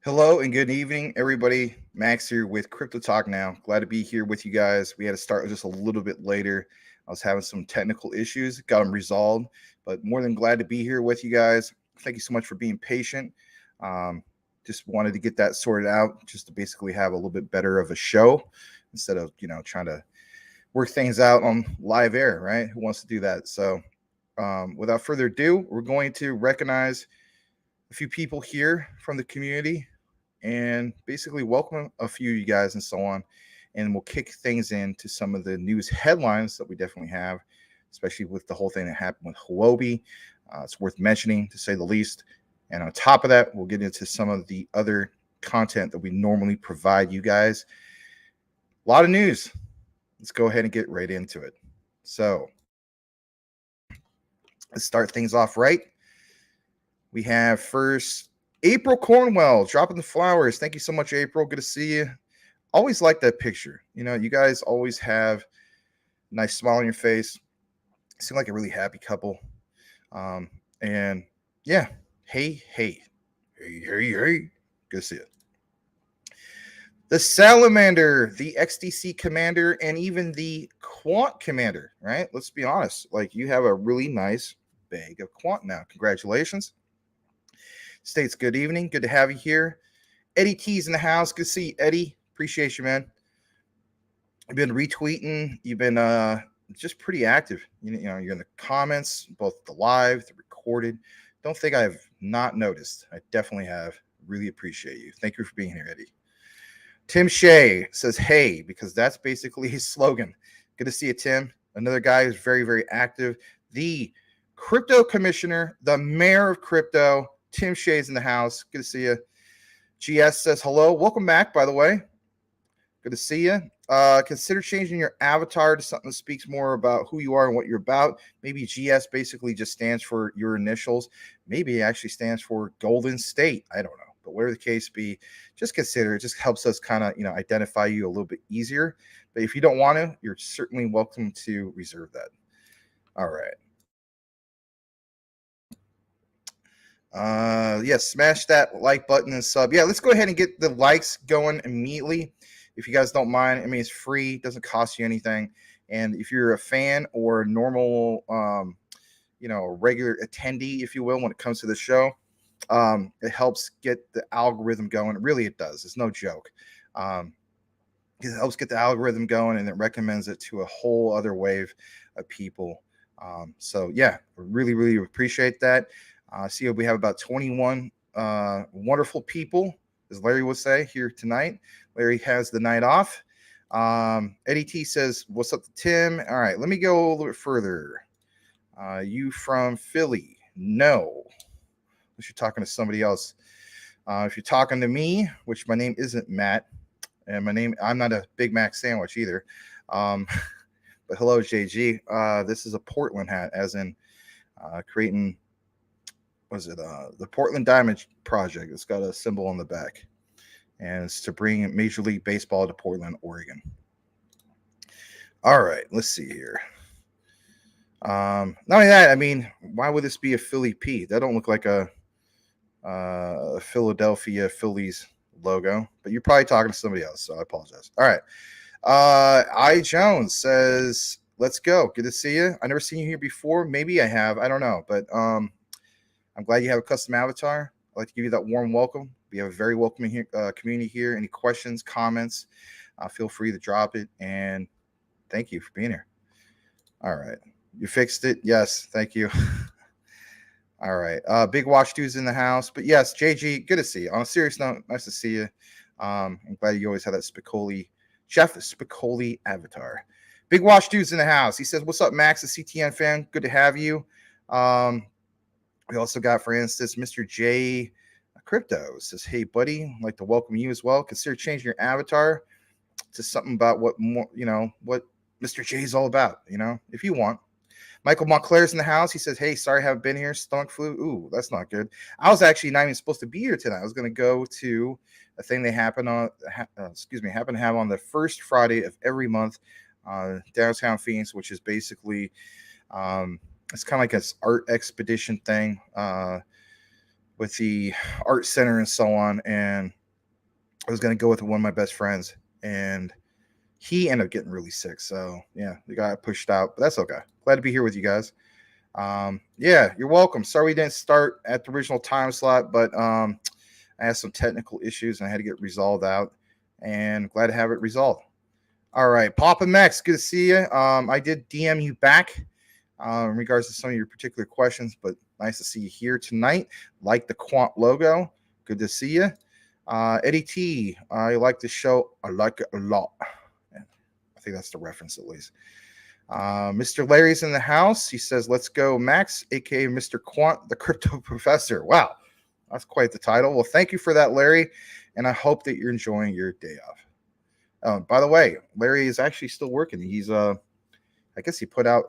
Hello and good evening, everybody. Max here with Crypto Talk now. Glad to be here with you guys. We had to start just a little bit later. I was having some technical issues, got them resolved, but more than glad to be here with you guys. Thank you so much for being patient. Um, just wanted to get that sorted out, just to basically have a little bit better of a show instead of trying to work things out on live air, right? Who wants to do that? So, without further ado, we're going to recognize a few people here from the community and basically welcome a few of you guys and so on. And we'll kick things into some of the news headlines that we definitely have, especially with the whole thing that happened with Huobi. It's worth mentioning, to say the least. And on top of that, we'll get into some of the other content that we normally provide you guys. A lot of news. Let's go ahead and get right into it. So let's start things off right. We have first April Cornwell dropping the flowers. Thank you so much, April. Good to see you. Always like that picture. You guys always have a nice smile on your face. Seem like a really happy couple. And yeah, hey. Good to see you. The Salamander, the XDC commander, and even the Quant commander, right? Let's be honest. Like, you have a really nice bag of Quant now. Congratulations. States, good evening. Good to have you here. Eddie T's in the house. Good to see you, Eddie. Appreciate you, man. You've been retweeting. You've been just pretty active. You're in the comments, both the live, the recorded. Don't think I've not noticed. I definitely have. Really appreciate you. Thank you for being here, Eddie. Tim Shea says, hey, because that's basically his slogan. Good to see you, Tim. Another guy who's very, very active. The crypto commissioner, the mayor of crypto, Tim Shea's in the house. Good to see you. GS says hello. Welcome back, by the way. Good to see you. Consider changing your avatar to something that speaks more about who you are and what you're about. Maybe GS basically just stands for your initials. Maybe it actually stands for Golden State. I don't know. But whatever the case be, just consider. It just helps us kind of, identify you a little bit easier. But if you don't want to, you're certainly welcome to reserve that. All right. Yes, smash that like button and sub. Yeah, let's go ahead and get the likes going immediately. If you guys don't mind, I mean, it's free, doesn't cost you anything. And if you're a fan or a normal, regular attendee, if you will, when it comes to the show, it helps get the algorithm going. Really, it does. It's no joke. It helps get the algorithm going, and it recommends it to a whole other wave of people. So yeah, really, really appreciate that. See, we have about 21 wonderful people, as Larry would say, here tonight. Larry has the night off. Eddie T says, what's up to Tim? All right, let me go a little bit further. You from Philly? No. Unless you're talking to somebody else. If you're talking to me, which my name isn't Matt, and I'm not a Big Mac sandwich either. But hello, JG. This is a Portland hat, as in creating, the Portland Diamond Project. It's got a symbol on the back, and it's to bring Major League Baseball to Portland, Oregon. All right, let's see here. Not only that, I mean, why would this be a Philly P? That don't look like a Philadelphia Phillies logo, but you're probably talking to somebody else, so I apologize. All right. I Jones says, let's go. Good to see you. I never seen you here before. Maybe I have. I don't know, but I'm glad you have a custom avatar. I'd like to give you that warm welcome. We have a very welcoming community here. Any questions, comments, feel free to drop it. And thank you for being here. All right. You fixed it? Yes. Thank you. All right. Big Watch Dude's in the house. But yes, JG, good to see you. On a serious note, nice to see you. I'm glad you always have that Jeff Spicoli avatar. Big Watch Dude's in the house. He says, what's up, Max, a CTN fan? Good to have you. We also got, for instance, Mr. J Crypto says, hey, buddy, I'd like to welcome you as well. Consider changing your avatar to something about what Mr. J is all about, if you want. Michael Montclair's in the house. He says, hey, sorry I haven't been here. Stomach flu. Ooh, that's not good. I was actually not even supposed to be here tonight. I was going to go to a thing they happen to have on the first Friday of every month, downtown Phoenix, which is basically it's kind of like an art expedition thing. with the art center and so on. And I was going to go with one of my best friends, and he ended up getting really sick. So yeah, we got pushed out, but that's okay. Glad to be here with you guys. Yeah, you're welcome. Sorry we didn't start at the original time slot, but I had some technical issues and I had to get resolved out, and glad to have it resolved. All right, Papa Max, good to see you. I did DM you back in regards to some of your particular questions, but nice to see you here tonight. Like the Quant logo, good to see you. Eddie T, I like the show. I like it a lot. I think that's the reference at least. Mr. Larry's in the house. He says, let's go, Max, aka Mr. Quant, the crypto professor. Wow, that's quite the title. Well, thank you for that, Larry, and I hope that you're enjoying your day off. By the way, Larry is actually still working. He's I guess he put out,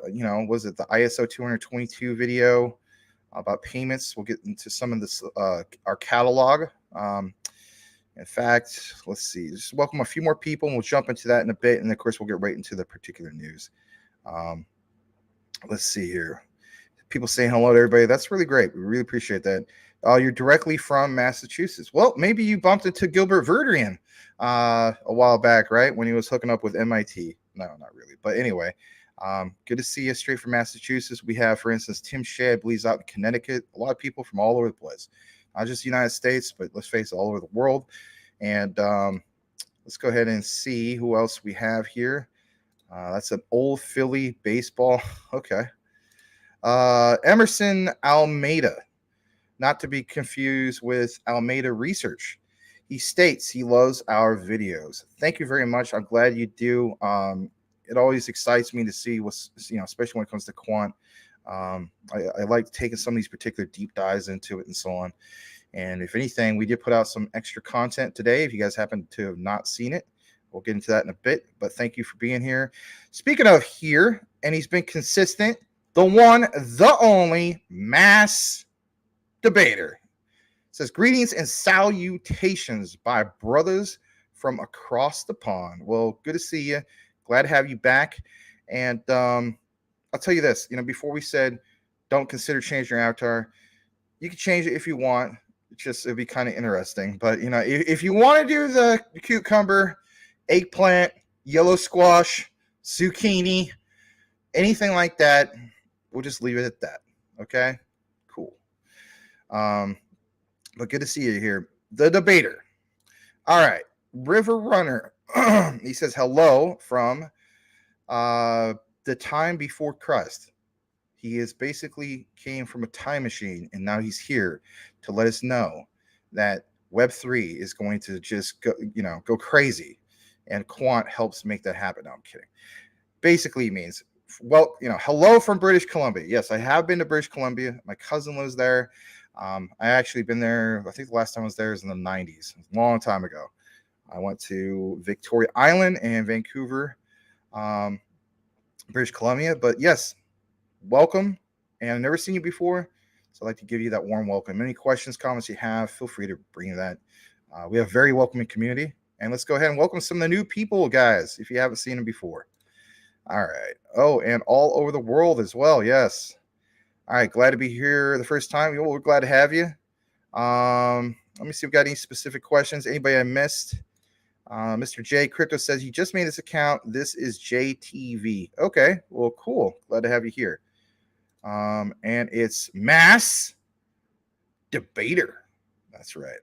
was it the ISO 222 video about payments? We'll get into some of this, our catalog. In fact, let's see, just welcome a few more people and we'll jump into that in a bit. And of course, we'll get right into the particular news. Let's see here. People saying hello to everybody. That's really great. We really appreciate that. You're directly from Massachusetts. Well, maybe you bumped into Gilbert Verderian a while back, right? When he was hooking up with MIT. No, not really. But anyway, good to see you straight from Massachusetts. We have, for instance, Tim Shea, I believe, out in Connecticut. A lot of people from all over the place. Not just the United States, but let's face it, all over the world. And let's go ahead and see who else we have here. That's an old Philly baseball. Okay. Emerson Almeida, not to be confused with Almeida Research. He states he loves our videos. Thank you very much. I'm glad you do. It always excites me to see what's, especially when it comes to quant. I like taking some of these particular deep dives into it and so on. And if anything, we did put out some extra content today. If you guys happen to have not seen it, we'll get into that in a bit. But thank you for being here. Speaking of here, and he's been consistent, the one, the only Mass Debater. It says, greetings and salutations by brothers from across the pond. Well, good to see you. Glad to have you back. And I'll tell you this, before we said don't consider changing your avatar, you can change it if you want. It'd be kind of interesting. But, if you want to do the cucumber, eggplant, yellow squash, zucchini, anything like that, we'll just leave it at that. Okay? Cool. But good to see you here. The debater. All right. River Runner. He says hello from the time before Christ. He is basically came from a time machine, and now he's here to let us know that Web3 is going to just go crazy, and Quant helps make that happen. No, I'm kidding. Basically means, well, hello from British Columbia. Yes, I have been to British Columbia. My cousin lives there. I actually been there. I think the last time I was there was in the 90s, a long time ago. I went to Victoria Island and Vancouver, British Columbia. But yes, welcome. And I've never seen you before, so I'd like to give you that warm welcome. Any questions, comments you have, feel free to bring that. We have a very welcoming community. And let's go ahead and welcome some of the new people, guys, if you haven't seen them before. All right. Oh, and all over the world as well. Yes. All right. Glad to be here the first time. We're glad to have you. Let me see if we've got any specific questions. Anybody I missed? Mr. J Crypto says he just made this account. This is JTV. Okay. Well, cool. Glad to have you here. And it's Mass Debater. That's right.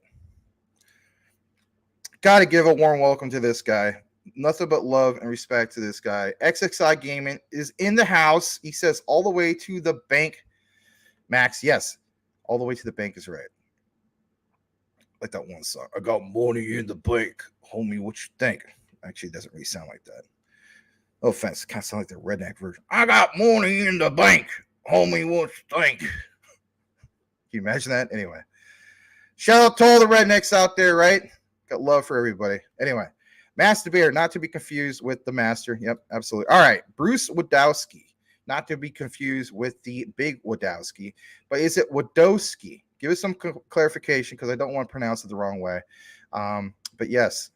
Got to give a warm welcome to this guy. Nothing but love and respect to this guy. XXI Gaming is in the house. He says all the way to the bank. Max, yes, all the way to the bank is right. Like that one song. I got money in the bank. Homie, what you think? Actually, it doesn't really sound like that. No offense. It kind of sounds like the redneck version. I got money in the bank. Homie, what you think? Can you imagine that? Anyway. Shout out to all the rednecks out there, right? Got love for everybody. Anyway. Master Bear, not to be confused with the Master. Yep, absolutely. All right. Bruce Wadowski, not to be confused with the big Wadowski. But is it Wadowski? Give us some clarification because I don't want to pronounce it the wrong way. But yes,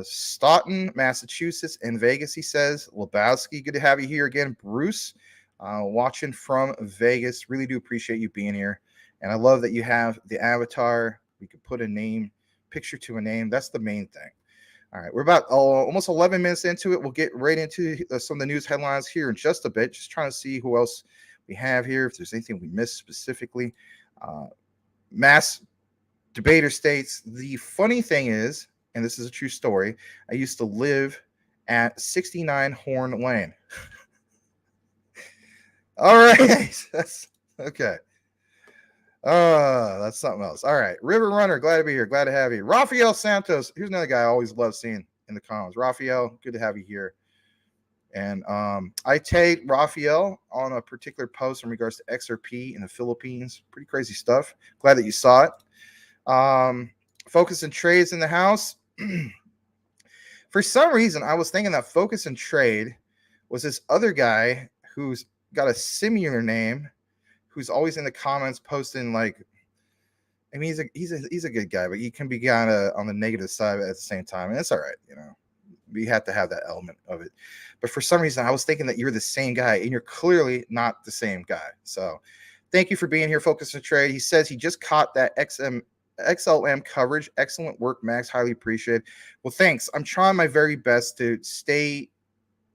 Stoughton, Massachusetts, and Vegas, he says. Lebowski, good to have you here again. Bruce, watching from Vegas. Really do appreciate you being here. And I love that you have the avatar. We could put a name, picture to a name. That's the main thing. All right, we're about almost 11 minutes into it. We'll get right into some of the news headlines here in just a bit. Just trying to see who else we have here, if there's anything we missed specifically. Mass debater states, the funny thing is, and this is a true story, I used to live at 69 Horn Lane. All right. That's okay. That's something else. All right. River Runner, glad to be here. Glad to have you. Rafael Santos. Here's another guy I always love seeing in the comments. Rafael, good to have you here. And I tagged Rafael on a particular post in regards to XRP in the Philippines. Pretty crazy stuff. Glad that you saw it. Focus and Trades in the house. For some reason, I was thinking that Focus and Trade was this other guy who's got a similar name, who's always in the comments posting like, I mean, he's a good guy, but he can be kind of on the negative side at the same time, and it's all right, you know. We have to have that element of it. But for some reason, I was thinking that you're the same guy, and you're clearly not the same guy. So thank you for being here, Focus and Trade. He says he just caught that XLM coverage. Excellent work, Max. Highly appreciate it. Well, thanks. I'm trying my very best to stay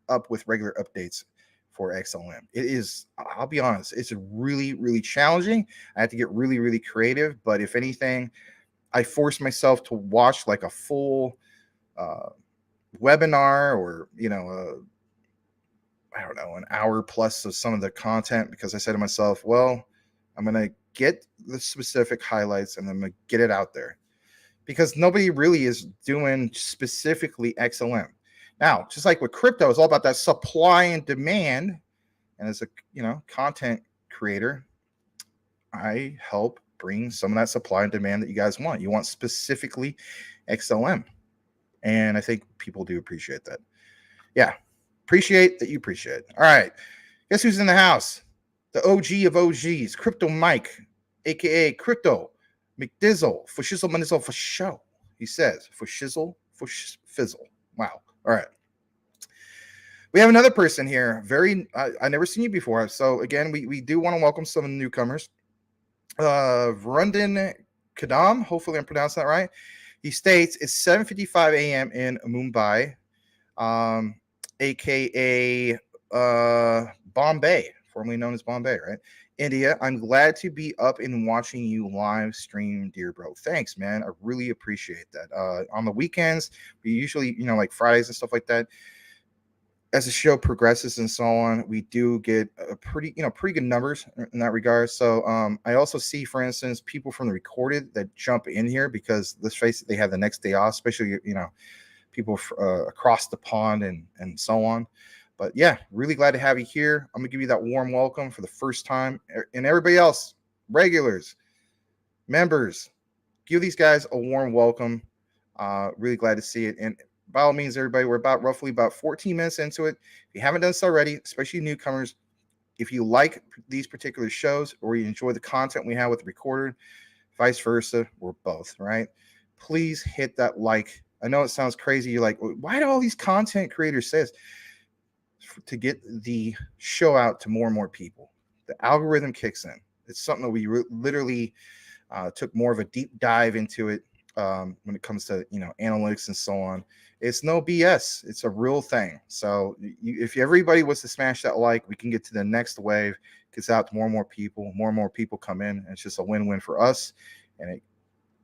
up with regular updates for XLM. It is, I'll be honest, it's really, really challenging. I have to get really, really creative. But if anything, I force myself to watch like a full webinar, or, you know, I don't know, an hour plus of some of the content, because I said to myself, well, I'm going to get the specific highlights and I'm going to get it out there, because nobody really is doing specifically XLM. Now, just like with crypto, it's all about that supply and demand. And as a, you know, content creator, I help bring some of that supply and demand that you guys want. You want specifically XLM. And I think people do appreciate that. Yeah. Appreciate that you appreciate it. All right. Guess who's in the house? The OG of OGs, Crypto Mike, a.k.a. Crypto McDizzle, for shizzle, manizzle, for show. He says, for shizzle, for fizzle. Wow. All right. We have another person here. I never seen you before. So again, we do want to welcome some newcomers. Vrundin Kadam, hopefully I'm pronouncing that right. He states it's 7:55 a.m. in Mumbai, aka Bombay, formerly known as Bombay, right? India. I'm glad to be up and watching you live stream, dear bro. Thanks, man. I really appreciate that. On the weekends, we usually, you know, like Fridays and stuff like that, as the show progresses and so on, we do get a pretty good numbers in that regard. So I also see, for instance, people from the recorded that jump in here because, let's face it, they have the next day off, especially, you know, people across the pond and so on. But yeah, really glad to have you here. I'm gonna give you that warm welcome for the first time, and everybody else, regulars, members, give these guys a warm welcome. Really glad to see it. And by all means, everybody, we're roughly about 14 minutes into it. If you haven't done so already, especially newcomers, if you like these particular shows or you enjoy the content we have with the recorded, vice versa, or both, right? Please hit that like. I know it sounds crazy. You're like, why do all these content creators say this? To get the show out to more and more people. The algorithm kicks in. It's something that we literally took more of a deep dive into it when it comes to, you know, analytics and so on. It's no BS. It's a real thing. So if everybody was to smash that like, we can get to the next wave, gets out to more and more people come in. And it's just a win-win for us, and it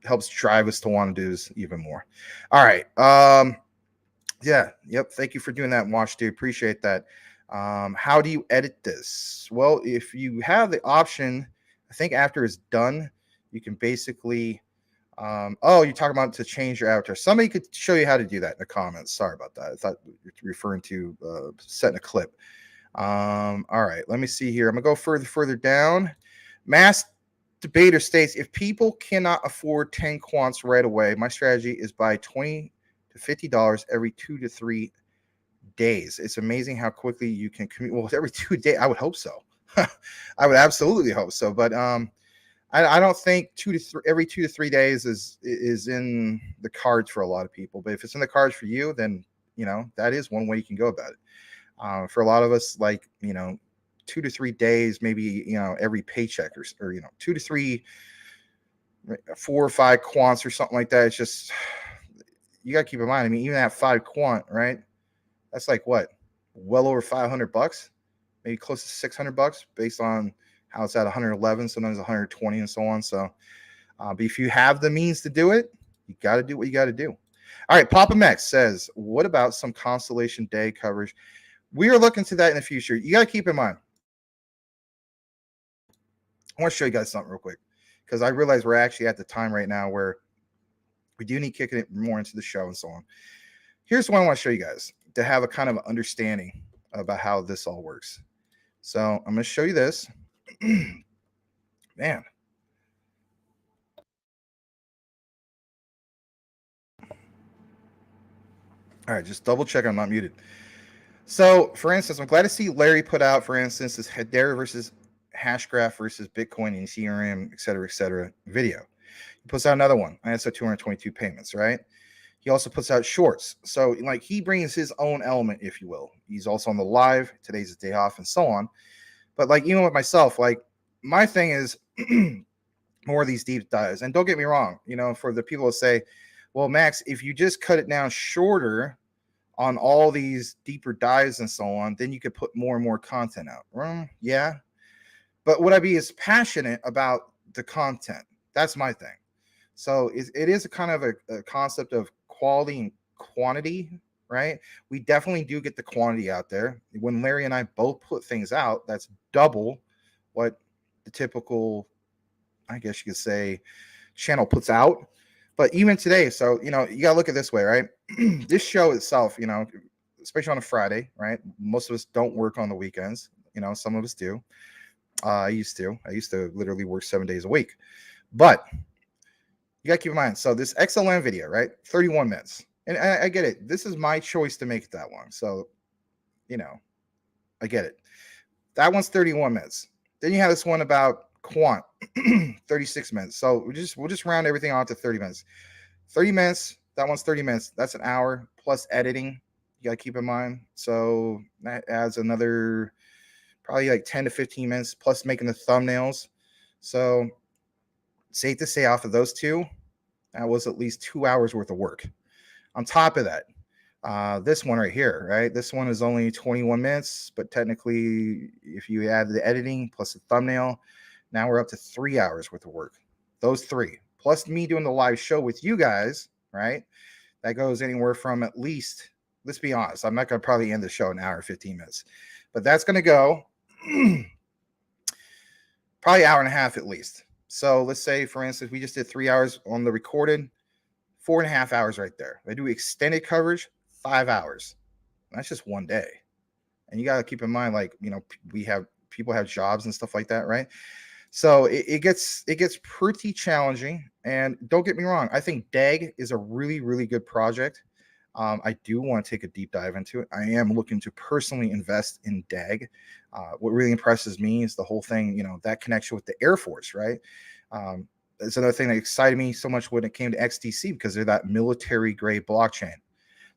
helps drive us to want to do this even more. All right. Yeah. Yep. Thank you for doing that, Watch Dude. Appreciate that. How do you edit this? Well, if you have the option, I think after it's done, you can basically you're talking about to change your avatar. Somebody could show you how to do that in the comments. Sorry about that. I thought you're referring to setting a clip. All right, let me see here. I'm gonna go further down. Mass debater states, if people cannot afford 10 quants right away, my strategy is buy $20 to $50 every 2 to 3 days. It's amazing how quickly you can commute. Well, every 2 days, I would hope so. I would absolutely hope so. But I don't think every 2 to 3 days is in the cards for a lot of people. But if it's in the cards for you, then, you know, that is one way you can go about it. For a lot of us, like, you know, 2 to 3 days, maybe, every paycheck or 2 to 3, 4 or 5 quants or something like that. It's just, you got to keep in mind, I mean, even at 5 quant, right? That's like what? Well over $500, maybe close to $600 based on how it's at 111, sometimes 120 and so on. So, but if you have the means to do it, you got to do what you got to do. All right, Papa Max says, what about some Constellation Day coverage? We are looking to that in the future. You got to keep in mind. I want to show you guys something real quick because I realize we're actually at the time right now where we do need kicking it more into the show and so on. Here's what I want to show you guys to have a kind of understanding about how this all works. So I'm going to show you this. Man. All right, just double check I'm not muted. So, for instance, I'm glad to see Larry put out, for instance, this Hedera versus Hashgraph versus Bitcoin and Ethereum, et cetera, video. He puts out another one, ISO 222 payments, right? He also puts out shorts. So, like, he brings his own element, if you will. He's also on the live. Today's his day off and so on. But, like, even with myself, like, my thing is more of these deep dives. And don't get me wrong, for the people who say, well, Max, if you just cut it down shorter on all these deeper dives and so on, then you could put more and more content out. Yeah. But would I be as passionate about the content? That's my thing. So it is a kind of a concept of quality and quantity, right? We definitely do get the quantity out there. When Larry and I both put things out, that's double what the typical, I guess you could say, channel puts out. But even today, so, you got to look at it this way, right? This show itself, especially on a Friday, right? Most of us don't work on the weekends. Some of us do. I used to literally work 7 days a week. But you got to keep in mind, so this XLM video, right? 31 minutes. And I get it. This is my choice to make it that long. So, I get it. That one's 31 minutes. Then you have this one about quant, 36 minutes. So we'll just round everything out to 30 minutes. 30 minutes, that one's 30 minutes. That's an hour plus editing. You got to keep in mind. So that adds another probably like 10 to 15 minutes plus making the thumbnails. So safe to say off of those two, that was at least 2 hours worth of work. On top of that, this one right here, right? This one is only 21 minutes, but technically if you add the editing plus the thumbnail, now we're up to 3 hours worth of work. Those three, plus me doing the live show with you guys, right? That goes anywhere from at least, let's be honest, I'm not going to probably end the show an hour, 15 minutes. But that's going to go probably an hour and a half at least. So let's say, for instance, we just did 3 hours on the recorded, 4.5 hours right there. If I do extended coverage, 5 hours. That's just one day. And you got to keep in mind, like, people have jobs and stuff like that, right? So it gets pretty challenging. And don't get me wrong, I think DAG is a really, really good project. I do want to take a deep dive into it. I am looking to personally invest in DAG. What really impresses me is the whole thing, that connection with the Air Force, right? It's another thing that excited me so much when it came to XDC because they're that military grade blockchain.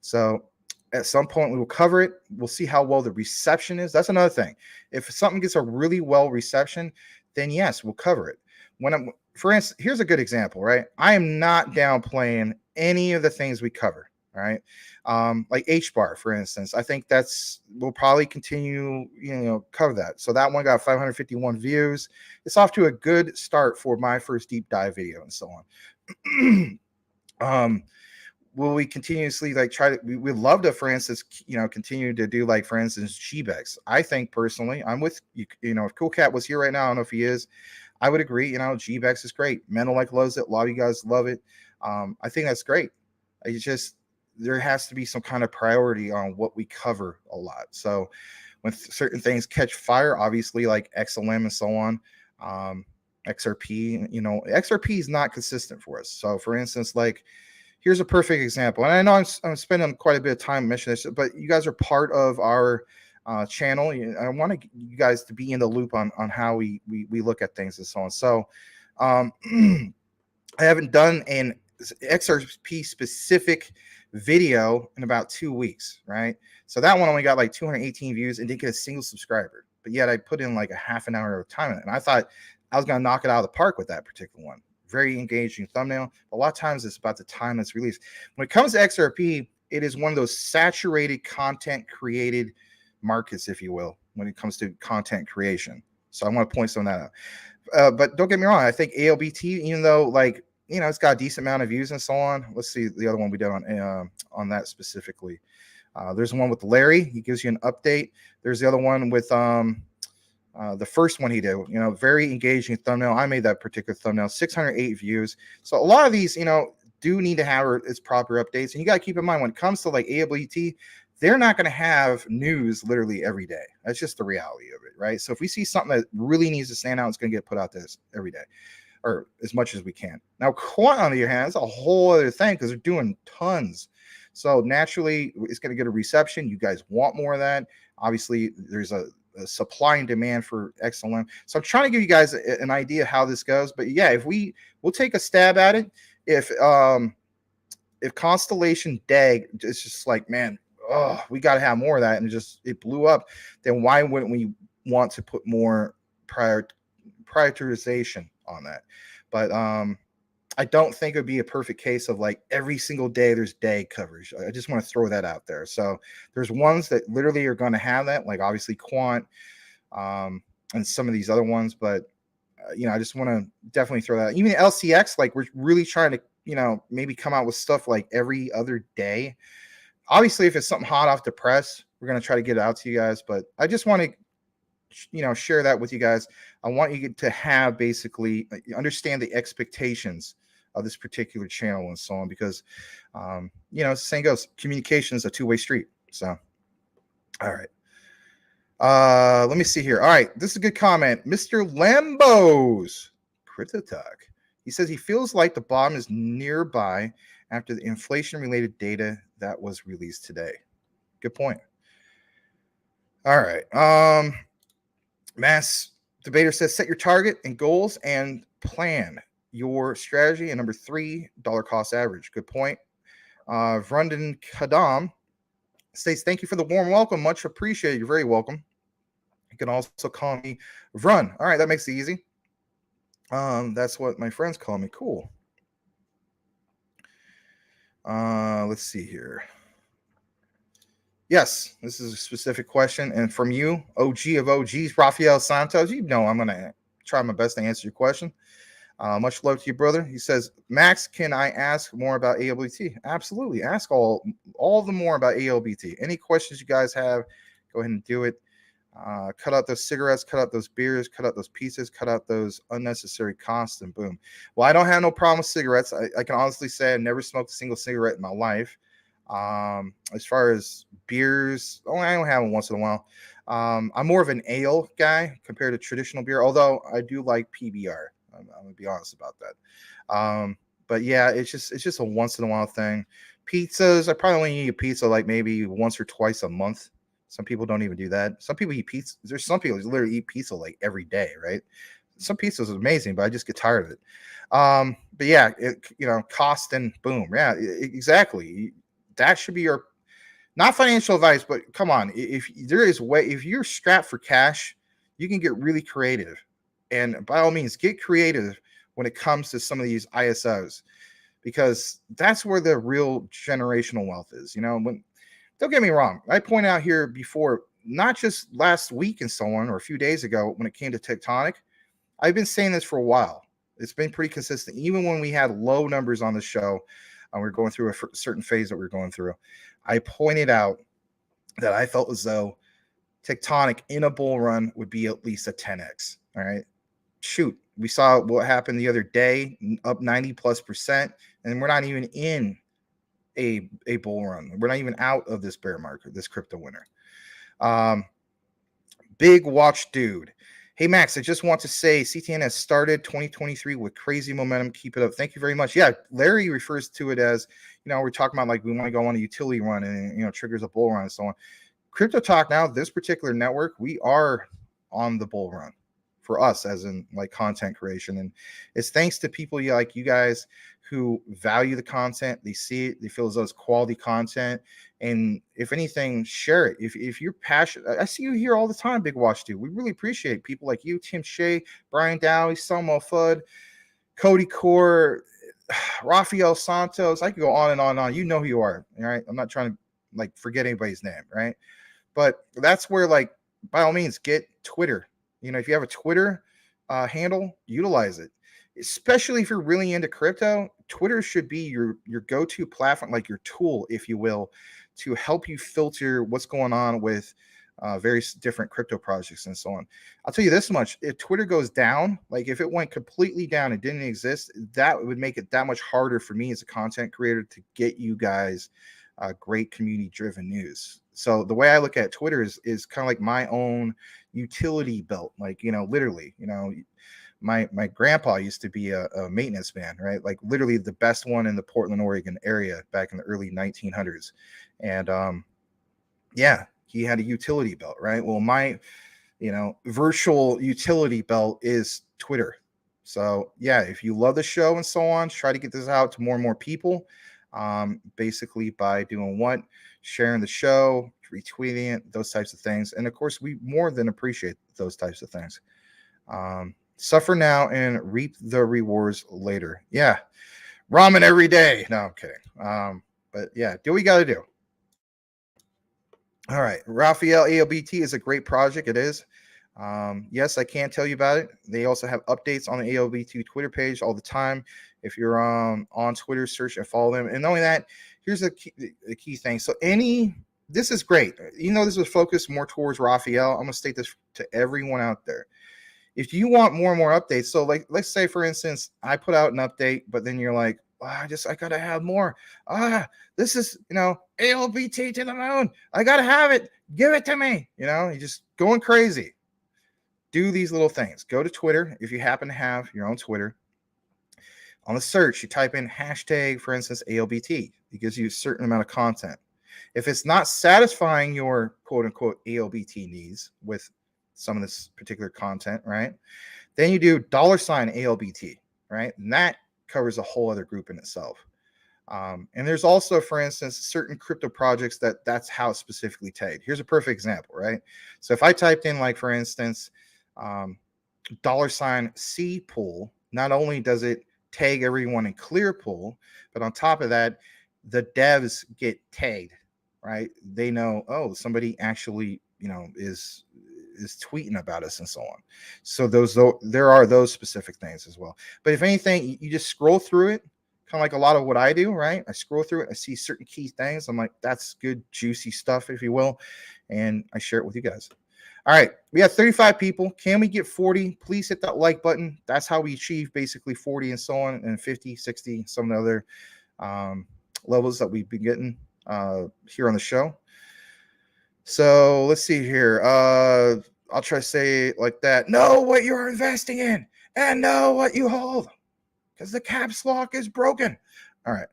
So at some point we will cover it. We'll see how well the reception is. That's another thing. If something gets a really well reception, then yes, we'll cover it. For instance, here's a good example, right? I am not downplaying any of the things we cover, right? Like HBAR, for instance. I think we'll probably continue, cover that. So that one got 551 views. It's off to a good start for my first deep dive video and so on. Will we continuously we'd love to, for instance, continue to do, like, for instance, GBEX. I think personally, I'm with you, if Cool Cat was here right now, I don't know if he is, I would agree, GBEX is great. Mental loves it. A lot of you guys love it. I think that's great. It's just, there has to be some kind of priority on what we cover a lot. So when certain things catch fire, obviously like XLM and so on, XRP, XRP is not consistent for us. So for instance, like, here's a perfect example. And I know I'm spending quite a bit of time mentioning this, but you guys are part of our channel. I want you guys to be in the loop on how we look at things and so on. So I haven't done an XRP specific video in about 2 weeks, right? So that one only got like 218 views and didn't get a single subscriber. but yet I put in like a half an hour of time in it. And I thought I was going to knock it out of the park with that particular one. Very engaging thumbnail. A lot of times it's about the time it's released. When it comes to XRP, it is one of those saturated content created markets, if you will, when it comes to content creation. So I want to point some of that out. But don't get me wrong. I think ALBT, even though like, you know, it's got a decent amount of views and so on. Let's see the other one we did on that specifically. There's one with Larry. He gives you an update. There's the other one with the first one he did, you know, very engaging thumbnail. I made that particular thumbnail, 608 views. So a lot of these, you know, do need to have its proper updates. And you got to keep in mind when it comes to like AWT, they're not going to have news literally every day. That's just the reality of it, right? So if we see something that really needs to stand out, it's going to get put out this every day, or as much as we can. Now, Quant, on the other hand, is a whole other thing because they're doing tons. So naturally, it's going to get a reception. You guys want more of that. Obviously, there's a supply and demand for XLM. So I'm trying to give you guys an idea how this goes. But yeah, if we'll take a stab at it. If Constellation DAG is just like, man, oh, we got to have more of that, and it blew up, then why wouldn't we want to put more prioritization on that? But I don't think it would be a perfect case of like every single day there's DAG coverage. I just want to throw that out there. So there's ones that literally are going to have that, like obviously Quant and some of these other ones, but you know, I just want to definitely throw that. Even LCX, like we're really trying to, you know, maybe come out with stuff like every other day. Obviously, if it's something hot off the press, we're going to try to get it out to you guys. But I just want to, you know, share that with you guys. I want you to have basically understand the expectations of this particular channel and so on, because, you know, as the saying goes, communication is a two-way street. So, all right. Let me see here. All right, this is a good comment. Mr. Lambos, Crypto Talk. He says he feels like the bottom is nearby after the inflation-related data that was released today. Good point. All right. Mass Debater says set your target and goals and plan your strategy. And number 3, dollar cost average. Good point. Vrundan Kadam states, thank you for the warm welcome. Much appreciated. You're very welcome. You can also call me Vrun. All right, that makes it easy. That's what my friends call me. Cool. Let's see here. Yes, this is a specific question. And from you, OG of OGs, Rafael Santos, you know I'm going to try my best to answer your question. Much love to you, brother. He says, Max, can I ask more about ALBT? Absolutely. Ask all the more about ALBT. Any questions you guys have, go ahead and do it. Cut out those cigarettes, cut out those beers, cut out those pizzas, cut out those unnecessary costs, and boom. Well, I don't have no problem with cigarettes. I can honestly say I've never smoked a single cigarette in my life. As far as beers, I don't have them once in a while. I'm more of an ale guy compared to traditional beer, although I do like PBR. I'm gonna be honest about that. But yeah, it's just a once in a while thing. Pizzas, I probably only eat a pizza like maybe once or twice a month. Some people don't even do that. Some people eat pizza. There's some people who literally eat pizza like every day, right? Some pizza is amazing, but I just get tired of it. But yeah, cost and boom. Yeah, exactly. That should be your, not financial advice, but come on. If there is way, if you're strapped for cash, you can get really creative. And by all means, get creative when it comes to some of these ISOs, because that's where the real generational wealth is. You know, don't get me wrong. I pointed out here before, not just last week and so on, or a few days ago when it came to Tectonic. I've been saying this for a while. It's been pretty consistent. Even when we had low numbers on the show, and we were going through a certain phase that we were going through, I pointed out that I felt as though Tectonic in a bull run would be at least a 10x. All right. Shoot, we saw what happened the other day, up 90+%, and we're not even in a bull run. We're not even out of this bear market, this crypto winter. Big watch dude. Hey, Max, I just want to say CTN has started 2023 with crazy momentum. Keep it up. Thank you very much. Yeah, Larry refers to it as, we're talking about like we want to go on a utility run and, triggers a bull run and so on. Crypto Talk now, this particular network, we are on the bull run. for us as in like content creation. And it's thanks to people like you guys who value the content. They see it, they feel as though it's quality content. And if anything, share it. If you're passionate, I see you here all the time, Big Watch Dude. We really appreciate people like you, Tim Shea, Brian Dowie, Selmo Fudd, Cody Core, Rafael Santos. I could go on and on and on. You know who you are. All right. I'm not trying to like forget anybody's name, right? But that's where, like, by all means, get Twitter. You know, if you have a Twitter handle, utilize it. Especially if you're really into crypto, Twitter should be your go-to platform, like your tool, if you will, to help you filter what's going on with various different crypto projects and so on. I'll tell you this much: if Twitter goes down, like if it went completely down and didn't exist, that would make it that much harder for me as a content creator to get you guys great community-driven news. So the way I look at Twitter is kind of like my own utility belt. Like, you know, literally, you know, my grandpa used to be a maintenance man, right? Like literally the best one in the Portland, Oregon area back in the early 1900s. And yeah, he had a utility belt, right? Well, my, you know, virtual utility belt is Twitter. So yeah, if you love the show and so on, try to get this out to more and more people. Basically by doing what? Sharing the show, retweeting it, those types of things. And of course, we more than appreciate those types of things. Suffer now and reap the rewards later. Yeah. Ramen every day. No, I'm kidding. But yeah, do what you got to do. All right. Raphael AOBT is a great project. It is. Yes, I can tell you about it. They also have updates on the AOBT Twitter page all the time. If you're on Twitter, search and follow them. And not only that, here's the key thing. So this is great. You know, this was focused more towards Raphael. I'm going to state this to everyone out there. If you want more and more updates, so like, let's say, for instance, I put out an update, but then you're like, I got to have more. This is, you know, AOBT to the moon. I got to have it. Give it to me. You know, you're just going crazy. Do these little things. Go to Twitter. If you happen to have your own Twitter, on the search, you type in hashtag, for instance, AOBT. It gives you a certain amount of content. If it's not satisfying your quote unquote AOBT needs with some of this particular content, right? Then you do $AOBT, right? And that covers a whole other group in itself. And there's also, for instance, certain crypto projects that's how it's specifically tagged. Here's a perfect example, right? So if I typed in, like, for instance, $C pool, not only does it tag everyone in clear pool, but on top of that, the devs get tagged, right? They know, oh, somebody actually, you know, is tweeting about us and so on. So there are those specific things as well. But if anything, you just scroll through it, kind of like a lot of what I do, right? I scroll through it, I see certain key things. I'm like, that's good, juicy stuff, if you will. And I share it with you guys. All right, we have 35 people. Can we get 40? Please hit that like button. That's how we achieve basically 40 and so on, and 50, 60, some of the other levels that we've been getting here on the show. So let's see here. I'll try to say it like that. Know what you're investing in and know what you hold, because the caps lock is broken. All right.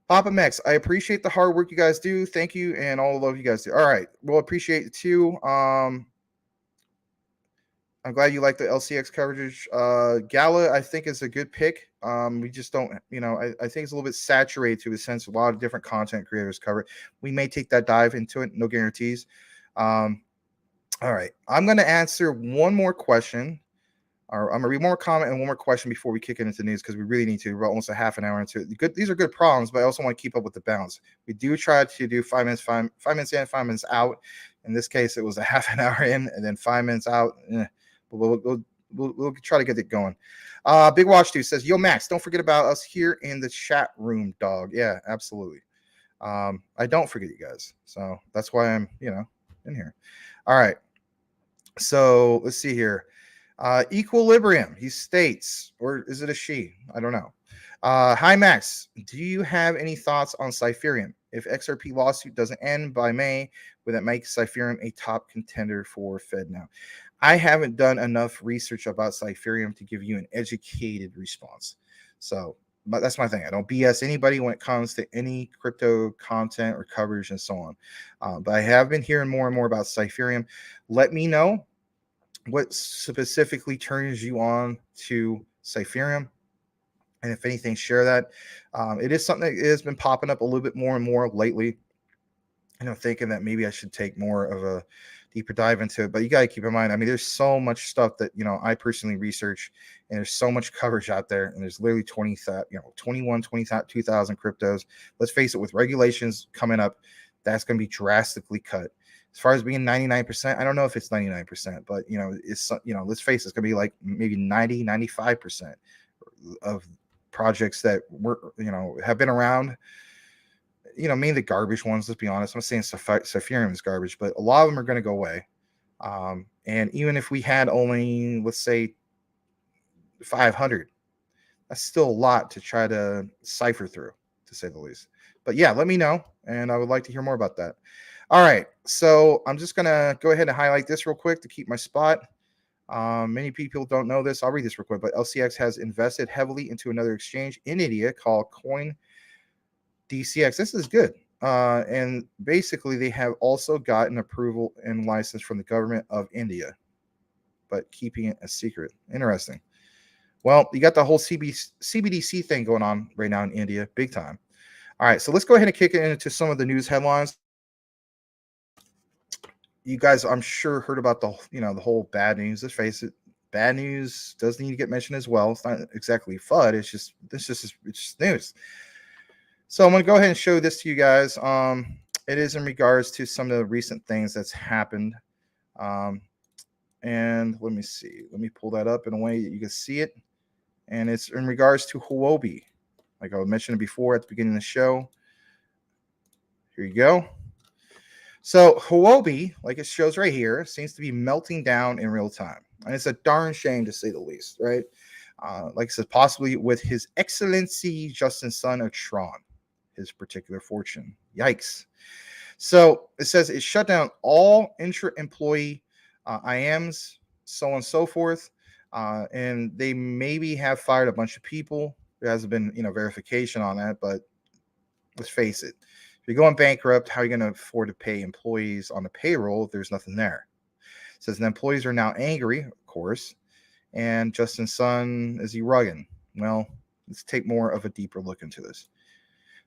Papa Max, I appreciate the hard work you guys do. Thank you, and all the love you guys do. All right. We'll appreciate it too. I'm glad you like the LCX coverage. Gala, I think, is a good pick. We just don't, you know, I think it's a little bit saturated to a sense. A lot of different content creators cover it. We may take that dive into it. No guarantees. All right. I'm going to answer one more question. Or I'm going to read one more comment and one more question before we kick it into news, because we really need to. We're almost a half an hour into it. These are good problems, but I also want to keep up with the balance. We do try to do 5 minutes, 5 minutes in, 5 minutes out. In this case, it was a half an hour in and then 5 minutes out. We'll try to get it going. Big Watch Dude says, yo, Max, don't forget about us here in the chat room, dog. Yeah, absolutely. I don't forget you guys. So that's why I'm, you know, in here. All right. So let's see here. Equilibrium, he states, or is it a she? I don't know. Hi, Max. Do you have any thoughts on Cypherium? If XRP lawsuit doesn't end by May, would that make Cypherium a top contender for Fed now? I haven't done enough research about Cypherium to give you an educated response. So, but that's my thing. I don't BS anybody when it comes to any crypto content or coverage and so on. But I have been hearing more and more about Cypherium. Let me know what specifically turns you on to Cypherium. And if anything, share that. It is something that has been popping up a little bit more and more lately. Thinking that maybe I should take more of a deeper dive into it. But you got to keep in mind, I mean, there's so much stuff that, I personally research, and there's so much coverage out there. And there's literally 2,000 cryptos. Let's face it, with regulations coming up, that's going to be drastically cut. As far as being 99%, I don't know if it's 99%, but, it's, let's face it, it's going to be like maybe 90, 95% of projects that have been around, mainly the garbage ones. Let's be honest. I'm not saying Cypherium is garbage, but a lot of them are going to go away. And even if we had only, let's say, 500, that's still a lot to try to cipher through, to say the least. But yeah, let me know, and I would like to hear more about that. All right, so I'm just going to go ahead and highlight this real quick to keep my spot. Many people don't know this. I'll read this real quick, but LCX has invested heavily into another exchange in India called CoinDCX. This is good. And basically, they have also gotten approval and license from the government of India, but keeping it a secret. Interesting. Well, you got the whole CBDC thing going on right now in India, big time. All right, so let's go ahead and kick it into some of the news headlines. You guys, I'm sure, heard about the whole bad news. Let's face it, bad news does need to get mentioned as well. It's not exactly FUD. It's just news. So I'm going to go ahead and show this to you guys. It is in regards to some of the recent things that's happened. And let me see. Let me pull that up in a way that you can see it. And it's in regards to Huobi. Like I mentioned before at the beginning of the show. Here you go. So Huobi, like it shows right here, seems to be melting down in real time. And it's a darn shame, to say the least, right? Like I said, possibly with His Excellency Justin Sun of Tron, his particular fortune. Yikes. So it says it shut down all intra-employee IMs, so on and so forth. And they maybe have fired a bunch of people. There hasn't been, verification on that, but let's face it. If you're going bankrupt, how are you going to afford to pay employees on the payroll if there's nothing there? It says the employees are now angry, of course, and Justin Sun, is he rugging? Well, let's take more of a deeper look into this.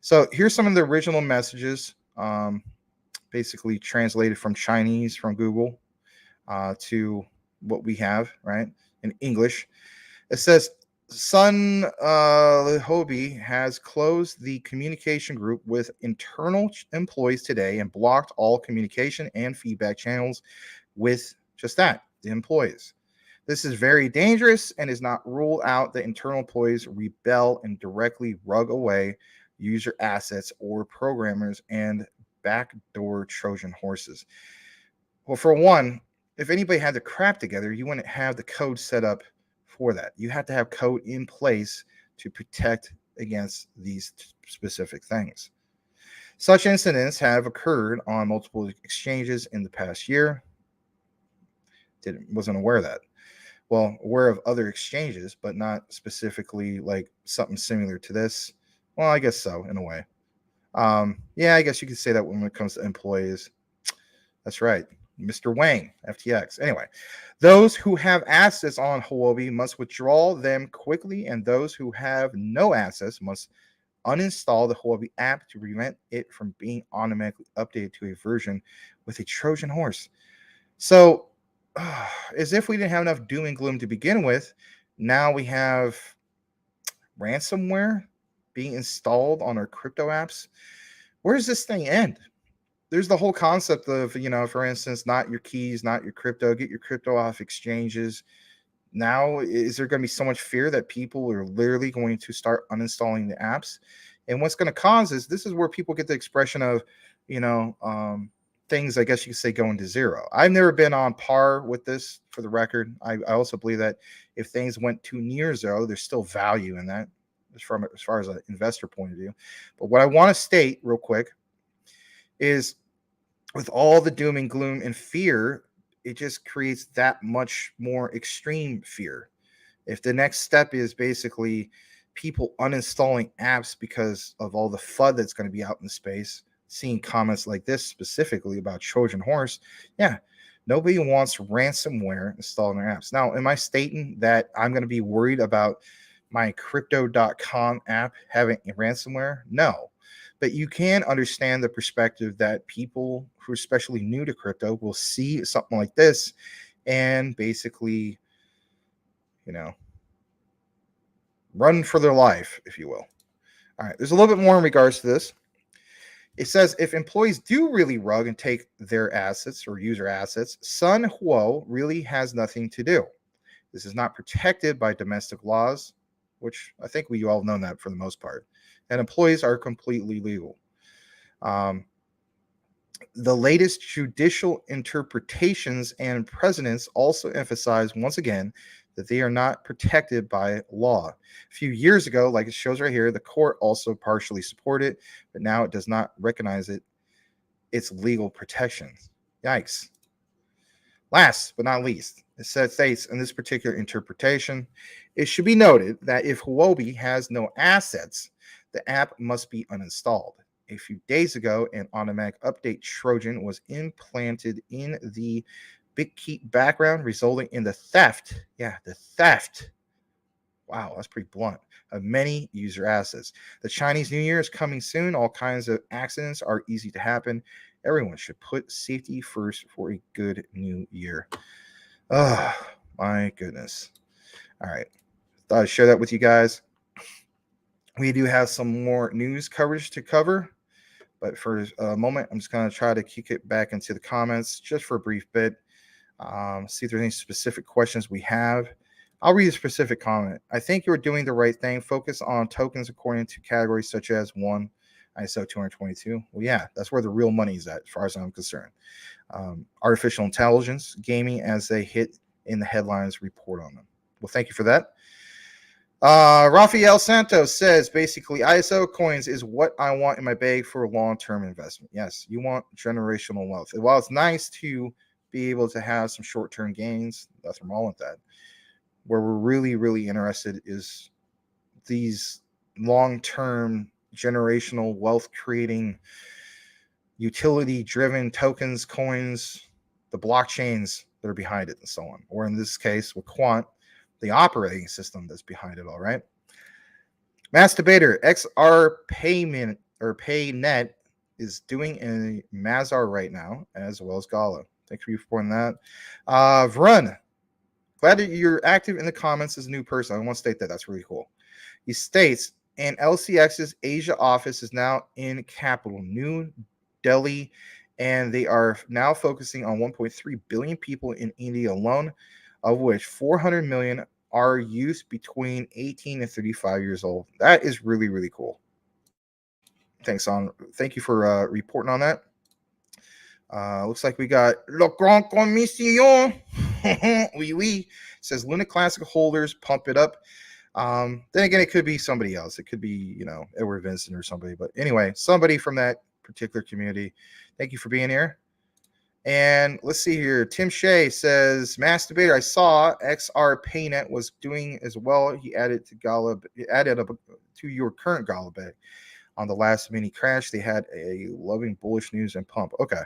So here's some of the original messages, basically translated from Chinese from Google to what we have, right, in English. It says, Sun Huobi has closed the communication group with internal employees today and blocked all communication and feedback channels with just that, the employees. This is very dangerous and is not ruled out that internal employees rebel and directly rug away user assets or programmers and backdoor Trojan horses. Well, for one, if anybody had the crap together, you wouldn't have the code set up for that. You have to have code in place to protect against these specific things. Such incidents have occurred on multiple exchanges in the past year. Wasn't aware of that. Well, aware of other exchanges, but not specifically like something similar to this. Well, I guess so, in a way. Yeah, I guess you could say that when it comes to employees. That's right. Mr. Wang, FTX. Anyway, those who have assets on Huobi must withdraw them quickly, and those who have no assets must uninstall the Huobi app to prevent it from being automatically updated to a version with a Trojan horse. So, as if we didn't have enough doom and gloom to begin with, now we have ransomware being installed on our crypto apps. Where does this thing end? There's the whole concept of, for instance, not your keys, not your crypto, get your crypto off exchanges. Now, is there going to be so much fear that people are literally going to start uninstalling the apps? And what's going to cause this is where people get the expression of, things, I guess you could say, going to zero. I've never been on par with this, for the record. I also believe that if things went too near zero, there's still value in that as far as an investor point of view. But what I want to state real quick is, with all the doom and gloom and fear, it just creates that much more extreme fear. If the next step is basically people uninstalling apps because of all the FUD that's going to be out in space, seeing comments like this specifically about Trojan horse, yeah, Nobody wants ransomware installed in their apps. Now, am I stating that I'm going to be worried about my crypto.com app having ransomware? No. But you can understand the perspective that people who are especially new to crypto will see something like this and basically, run for their life, if you will. All right, there's a little bit more in regards to this. It says if employees do really rug and take their assets or user assets, Sun Huo really has nothing to do. This is not protected by domestic laws, which I think we all know that for the most part. And employees are completely legal. The latest judicial interpretations and precedents also emphasize once again that they are not protected by law. A few years ago, like it shows right here, the court also partially supported it, but now it does not recognize its legal protections. Yikes. Last but not least, it states in this particular interpretation, it should be noted that if Huobi has no assets, the app must be uninstalled. A few days ago, an automatic update Trojan was implanted in the BitKeep background, resulting in the theft. Yeah, the theft. Wow, that's pretty blunt. Of many user assets. The Chinese New Year is coming soon. All kinds of accidents are easy to happen. Everyone should put safety first for a good new year. Oh, my goodness. All right. Thought I'd share that with you guys. We do have some more news coverage to cover. But for a moment, I'm just going to try to kick it back into the comments just for a brief bit. See if there's any specific questions we have. I'll read a specific comment. I think you're doing the right thing. Focus on tokens according to categories such as 1, ISO 222. Well, yeah, that's where the real money is at, as far as I'm concerned. Artificial intelligence, gaming, as they hit in the headlines, report on them. Well, thank you for that. Rafael Santos says, basically, ISO coins is what I want in my bag for long-term investment. Yes, you want generational wealth. While it's nice to be able to have some short-term gains, nothing wrong with that. Where we're really, really interested is these long-term generational wealth-creating, utility-driven tokens, coins, the blockchains that are behind it, and so on. Or in this case, with Quant, the operating system that's behind it all, right? Masturbator, XR Payment or PayNet is doing a Mazar right now, as well as Gala. Thanks for you for pointing that. Vrun, glad that you're active in the comments as a new person. I want to state that. That's really cool. He states, and LCX's Asia office is now in capital, New Delhi, and they are now focusing on 1.3 billion people in India alone, of which 400 million are youth between 18 and 35 years old. That is really, really cool. Thanks, on. Thank you for reporting on that. Looks like we got Le Grand Commission. Oui, oui. Says Luna Classic holders, pump it up. Then again, it could be somebody else. It could be, Edward Vincent or somebody. But anyway, somebody from that particular community. Thank you for being here. And let's see here. Tim Shea says, Masturbator, I saw XR Paynet was doing as well. He added up to your current Gala bag. On the last mini crash, they had a loving bullish news and pump. Okay.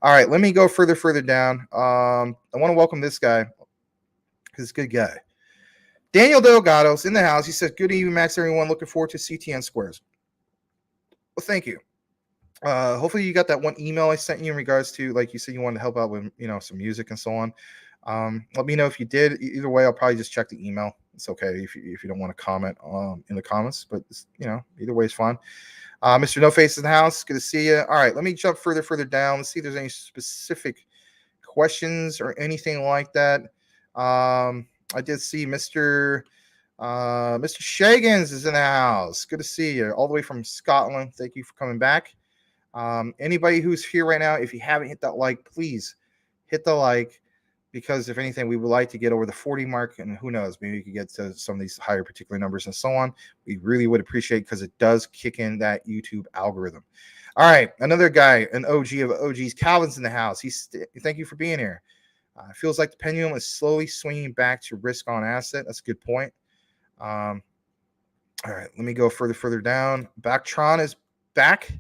All right. Let me go further down. I want to welcome this guy because he's a good guy. Daniel Delgado's in the house. He says, good evening, Max, everyone. Looking forward to CTN Squares. Well, thank you. Hopefully you got that one email I sent you in regards to, like you said, you wanted to help out with, some music and so on. Let me know if you did. Either way, I'll probably just check the email. It's okay if you don't want to comment in the comments, but either way is fine. Mr. No Face in the house. Good to see you. All right, let me jump further down. Let's see if there's any specific questions or anything like that. I did see Mr. Shagans is in the house. Good to see you, all the way from Scotland. Thank you for coming back. Anybody who's here right now, if you haven't hit that like, please hit the like, because if anything, we would like to get over the 40 mark, and who knows, maybe we could get to some of these higher particular numbers and so on. We really would appreciate, because it does kick in that YouTube algorithm. All right, another guy, an OG of OGs, Calvin's in the house. Thank you for being here. It feels like the pendulum is slowly swinging back to risk on asset. That's a good point. All right, let me go further down. Backtron is back.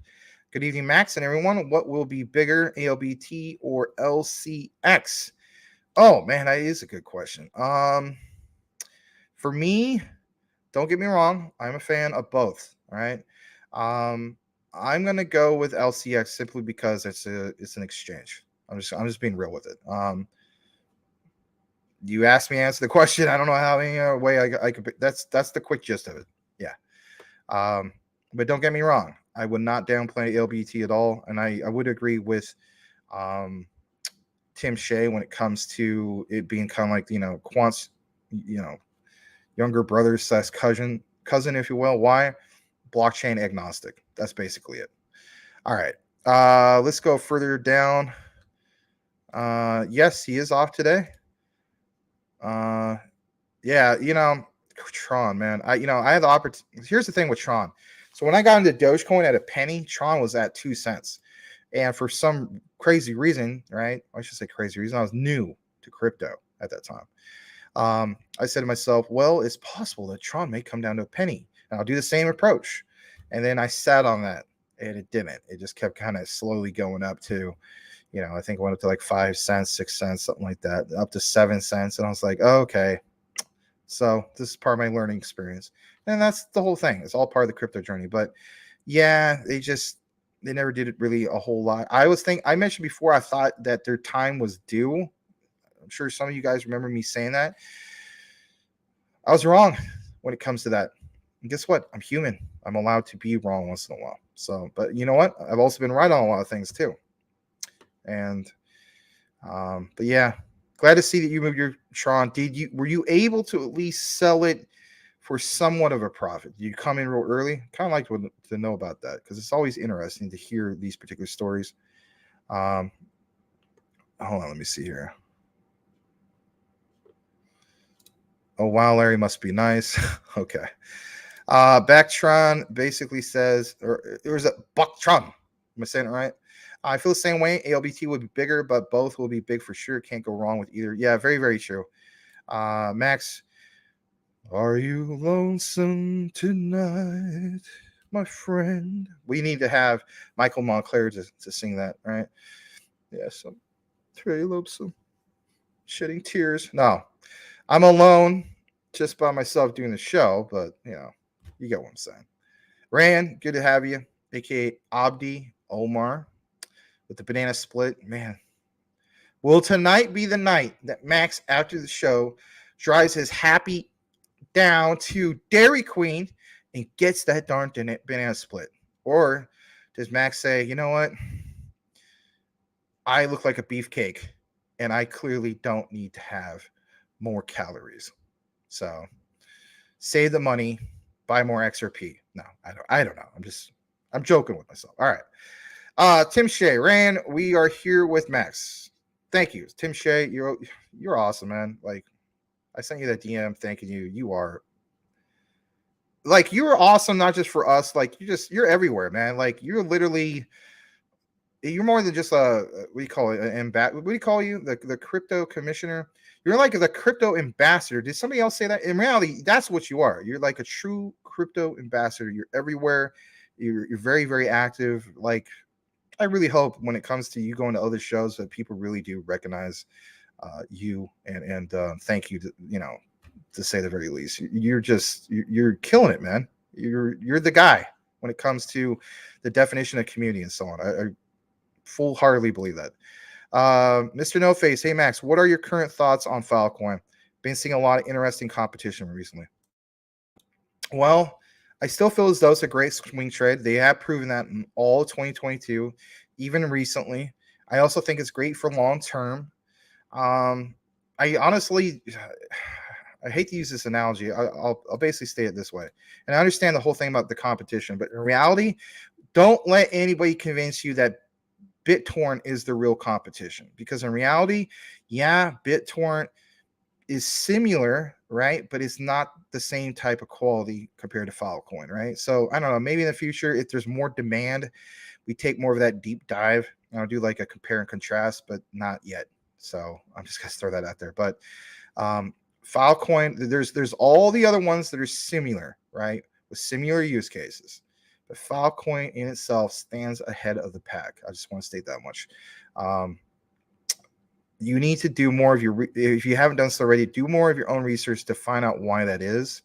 Good evening, Max and everyone. What will be bigger, ALBT or LCX? Oh man, that is a good question. For me, don't get me wrong, I'm a fan of both. All right. Um, I'm gonna go with LCX simply because it's an exchange. I'm just being real with it. You asked me to answer the question. I don't know how any other way I could. That's the quick gist of it. Yeah. But don't get me wrong. I would not downplay LBT at all, and I would agree with um, Tim Shea when it comes to it being kind of like Quant's younger brother slash cousin, if you will. Why? Blockchain agnostic. That's basically it. All right. Let's go further down. Yes, he is off today. Yeah, Tron, man. I had the opportunity. Here's the thing with Tron. So when I got into Dogecoin at a penny, Tron was at 2 cents. And for some crazy reason, right? I should say crazy reason, I was new to crypto at that time. I said to myself, well, it's possible that Tron may come down to a penny. And I'll do the same approach. And then I sat on that and it didn't. It just kept kind of slowly going up to, I think it went up to like 5 cents, 6 cents, something like that, up to 7 cents. And I was like, oh, okay. So this is part of my learning experience. And that's the whole thing. It's all part of the crypto journey. But yeah, they never did it really a whole lot. I mentioned before, I thought that their time was due. I'm sure some of you guys remember me saying that. I was wrong when it comes to that. And guess what? I'm human. I'm allowed to be wrong once in a while. So, but you know what? I've also been right on a lot of things too. And, but yeah, glad to see that you moved your Tron. Were you able to at least sell it for somewhat of a profit? Did you come in real early? Kind of like to know about that because it's always interesting to hear these particular stories. Hold on, let me see here. Oh wow, Larry must be nice. Okay. Backtron basically says, or there's a Bucktron. Am I saying it right? I feel the same way. ALBT would be bigger, but both will be big for sure. Can't go wrong with either. Yeah, very, very true. Max, are you lonesome tonight, my friend? We need to have Michael Montclair to sing that, right? Yes, I'm very lonesome, shedding tears. No, I'm alone, just by myself doing the show, but you get what I'm saying. Rand, good to have you, aka Abdi Omar, with the banana split. Man, will tonight be the night that Max, after the show, drives his happy down to Dairy Queen and gets that darn banana split? Or does Max say, you know what? I look like a beefcake and I clearly don't need to have more calories. So save the money, buy more XRP. No, I don't know. I'm joking with myself. All right. Tim Shea, Rand, we are here with Max. Thank you. Tim Shea, you're awesome, man. Like, I sent you that DM thanking you. You are awesome, not just for us. Like, you're everywhere, man. Like, you're more than just what do you call it? What do you call you? The crypto commissioner? You're like the crypto ambassador. Did somebody else say that? In reality, that's what you are. You're like a true crypto ambassador. You're everywhere. You're very, very active. Like, I really hope when it comes to you going to other shows that people really do recognize you and thank you to say the very least. You're killing it, man. You're the guy when it comes to the definition of community and so on. I full-heartedly believe that. Mr. No Face, hey Max, what are your current thoughts on Filecoin? Been seeing a lot of interesting competition recently. Well, I still feel as though it's a great swing trade. They have proven that in all of 2022, even recently. I also think it's great for long term. I honestly, I hate to use this analogy. I'll basically state it this way. And I understand the whole thing about the competition, but in reality, don't let anybody convince you that BitTorrent is the real competition, because in reality, yeah, BitTorrent is similar, right? But it's not the same type of quality compared to Filecoin, right? So I don't know, maybe in the future, if there's more demand, we take more of that deep dive. I'll do like a compare and contrast, but not yet. So I'm just gonna throw that out there. But Filecoin, there's all the other ones that are similar, right? With similar use cases. but Filecoin in itself stands ahead of the pack. I just want to state that much. You need to do more of your, if you haven't done so already, do more of your own research to find out why that is.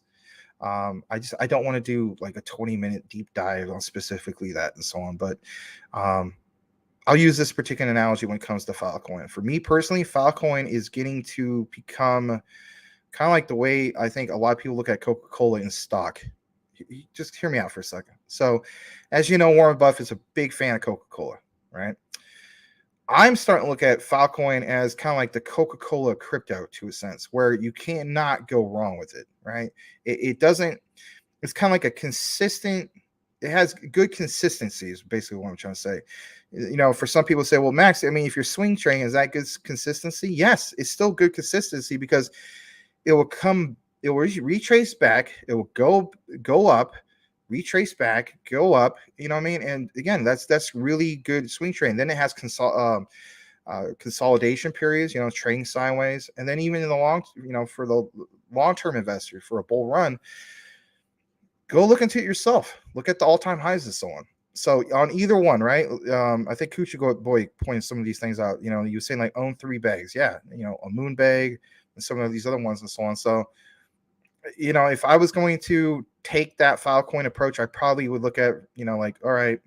I don't want to do like a 20-minute deep dive on specifically that and so on, but I'll use this particular analogy when it comes to Filecoin. For me personally, Filecoin is getting to become kind of like the way I think a lot of people look at Coca-Cola in stock. Just hear me out for a second. So, as you know, Warren Buffett's a big fan of Coca-Cola, right? I'm starting to look at Filecoin as kind of like the Coca-Cola crypto to a sense, where you cannot go wrong with it, right? It doesn't, it's kind of like a consistent, it has good consistency is basically what I'm trying to say. You know, for some people say, well, Max, I mean, if you're swing trading, is that good consistency? Yes, it's still good consistency because it will come, it will retrace back, it will go up, retrace back, go up, you know what I mean? And again, that's really good swing trading. Then it has consolidation periods, you know, trading sideways. And then even in the long, you know, for the long-term investor, for a bull run, go look into it yourself. Look at the all-time highs and so on. So on either one, right? I think Kuchigo boy pointed some of these things out. You know, you were saying like own 3 bags. Yeah, you know, a moon bag and some of these other ones and so on. So, you know, if I was going to take that Filecoin approach, I probably would look at, you know, like, all right,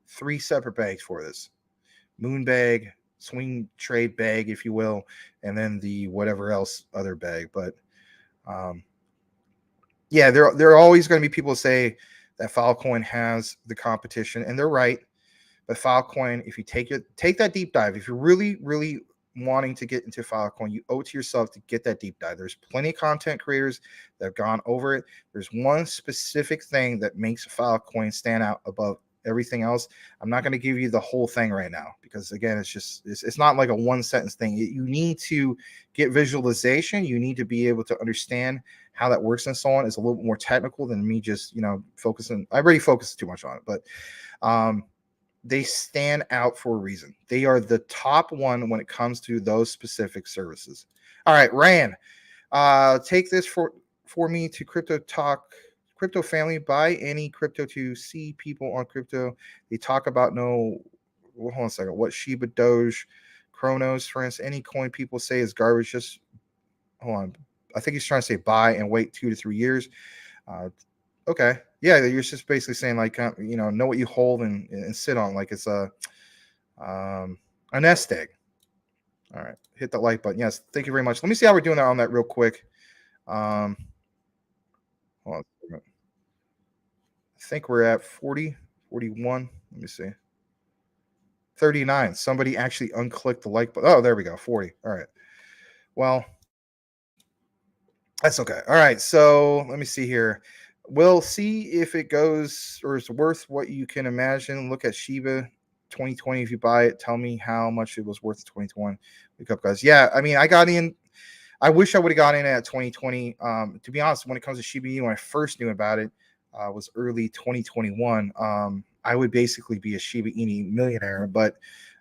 3 separate bags for this. Moon bag, swing trade bag, if you will, and then the whatever else other bag. But yeah, there are always going to be people who say that Filecoin has the competition, and they're right. But Filecoin, if you take that deep dive, if you're really, really wanting to get into Filecoin, you owe it to yourself to get that deep dive. There's plenty of content creators that have gone over it. There's one specific thing that makes Filecoin stand out above everything else. I'm not going to give you the whole thing right now because again, it's not like a 1-sentence thing. You need to get visualization. You need to be able to understand how that works and so on. It's a little bit more technical than me just, you know, focusing. I already focused too much on it, but they stand out for a reason. They are the top one when it comes to those specific services. All right, Rand, take this for me to Crypto Talk, Crypto Family. Buy any crypto to see people on crypto. They talk about hold on a second. What Shiba, Doge, Chronos, for instance, any coin people say is garbage. Just hold on. I think he's trying to say buy and wait 2 to 3 years. Okay. Yeah, you're just basically saying like, you know what you hold and sit on like it's a nest egg. All right, hit the like button. Yes, thank you very much. Let me see how we're doing on that real quick. Hold on. I think we're at 40, 41. Let me see. 39. Somebody actually unclicked the like button. Oh, there we go. 40. All right. Well, that's okay. All right. So let me see here. We'll see if it goes or is worth what you can imagine. Look at Shiba 2020. If you buy it, tell me how much it was worth in 2021. Wake up, guys. Yeah, I mean, I got in. I wish I would have got in at 2020. To be honest, when it comes to Shiba Inu, when I first knew about it, was early 2021. I would basically be a Shiba Inu millionaire, but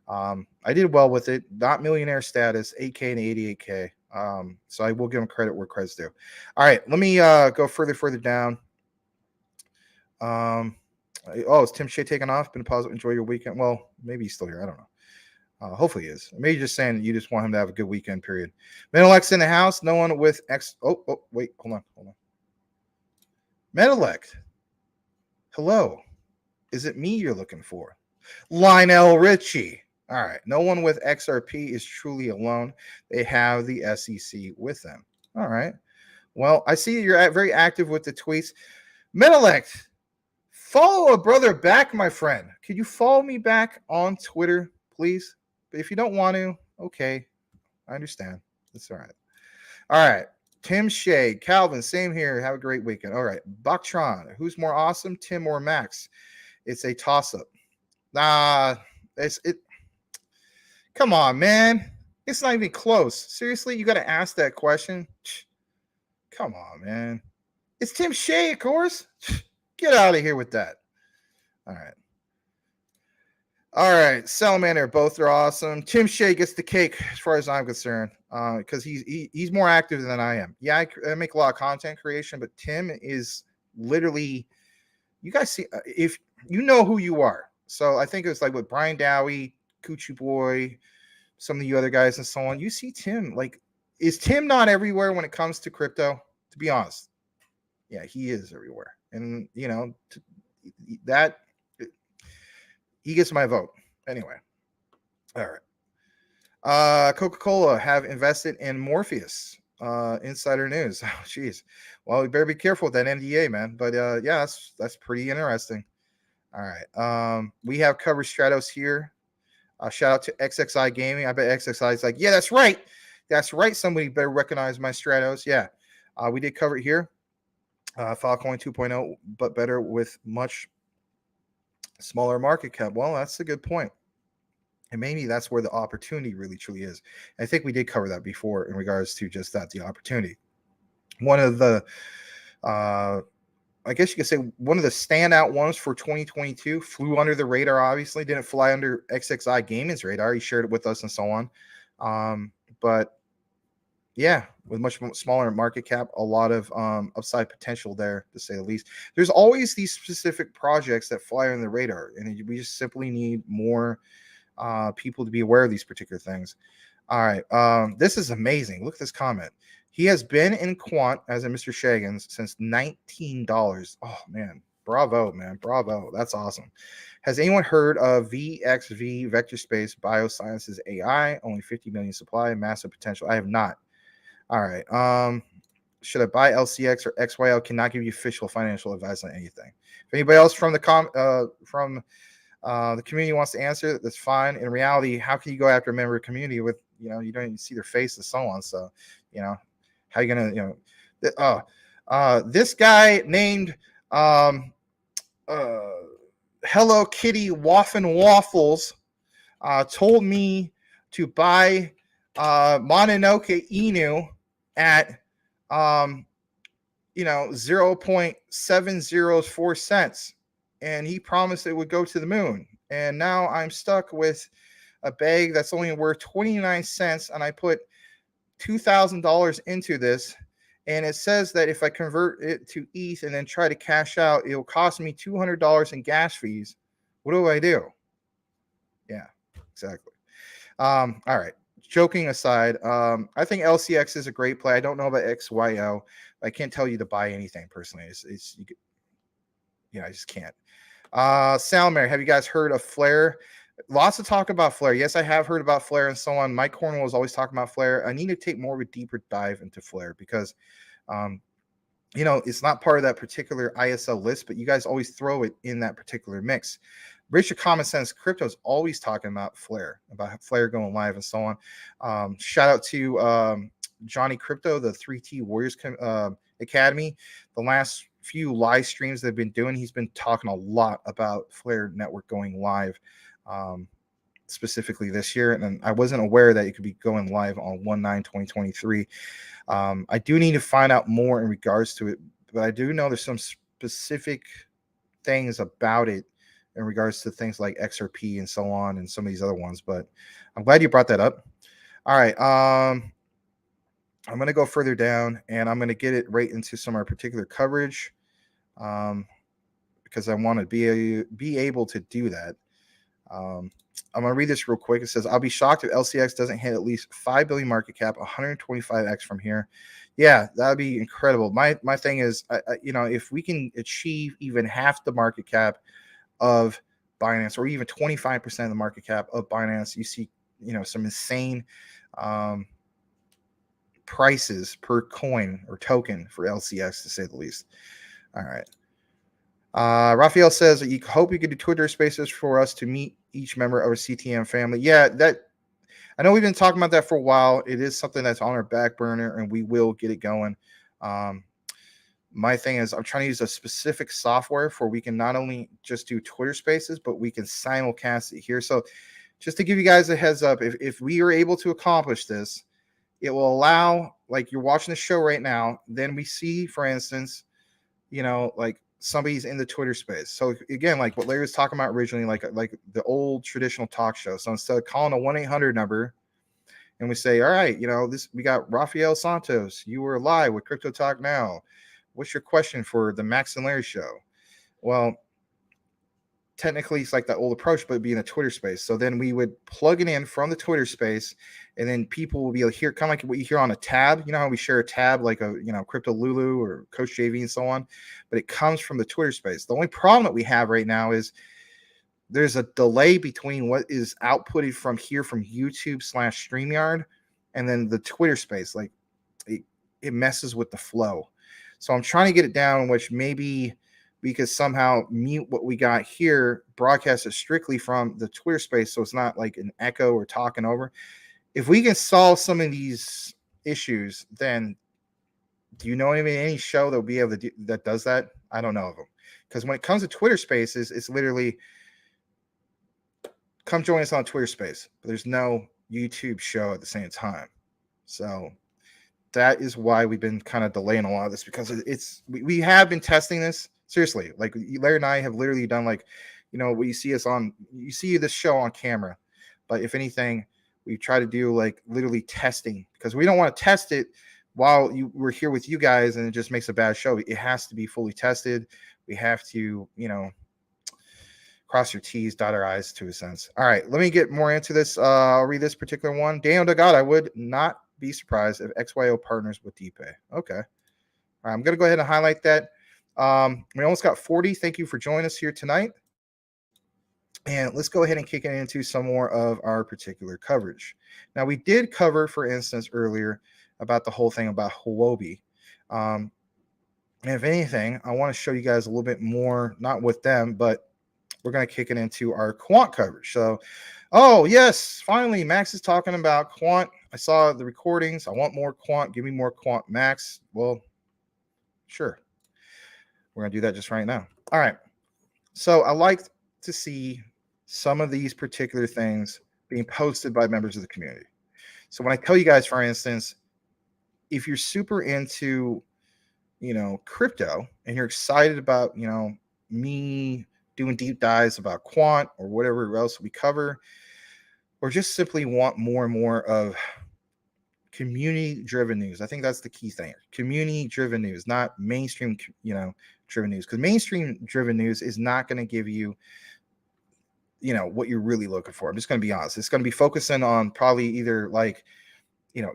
I did well with it. Not millionaire status, 8K and 88K. So I will give them credit where credit's due. All right, let me go further down. Is Tim Shea taking off? Been positive. Enjoy your weekend. Well, maybe he's still here. I don't know. Hopefully he is. Maybe just saying that you just want him to have a good weekend, period. Menelect in the house. No one with X. Oh, wait. Hold on. Menelect. Hello. Is it me you're looking for? Lionel Richie. All right. No one with XRP is truly alone. They have the SEC with them. All right. Well, I see you're very active with the tweets. Menelect, follow a brother back, my friend. Could you follow me back on Twitter, please? But if you don't want to, okay. I understand. That's all right. All right. Tim Shea, Calvin, same here. Have a great weekend. All right. Baktron, who's more awesome, Tim or Max? It's a toss-up. Come on, man. It's not even close. Seriously, you got to ask that question. Come on, man. It's Tim Shea, of course. Get out of here with that. All right. Salamander, both are awesome. Tim Shea gets the cake as far as I'm concerned because he's more active than I am. Yeah, I make a lot of content creation, but Tim is literally, you guys see, if you know who you are. So I think it was like with Brian Dowie, Coochie Boy, some of you other guys and so on. You see Tim, like, is Tim not everywhere when it comes to crypto? To be honest, yeah, he is everywhere. And, you know, that he gets my vote. Anyway. All right. Coca-Cola have invested in Morpheus. Insider news. Oh, jeez. Well, we better be careful with that NDA, man. But yeah, that's pretty interesting. All right. We have covered Stratos here. Shout out to XXI Gaming. I bet XXI is like, yeah, that's right. That's right. Somebody better recognize my Stratos. Yeah. We did cover it here. Filecoin 2.0, but better with much smaller market cap. Well, that's a good point. And maybe that's where the opportunity really truly is. I think we did cover that before in regards to just that, the opportunity. One of the, I guess you could say one of the standout ones for 2022 flew under the radar, obviously. Didn't fly under XXI Gaming's radar. He shared it with us and so on. But yeah, with much smaller market cap, a lot of upside potential there, to say the least. There's always these specific projects that fly under the radar, and we just simply need more people to be aware of these particular things. All right. This is amazing. Look at this comment. He has been in quant, as in Mr. Shagans, since $19. Oh, man. Bravo, man. Bravo. That's awesome. Has anyone heard of VXV Vector Space Biosciences AI? Only 50 million supply, massive potential. I have not. All right. Should I buy LCX or XYL? Cannot give you official financial advice on anything. If anybody else from the the community wants to answer, that's fine. In reality, how can you go after a member of the community with, you know, you don't even see their face and so on? So, you know, how are you gonna, you know, this guy named Hello Kitty Waffin Waffles told me to buy Mononoke Inu at 0.704 cents, and he promised it would go to the moon. And now I'm stuck with a bag that's only worth 29 cents, and I put $2,000 into this, and it says that if I convert it to ETH and then try to cash out, it will cost me $200 in gas fees. What do I do? Yeah, exactly. All right. Joking aside, I think LCX is a great play. I don't know about XYO. I can't tell you to buy anything personally. I just can't. Salmare, have you guys heard of Flare? Lots of talk about Flare. Yes, I have heard about Flare and so on. Mike Cornwell is always talking about Flare. I need to take more of a deeper dive into Flare because, it's not part of that particular ISL list, but you guys always throw it in that particular mix. Richard Common Sense Crypto is always talking about Flare going live and so on. Shout out to Johnny Crypto, the 3T Warriors Academy. The last few live streams they've been doing, he's been talking a lot about Flare Network going live, specifically this year. And I wasn't aware that it could be going live on 1/9/2023. I do need to find out more in regards to it, but I do know there's some specific things about it in regards to things like XRP and so on and some of these other ones. But I'm glad you brought that up. All right. I'm going to go further down and I'm going to get it right into some of our particular coverage because I want to be able to do that. I'm going to read this real quick. It says, I'll be shocked if LCX doesn't hit at least 5 billion market cap, 125x from here. Yeah, that'd be incredible. My thing is, if we can achieve even half the market cap of Binance or even 25% of the market cap of Binance, you see, some insane prices per coin or token for LCX, to say the least. All right. Raphael says that you hope you could do Twitter spaces for us to meet each member of our CTM family. Yeah, that I know we've been talking about that for a while. It is something that's on our back burner and we will get it going. My thing is I'm trying to use a specific software for we can not only just do Twitter spaces, but we can simulcast it here. So just to give you guys a heads up, if we are able to accomplish this, it will allow, like you're watching the show right now, then we see, for instance, like somebody's in the Twitter space. So again, like what Larry was talking about originally, like the old traditional talk show. So instead of calling a 1-800 number and we say, all right, we got Rafael Santos, you were live with Crypto Talk Now. What's your question for the Max and Larry show? Well, technically it's like that old approach, but it'd be in a Twitter space. So then we would plug it in from the Twitter space, and then people will be able to hear, kind of like what you hear on a tab. You know how we share a tab like a Crypto Lulu or Coach JV and so on, but it comes from the Twitter space. The only problem that we have right now is there's a delay between what is outputted from here from YouTube / StreamYard and then the Twitter space. Like it messes with the flow. So I'm trying to get it down, which maybe we could somehow mute what we got here, broadcast it strictly from the Twitter space, so it's not like an echo or talking over. If we can solve some of these issues, then do you know any show that will be able to do that does that? I don't know of them, because when it comes to Twitter Spaces, it's literally come join us on Twitter Space, but there's no YouTube show at the same time. So that is why we've been kind of delaying a lot of this, because we have been testing this seriously. Like Larry and I have literally done like, what you see us on, you see this show on camera, but if anything, we try to do like literally testing, because we don't want to test it while we're here with you guys and it just makes a bad show. It has to be fully tested. We have to, cross your T's, dot our I's to a sense. All right, let me get more into this. I'll read this particular one. Daniel DeGod, I would not be surprised if XYO partners with DPay. Okay. All right, I'm going to go ahead and highlight that. We almost got 40. Thank you for joining us here tonight. And let's go ahead and kick it into some more of our particular coverage. Now, we did cover, for instance, earlier about the whole thing about Huobi. And if anything, I want to show you guys a little bit more, not with them, but we're going to kick it into our quant coverage. So, oh, yes, finally, Max is talking about quant. I saw the recordings. I want more quant. Give me more quant, Max. Well, sure. We're going to do that just right now. All right. So I like to see some of these particular things being posted by members of the community. So when I tell you guys, for instance, if you're super into, crypto and you're excited about, me doing deep dives about quant or whatever else we cover, or just simply want more and more of community-driven news. I think that's the key thing. Community-driven news, not mainstream, driven news. Because mainstream-driven news is not going to give you, what you're really looking for. I'm just going to be honest. It's going to be focusing on probably either like,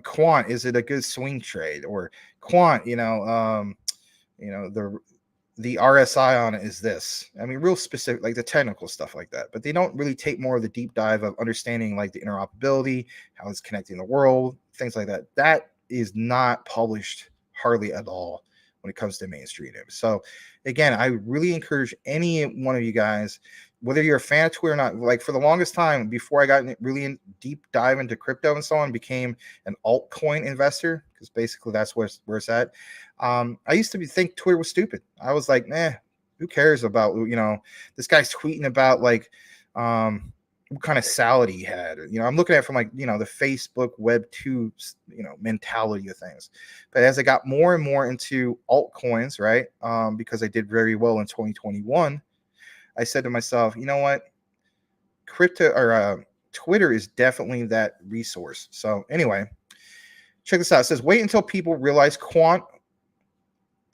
quant. Is it a good swing trade? Or quant, the RSI on it is this. I mean, real specific, like the technical stuff like that. But they don't really take more of the deep dive of understanding like the interoperability, how it's connecting the world, things like that. That is not published hardly at all when it comes to mainstream news. So again, I really encourage any one of you guys, whether you're a fan of Twitter or not, like for the longest time, before I got really in deep dive into crypto and so on, became an altcoin investor, because basically that's where it's at. I used to think Twitter was stupid. I was like, who cares about, this guy's tweeting about like, what kind of salad he had. I'm looking at it from like, the Facebook Web 2, mentality of things. But as I got more and more into altcoins, right, because I did very well in 2021, I said to myself, you know what, crypto or Twitter is definitely that resource. So anyway, check this out. It says, wait until people realize quant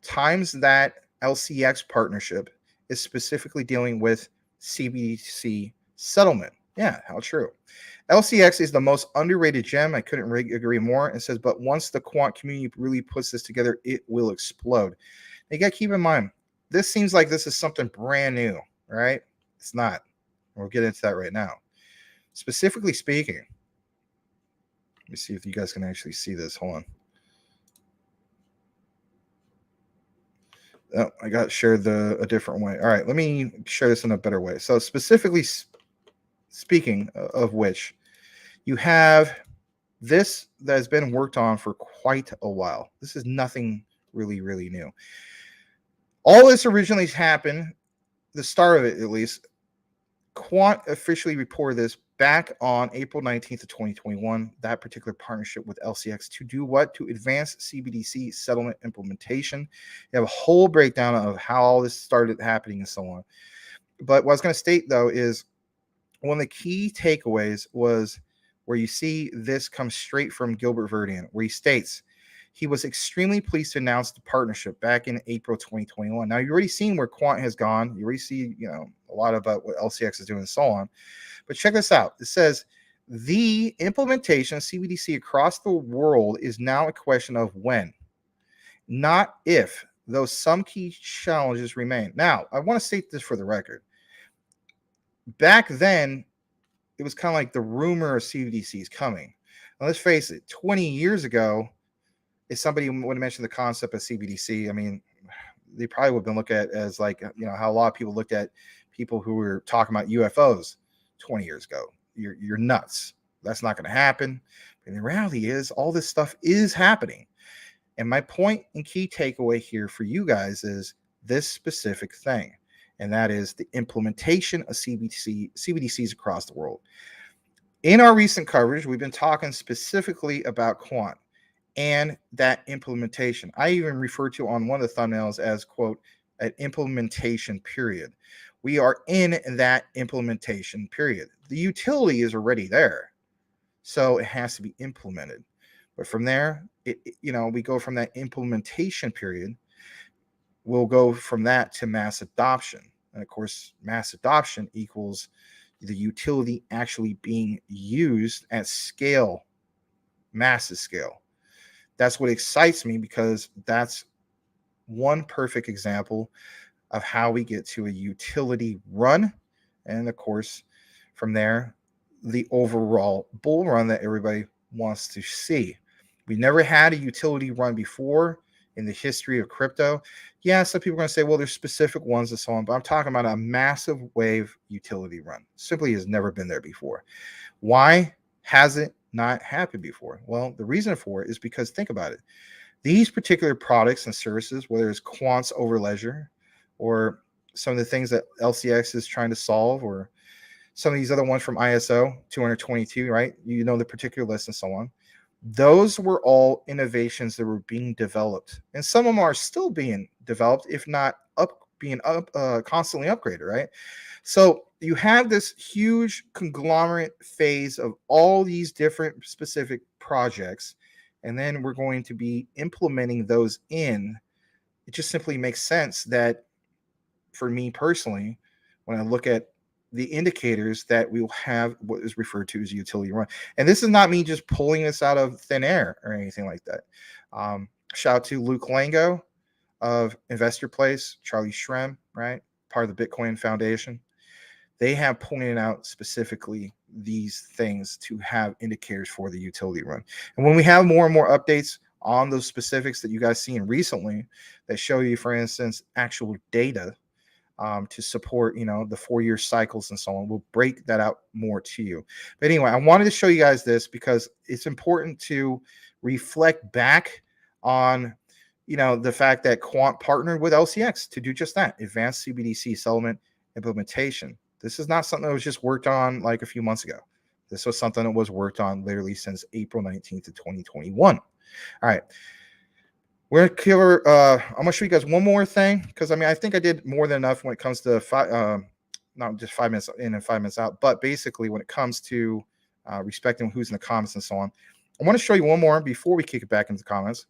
times that LCX partnership is specifically dealing with CBDC settlement. Yeah, how true. LCX is the most underrated gem. I couldn't agree more. It says, but once the quant community really puts this together, it will explode. You got to keep in mind, this seems like this is something brand new, right? It's not. We'll get into that right now. Specifically speaking, let me see if you guys can actually see this. Hold on. Oh, I got shared a different way. All right, let me share this in a better way. So specifically speaking of which, you have this that has been worked on for quite a while. This is nothing really, really new. All this originally happened, the start of it at least, Quant officially reported this back on April 19th of 2021, that particular partnership with LCX to do what? To advance CBDC settlement implementation. You have a whole breakdown of how all this started happening and so on. But what I was going to state, though, is one of the key takeaways was where you see this comes straight from Gilbert Verdian, where he states he was extremely pleased to announce the partnership back in April 2021. Now, you've already seen where Quant has gone. You already see, a a lot about what LCX is doing and so on. But check this out. It says the implementation of CBDC across the world is now a question of when, not if, though some key challenges remain. Now, I want to state this for the record. Back then, it was kind of like the rumor of CBDC is coming. Now, let's face it, 20 years ago, if somebody would have mentioned the concept of CBDC, I mean, they probably would have been looked at as like, how a lot of people looked at people who were talking about UFOs 20 years ago. You're nuts. That's not going to happen. And the reality is all this stuff is happening. And my point and key takeaway here for you guys is this specific thing. And that is the implementation of CBDCs across the world. In our recent coverage, we've been talking specifically about quant and that implementation. I even refer to on one of the thumbnails as, quote, an implementation period. We are in that implementation period. The utility is already there, so it has to be implemented. But from there, we go from that implementation period. We'll go from that to mass adoption. And of course, mass adoption equals the utility actually being used at scale, massive scale. That's what excites me, because that's one perfect example of how we get to a utility run. And of course, from there, the overall bull run that everybody wants to see. We never had a utility run before in the history of crypto. Yeah, some people are going to say, well, there's specific ones and so on, but I'm talking about a massive wave utility run. Simply has never been there before. Why has it not happened before? Well, the reason for it is because, think about it. These particular products and services, whether it's quants over ledger or some of the things that LCX is trying to solve, or some of these other ones from ISO 222, right? The particular list and so on. Those were all innovations that were being developed, and some of them are still being developed, if not constantly upgraded, right? So you have this huge conglomerate phase of all these different specific projects, and then we're going to be implementing those in. It just simply makes sense that, for me personally, when I look at the indicators, that we will have what is referred to as utility run. And this is not me just pulling this out of thin air or anything like that. Shout out to Luke Lango of Investor Place, Charlie Shrem, right? Part of the Bitcoin Foundation. They have pointed out specifically these things to have indicators for the utility run. And when we have more and more updates on those specifics that you guys seen recently that show you, for instance, actual data, to support, the 4-year cycles and so on. We'll break that out more to you. But anyway, I wanted to show you guys this because it's important to reflect back on, the fact that Quant partnered with LCX to do just that, advanced CBDC settlement implementation. This is not something that was just worked on like a few months ago. This was something that was worked on literally since April 19th of 2021. All right. We're going to cover, I'm going to show you guys one more thing, because I think I did more than enough when it comes to not just 5 minutes in and 5 minutes out, but basically when it comes to respecting who's in the comments and so on. I want to show you one more before we kick it back into the comments.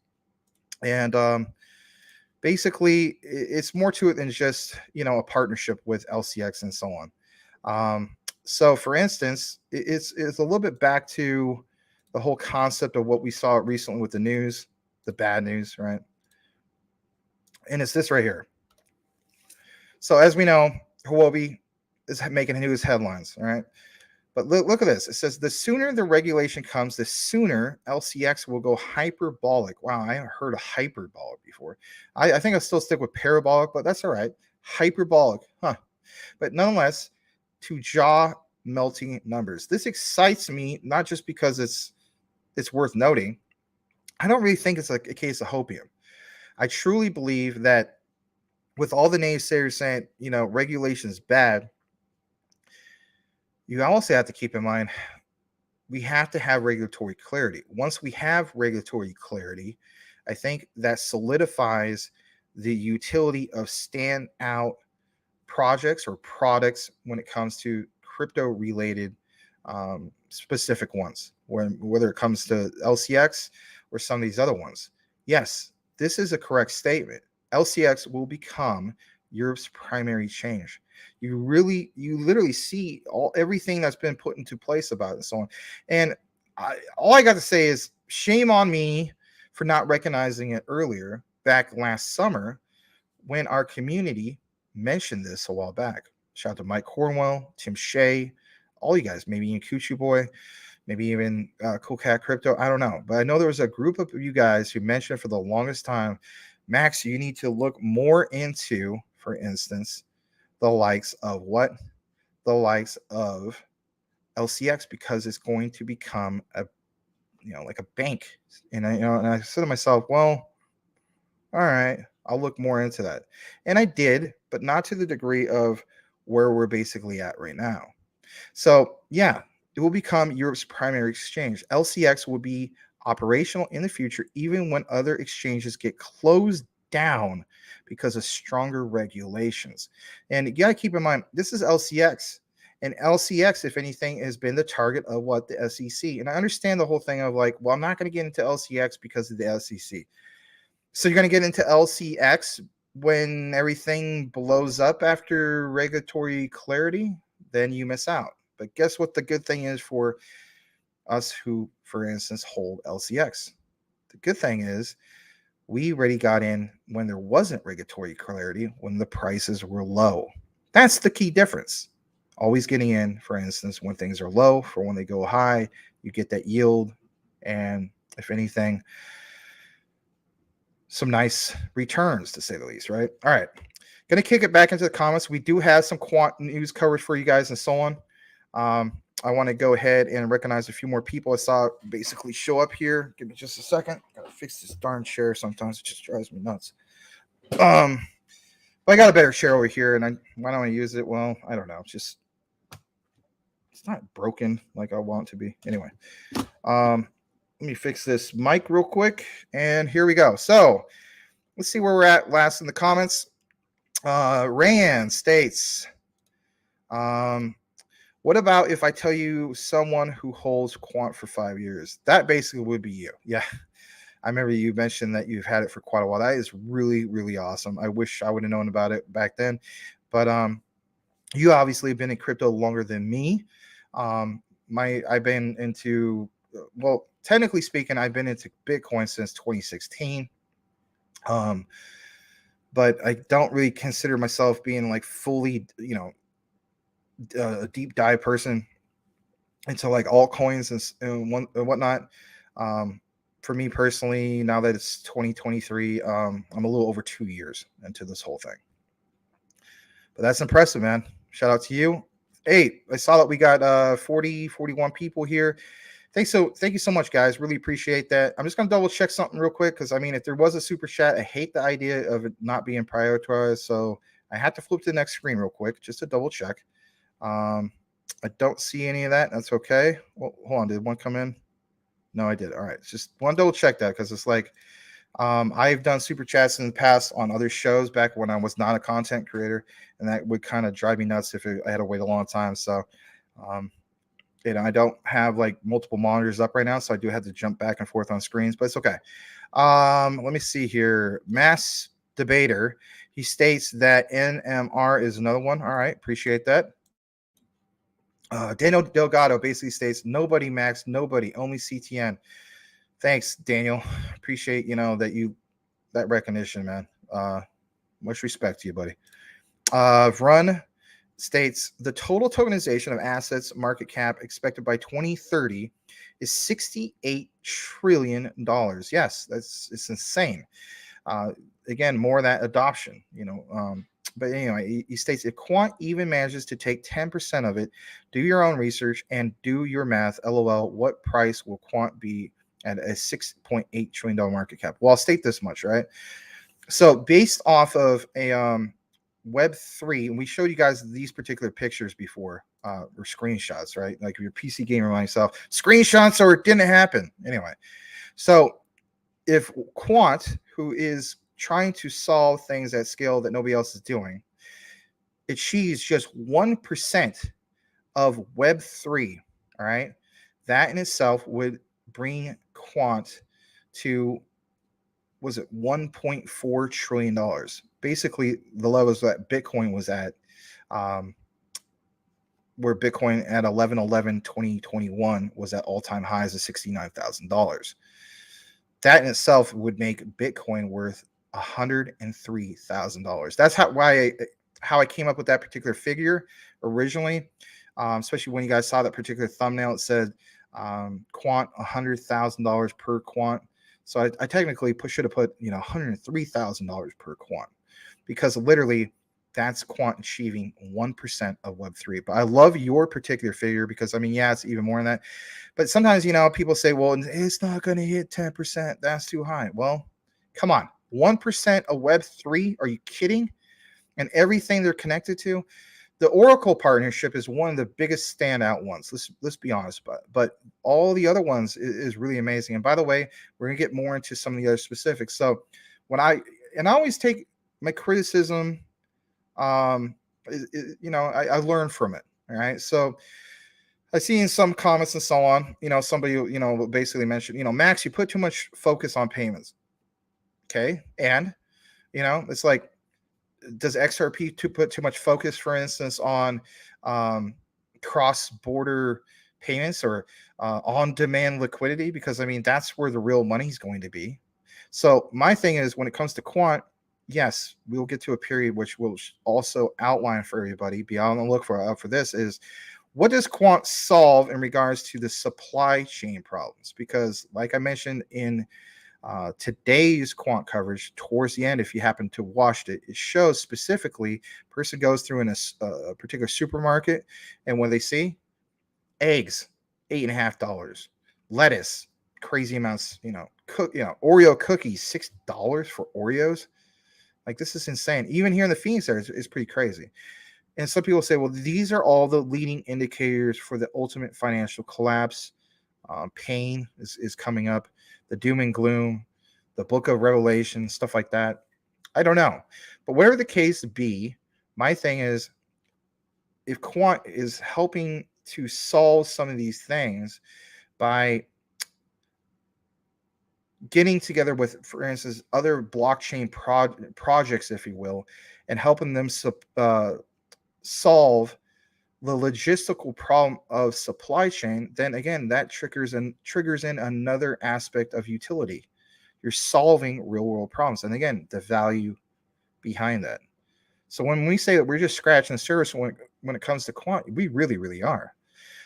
And basically, it's more to it than just, a partnership with LCX and so on. So, for instance, it's a little bit back to the whole concept of what we saw recently with the news. The bad news, right? And it's this right here. So as we know, Huobi is making news headlines, all right? But look at this. It says the sooner the regulation comes, the sooner LCX will go hyperbolic. Wow, I haven't heard of hyperbolic before. I think I'll still stick with parabolic, but that's all right. Hyperbolic, huh? But nonetheless, to jaw-melting numbers. This excites me, not just because it's worth noting. I don't really think it's like a case of hopium. I truly believe that with all the naysayers saying, regulation is bad, you also have to keep in mind, we have to have regulatory clarity. Once we have regulatory clarity, I think that solidifies the utility of standout projects or products when it comes to crypto-related specific ones, whether it comes to LCX or some of these other ones. Yes, this is a correct statement. LCX will become Europe's primary exchange. You literally see everything that's been put into place about it and so on. And all I got to say is shame on me for not recognizing it earlier, back last summer, when our community mentioned this a while back. Shout out to Mike Cornwell, Tim Shea, all you guys, maybe even Coochie Boy, maybe even Cool Cat Crypto. I don't know. But I know there was a group of you guys who mentioned for the longest time, Max, you need to look more into, for instance, the likes of what? The likes of LCX, because it's going to become a, like a bank. And I said to myself, well, all right, I'll look more into that. And I did, but not to the degree of where we're basically at right now. So yeah, it will become Europe's primary exchange. LCX will be operational in the future, even when other exchanges get closed down because of stronger regulations. And you got to keep in mind, this is LCX. And LCX, if anything, has been the target of what the SEC. And I understand the whole thing of like, well, I'm not going to get into LCX because of the SEC. So you're going to get into LCX when everything blows up after regulatory clarity, then you miss out. But guess what the good thing is for us who, for instance, hold LCX? The good thing is we already got in when there wasn't regulatory clarity, when the prices were low. That's the key difference. Always getting in, for instance, when things are low. For when they go high, you get that yield. And if anything, some nice returns, to say the least, right? All right. Going to kick it back into the comments. We do have some quant news coverage for you guys and so on. I want to go ahead and recognize a few more people I saw basically show up here. Give me just a second. Got to fix this darn chair. Sometimes it just drives me nuts. But I got a better chair over here, and why don't I use it? Well, I don't know. It's not broken like I want it to be. Anyway, let me fix this mic real quick, and here we go. So let's see where we're at last in the comments. Rand states, what about if I tell you someone who holds quant for 5 years? That basically would be you. Yeah. I remember you mentioned that you've had it for quite a while. That is really, really awesome. I wish I would have known about it back then. But you obviously have been in crypto longer than me. I've been into, well, technically speaking, I've been into Bitcoin since 2016. But I don't really consider myself being like fully, a deep dive person into like altcoins and whatnot. For me personally, now that it's 2023, I'm a little over 2 years into this whole thing. But that's impressive, man. Shout out to you. Hey, I saw that we got 41 people here. Thank you so much, guys. Really appreciate that. I'm just gonna double check something real quick, because I mean, if there was a super chat, I hate the idea of it not being prioritized. So I had to flip to the next screen real quick just to double check. I don't see any of that. That's okay. Well, hold on. Did one come in? No, I did. All right. Just want to double check that, because it's like I've done super chats in the past on other shows back when I was not a content creator, and that would kind of drive me nuts if I had to wait a long time. So, I don't have like multiple monitors up right now, so I do have to jump back and forth on screens, but it's okay. Let me see here. Mass Debater. He states that NMR is another one. All right. Appreciate that. Daniel Delgado basically states, nobody, Max, nobody, only CTN. Thanks, Daniel. Appreciate, that recognition, man. Much respect to you, buddy. Run states the total tokenization of assets market cap expected by 2030 is $68 trillion. Yes, it's insane. Again, more of that adoption, but anyway, he states if quant even manages to take 10% of it, do your own research and do your math. LOL, what price will quant be at a $6.8 trillion market cap? Well, I'll state this much, right? So based off of a Web3, and we showed you guys these particular pictures before, or screenshots, right? Like your PC gamer myself, screenshots, or it didn't happen. Anyway, so if quant, who is trying to solve things at scale that nobody else is doing, achieves just 1% of Web3, all right, that in itself would bring quant to was it $1.4 trillion. Basically, the levels that Bitcoin was at, where Bitcoin at 11/11/2021 was at all-time highs of $69,000. That in itself would make Bitcoin worth $103,000. That's how I came up with that particular figure originally, especially when you guys saw that particular thumbnail. It said quant $100,000 per quant. So I technically should have put $103,000 per quant, because literally that's quant achieving 1% of Web3. But I love your particular figure because, I mean, yeah, it's even more than that. But sometimes, people say, well, it's not going to hit 10%. That's too high. Well, come on. 1% of Web3? Are you kidding? And everything they're connected to. The Oracle partnership is one of the biggest standout ones. Let's be honest, but all the other ones is really amazing. And by the way, we're going to get more into some of the other specifics. So I always take my criticism, I learn from it. All right. So I see in some comments and so on, somebody, basically mentioned, Max, you put too much focus on payments. Okay. And, it's like, does XRP put too much focus, for instance, on cross-border payments or on-demand liquidity? Because, I mean, that's where the real money is going to be. So my thing is, when it comes to quant, yes, we'll get to a period which will also outline for everybody. Be on the look for this is, what does quant solve in regards to the supply chain problems? Because, like I mentioned in today's quant coverage towards the end, if you happen to watch it, it shows specifically person goes through in a particular supermarket, and what they see, eggs, $8.50, lettuce, crazy amounts, Oreo cookies, $6 for Oreos. Like, this is insane. Even here in the Phoenix area, it's pretty crazy. And some people say, well, these are all the leading indicators for the ultimate financial collapse. Pain is coming up, the doom and gloom, the book of Revelation, stuff like that. I don't know. But whatever the case be, my thing is, if quant is helping to solve some of these things by getting together with, for instance, other blockchain projects, if you will, and helping them solve the logistical problem of supply chain, then again, that triggers in another aspect of utility. You're solving real world problems. And again, the value behind that. So when we say that we're just scratching the surface when it comes to quant, we really, really are.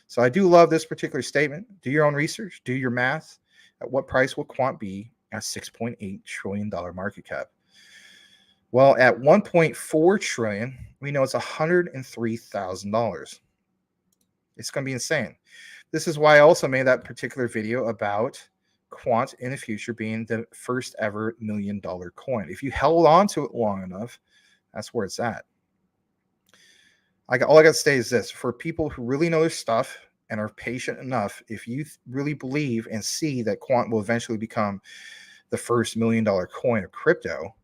So I do love this particular statement. Do your own research, do your math. At what price will quant be at $6.8 trillion market cap? Well, at $1.4 trillion, we know it's $103,000. It's going to be insane. This is why I also made that particular video about quant in the future being the first ever $1 million coin. If you held on to it long enough, that's where it's at. All I got to say is this: for people who really know their stuff and are patient enough, if you really believe and see that quant will eventually become the first $1 million coin of crypto,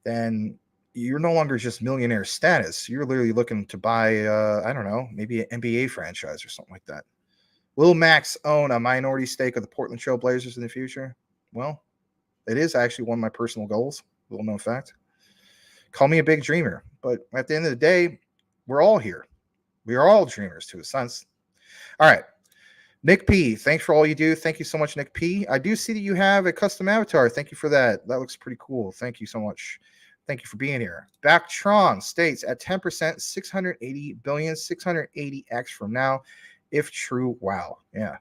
then you're no longer just millionaire status. You're literally looking to buy, I don't know, maybe an NBA franchise or something like that. Will Max own a minority stake of the Portland Trail Blazers in the future? Well, it is actually one of my personal goals. Little known fact. Call me a big dreamer. But at the end of the day, we're all here. We are all dreamers to a sense. All right. Nick P, thanks for all you do. Thank you so much, Nick P. I do see that you have a custom avatar. Thank you for that. That looks pretty cool. Thank you so much. Thank you for being here. Backtron states at 10%, 680 billion, 680x from now. If true, wow. Yeah.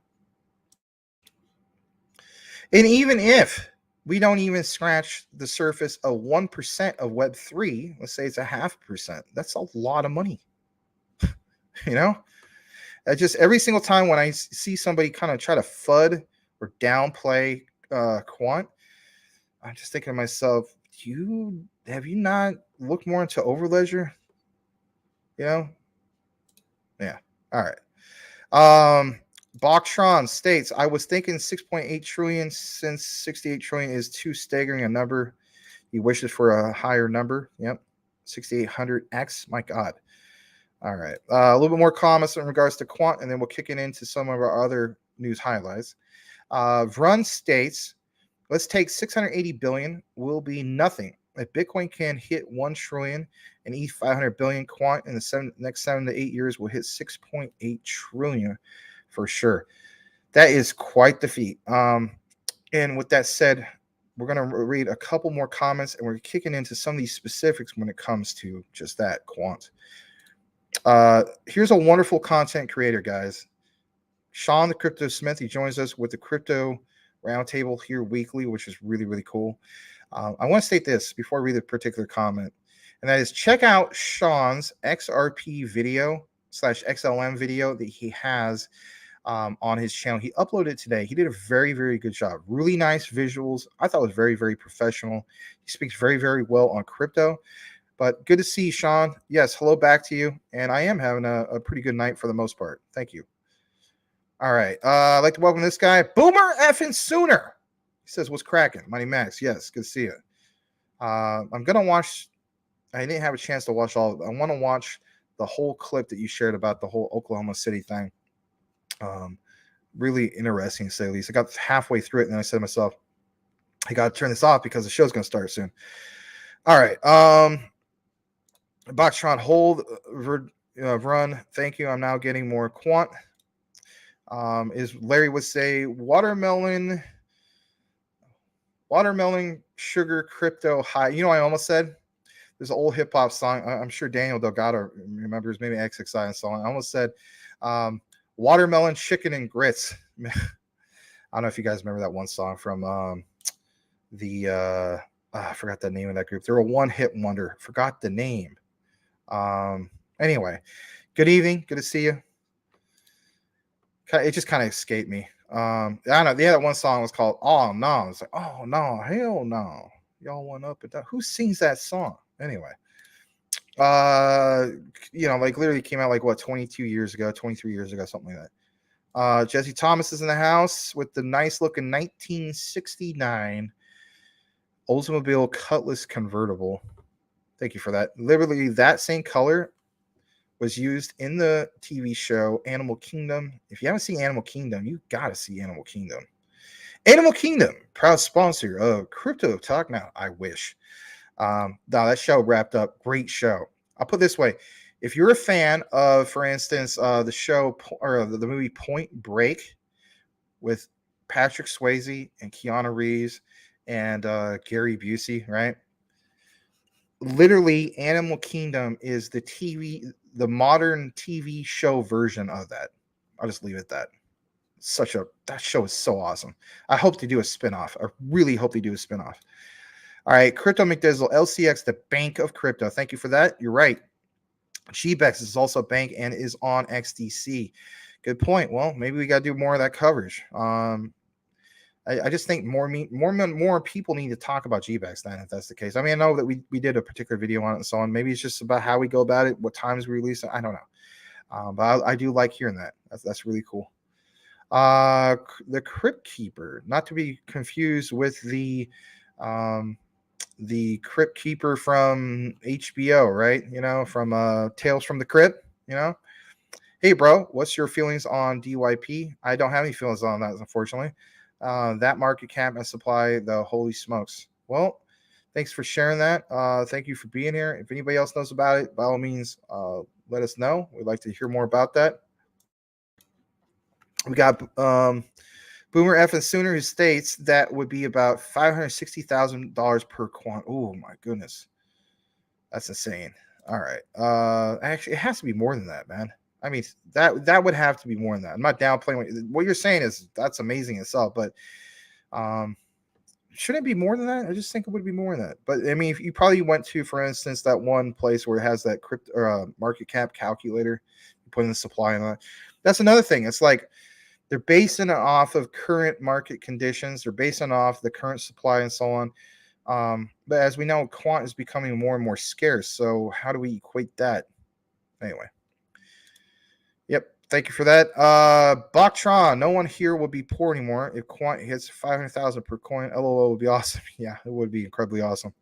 And even if we don't even scratch the surface of 1% of Web3, let's say it's 0.5%, that's a lot of money. Just every single time when I see somebody kind of try to FUD or downplay quant, I'm just thinking to myself, have you not looked more into Overledger? Yeah. All right. Backtron states, I was thinking 6.8 trillion since 68 trillion is too staggering a number. He wishes for a higher number. Yep. 6,800x. My God. All right. A little bit more comments in regards to quant, and then we'll kick it into some of our other news highlights. Vrun states, let's take 680 billion will be nothing. If Bitcoin can hit 1 trillion and ETH 500 billion, quant in the next 7 to 8 years will hit 6.8 trillion for sure. That is quite the feat. And with that said, we're going to read a couple more comments, and we're kicking into some of these specifics when it comes to just that quant. Here's a wonderful content creator, guys. Sean the Crypto Smith. He joins us with the Crypto Roundtable here weekly, which is really, really cool. I want to state this before I read the particular comment, and that is check out Sean's XRP video / XLM video that he has on his channel. He uploaded it today. He did a very, very good job. Really nice visuals. I thought it was very, very professional. He speaks very, very well on crypto. But good to see you, Sean. Yes, hello back to you. And I am having a pretty good night for the most part. Thank you. All right. I'd like to welcome this guy, Boomer Effing Sooner. He says, what's cracking? Money Max. Yes, good to see you. I'm going to watch. I didn't have a chance to watch all of it. I want to watch the whole clip that you shared about the whole Oklahoma City thing. Really interesting, to say the least. I got halfway through it, and then I said to myself, I got to turn this off because the show's going to start soon. All right. Boxtron, hold, run. Thank you. I'm now getting more quant. Is Larry would say watermelon sugar crypto high. You know, I almost said there's an old hip hop song. I'm sure Daniel Delgado remembers, maybe XXI and so on. I almost said watermelon chicken and grits. I don't know if you guys remember that one song from I forgot the name of that group. They're a one-hit wonder. Forgot the name. Anyway, good evening. Good to see you. It just kind of escaped me. I don't know. They had that one song was called "Oh No." It's like, "Oh no, hell no." Y'all went up and down. Who sings that song? Anyway, you know, like literally came out like what 22 years ago, 23 years ago, something like that. Jesse Thomas is in the house with the nice looking 1969 Oldsmobile Cutlass convertible. Thank you for that. Literally, that same color was used in the TV show Animal Kingdom. If you haven't seen Animal Kingdom, you gotta see Animal Kingdom. Animal Kingdom, proud sponsor of Crypto Talk Now. I wish. Now that show wrapped up. Great show. I'll put it this way: if you're a fan of, for instance, the show or the movie Point Break with Patrick Swayze and Keanu Reeves and Gary Busey, right? Literally, Animal Kingdom is the modern TV show version of that. I'll just leave it at that. That show is so awesome. I hope to do a spinoff. I really hope they do a spinoff. All right, Crypto McDizzle, LCX, the bank of crypto. Thank you for that. You're right. GBEX is also a bank and is on XDC. Good point. Well, maybe we got to do more of that coverage. I just think more people need to talk about GBEX then, if that's the case. I mean, I know that we did a particular video on it and so on. Maybe it's just about how we go about it, what times we release it. I don't know. But I do like hearing that. That's really cool. The Crypt Keeper, not to be confused with the Crypt Keeper from HBO, right? You know, from Tales from the Crypt, you know. Hey, bro, what's your feelings on DYP? I don't have any feelings on that, unfortunately. That market cap and supply, the holy smokes. Well, thanks for sharing that. Thank you for being here. If anybody else knows about it, by all means, let us know. We'd like to hear more about that. We got Boomer F and Sooner, who states that would be about $560,000 per quant. Oh my goodness, that's insane. All right, actually, it has to be more than that, man. I mean, that would have to be more than that. I'm not downplaying what you're saying. Is that's amazing itself, but shouldn't it be more than that? I just think it would be more than that. But I mean, if you probably went to, for instance, that one place where it has that crypto or market cap calculator, you put in the supply and that. That's another thing. It's like they're basing it off of current market conditions. They're basing off the current supply and so on. But as we know, quant is becoming more and more scarce. So how do we equate that? Anyway. Yep. Thank you for that. Boktron, no one here will be poor anymore. If quant hits 500,000 per coin, LOL would be awesome. Yeah, it would be incredibly awesome.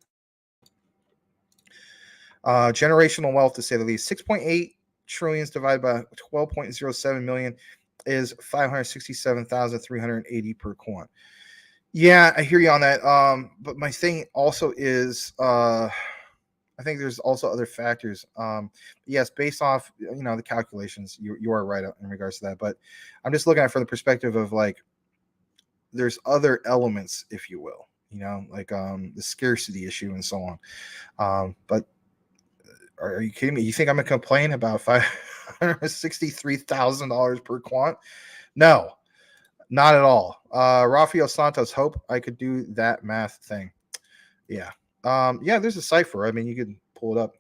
Generational wealth, to say the least. 6.8 trillions divided by 12.07 million is 567,380 per quant. Yeah, I hear you on that. But my thing also is, I think there's also other factors. Yes, based off the calculations, you are right in regards to that. But I'm just looking at it from the perspective of like there's other elements, if you will, like the scarcity issue and so on. But are you kidding me? You think I'm gonna complain about $563,000 per quant? No, not at all. Rafael Santos, hope I could do that math thing. Yeah. Yeah, there's a cipher. I mean, you can pull it up.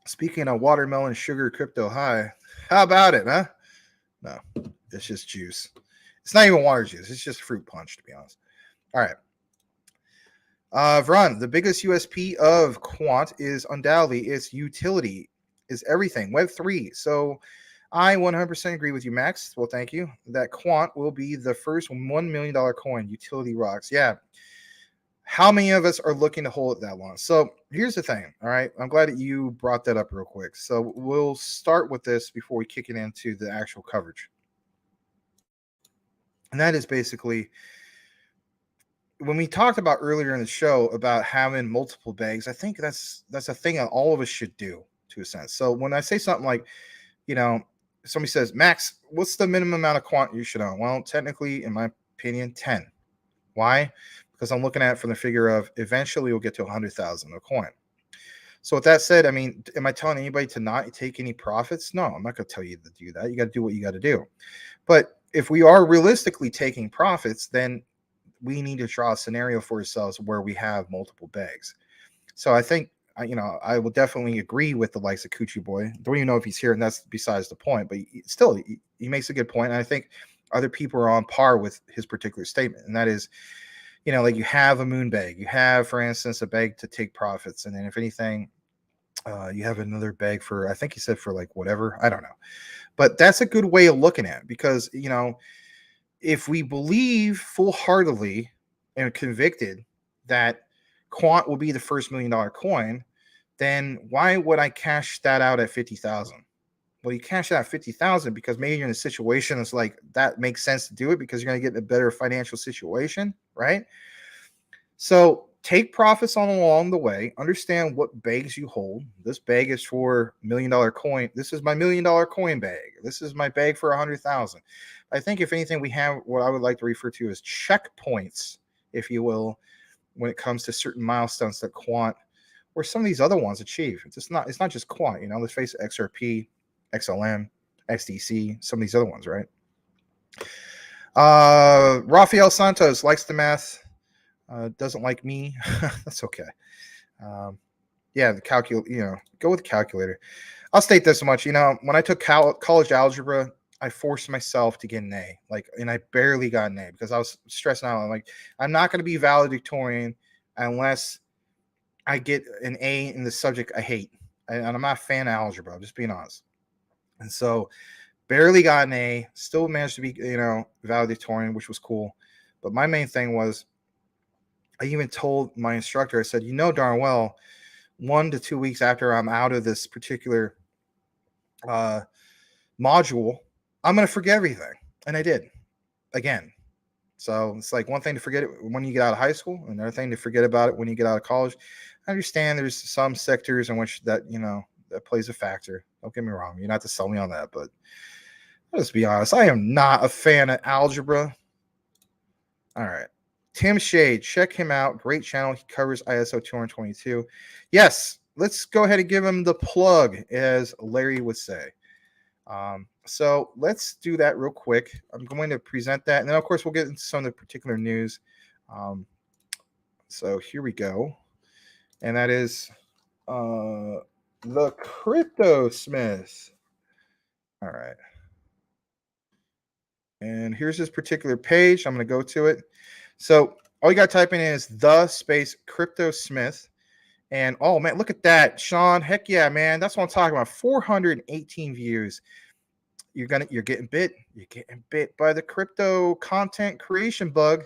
Speaking of watermelon sugar crypto high, how about it, huh? No, it's just juice. It's not even water juice. It's just fruit punch, to be honest. All right. Vron, the biggest USP of Quant is undoubtedly its utility, is everything. Web3. So I 100% agree with you, Max. Well, thank you. That Quant will be the first $1 million coin. Utility rocks. Yeah. How many of us are looking to hold it that long? So here's the thing. All right. I'm glad that you brought that up real quick. So we'll start with this before we kick it into the actual coverage. And that is basically when we talked about earlier in the show about having multiple bags. I think that's a thing that all of us should do to a sense. So when I say something like, you know, somebody says, Max, what's the minimum amount of quant you should own? Well, technically, in my opinion, 10. Why? Because I'm looking at it from the figure of eventually we'll get to 100,000 a coin. So with that said, I mean, am I telling anybody to not take any profits? No, I'm not going to tell you to do that. You got to do what you got to do. But if we are realistically taking profits, then we need to draw a scenario for ourselves where we have multiple bags. So I think I will definitely agree with the likes of Coochie Boy. Don't even know if he's here, and that's besides the point. But still, he makes a good point, and I think other people are on par with his particular statement, and that is, like you have a moon bag, you have, for instance, a bag to take profits, and then if anything, you have another bag for, I think he said for like whatever, I don't know, but that's a good way of looking at it because if we believe full-heartedly and convicted that Quant will be the first $1 million coin, then why would I cash that out at 50,000? Well, you cash out 50,000 because maybe you're in a situation that's like that makes sense to do it because you're going to get in a better financial situation, right? So take profits on along the way. Understand what bags you hold. This bag is for $1 million coin. This is my $1 million coin bag. This is my bag for 100,000. I think if anything, we have what I would like to refer to as checkpoints, if you will, when it comes to certain milestones that Quant or some of these other ones achieve. It's not just Quant. Let's face it, XRP, XLM, XDC, some of these other ones, right? Rafael Santos likes the math. Doesn't like me. That's okay. Yeah, go with the calculator. I'll state this much. When I took college algebra, I forced myself to get an A. And I barely got an A because I was stressing out. I'm like, I'm not going to be valedictorian unless I get an A in the subject I hate. And I'm not a fan of algebra. I'm just being honest. And so, barely got an A. Still managed to be, valedictorian, which was cool. But my main thing was, I even told my instructor, I said, darn well, 1 to 2 weeks after I'm out of this particular module, I'm going to forget everything. And I did again. So it's like one thing to forget it when you get out of high school, another thing to forget about it when you get out of college. I understand there's some sectors in which that, that plays a factor. Don't get me wrong. You're not have to sell me on that, but let's be honest. I am not a fan of algebra. All right. Tim Shade, check him out. Great channel. He covers ISO 222. Yes, let's go ahead and give him the plug, as Larry would say. So let's do that real quick. I'm going to present that, and then of course we'll get into some of the particular news. So here we go, and that is the Crypto Smith. All right, and here's this particular page. I'm going to go to it. So all you got to type in is the space Crypto Smith. And oh man, look at that, Sean. Heck yeah, man. That's what I'm talking about. 418 views. You're getting bit. You're getting bit by the crypto content creation bug.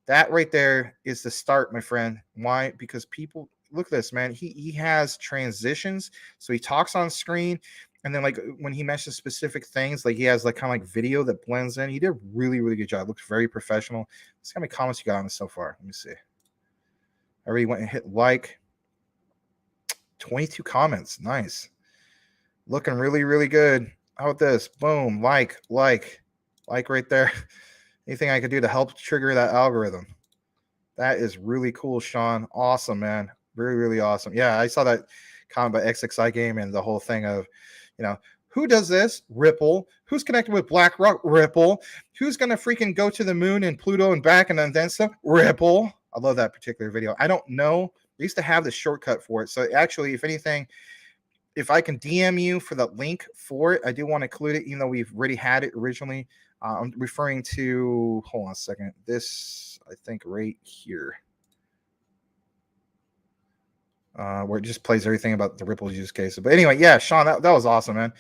That right there is the start, my friend. Why? Because people look at this, man. He has transitions. So he talks on screen And then like when he mentions specific things, like he has like kind of like video that blends in. He did a really, really good job. Looks very professional. Let's see how many comments you got on this so far. Let me see. I already went and hit like. 22 comments. Nice. Looking really, really good. How about this? Boom. Like right there. Anything I could do to help trigger that algorithm. That is really cool, Sean. Awesome, man. Really, really awesome. Yeah, I saw that comment by XXI Game and the whole thing of, who does this? Ripple. Who's connected with BlackRock? Ripple. Who's going to freaking go to the moon and Pluto and back and then some? Ripple. I love that particular video. I don't know. I used to have the shortcut for it. So actually, if anything, if I can DM you for the link for it, I do want to include it, even though we've already had it originally. I'm referring to, hold on a second, this, I think, right here. Where it just plays everything about the Ripple use case. But anyway, yeah, Sean, that was awesome, man.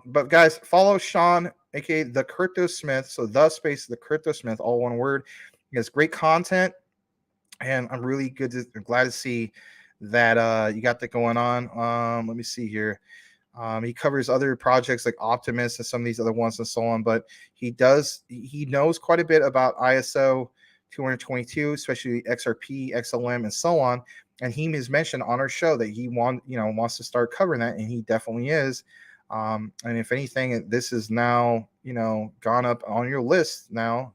But guys, follow Sean, aka the Crypto Smith. So the space, the Crypto Smith, all one word. He has great content, and I'm really glad to see that you got that going on. Let me see here. He covers other projects like Optimus and some of these other ones and so on, but he knows quite a bit about ISO 222, especially XRP, XLM, and so on. And he has mentioned on our show that he wants to start covering that, and he definitely is. And if anything, this is now gone up on your list now,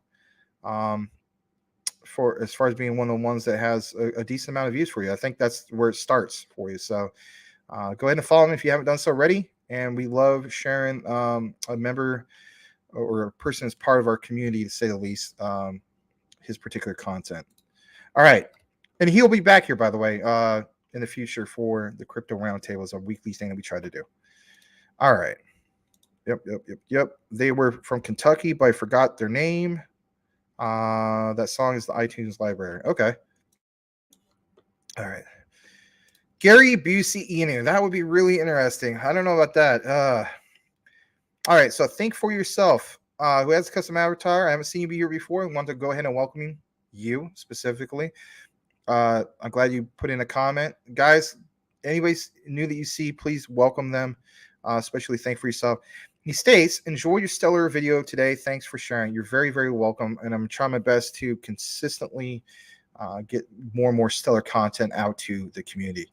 for as far as being one of the ones that has a decent amount of views for you. I think that's where it starts for you. So go ahead and follow him if you haven't done so already. And we love sharing a member or a person as part of our community, to say the least, his particular content. All right. And he'll be back here, by the way, in the future for the Crypto Roundtables, a weekly thing that we try to do. All right. Yep. They were from Kentucky, but I forgot their name. That song is the iTunes library. Okay. All right. Gary Busey Inu. That would be really interesting. I don't know about that. All right. So think for yourself. Who has a custom avatar? I haven't seen you be here before. I want to go ahead and welcome you specifically. I'm glad you put in a comment. Guys, anyways, new that you see, please welcome them. Especially think for yourself. He states, enjoy your stellar video today. Thanks for sharing. You're very, very welcome. And I'm trying my best to consistently get more and more stellar content out to the community.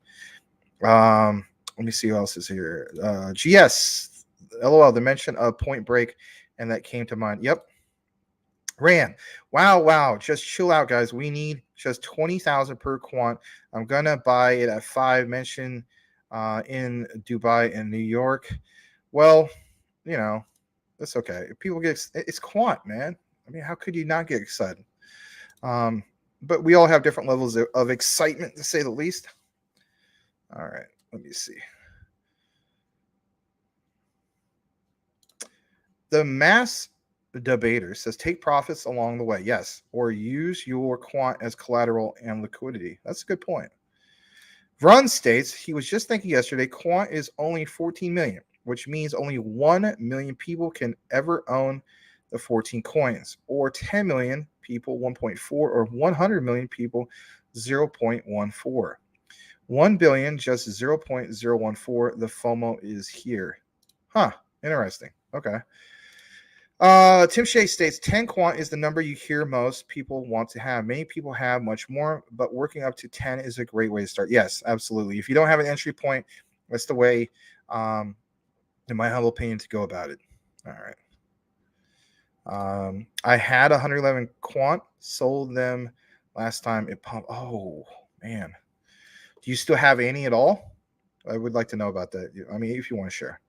Let me see who else is here. GS, LOL, the mention of Point Break, and that came to mind. Yep. Ran. Wow. Just chill out, guys. We need just 20,000 per quant. I'm going to buy it at 5. Mention in Dubai and New York. Well, that's okay. If people it's quant, man. I mean, how could you not get excited? But we all have different levels of excitement, to say the least. All right, let me see. The mass debater says take profits along the way. Yes, or use your quant as collateral and liquidity. That's a good point. Run states he was just thinking yesterday quant is only 14 million, which means only 1 million people can ever own the 14 coins, or 10 million people 1.4, or 100 million people 0.14. 1 billion just 0.014. The FOMO is here. Huh. Interesting. Okay. Tim Shea states 10 quant is the number you hear most people want to have. Many people have much more, but working up to 10 is a great way to start. Yes, absolutely. If you don't have an entry point, that's the way, in my humble opinion, to go about it. All right. I had 111 quant, sold them last time it pumped. Oh, man. Do you still have any at all? I would like to know about that. I mean, if you want to share.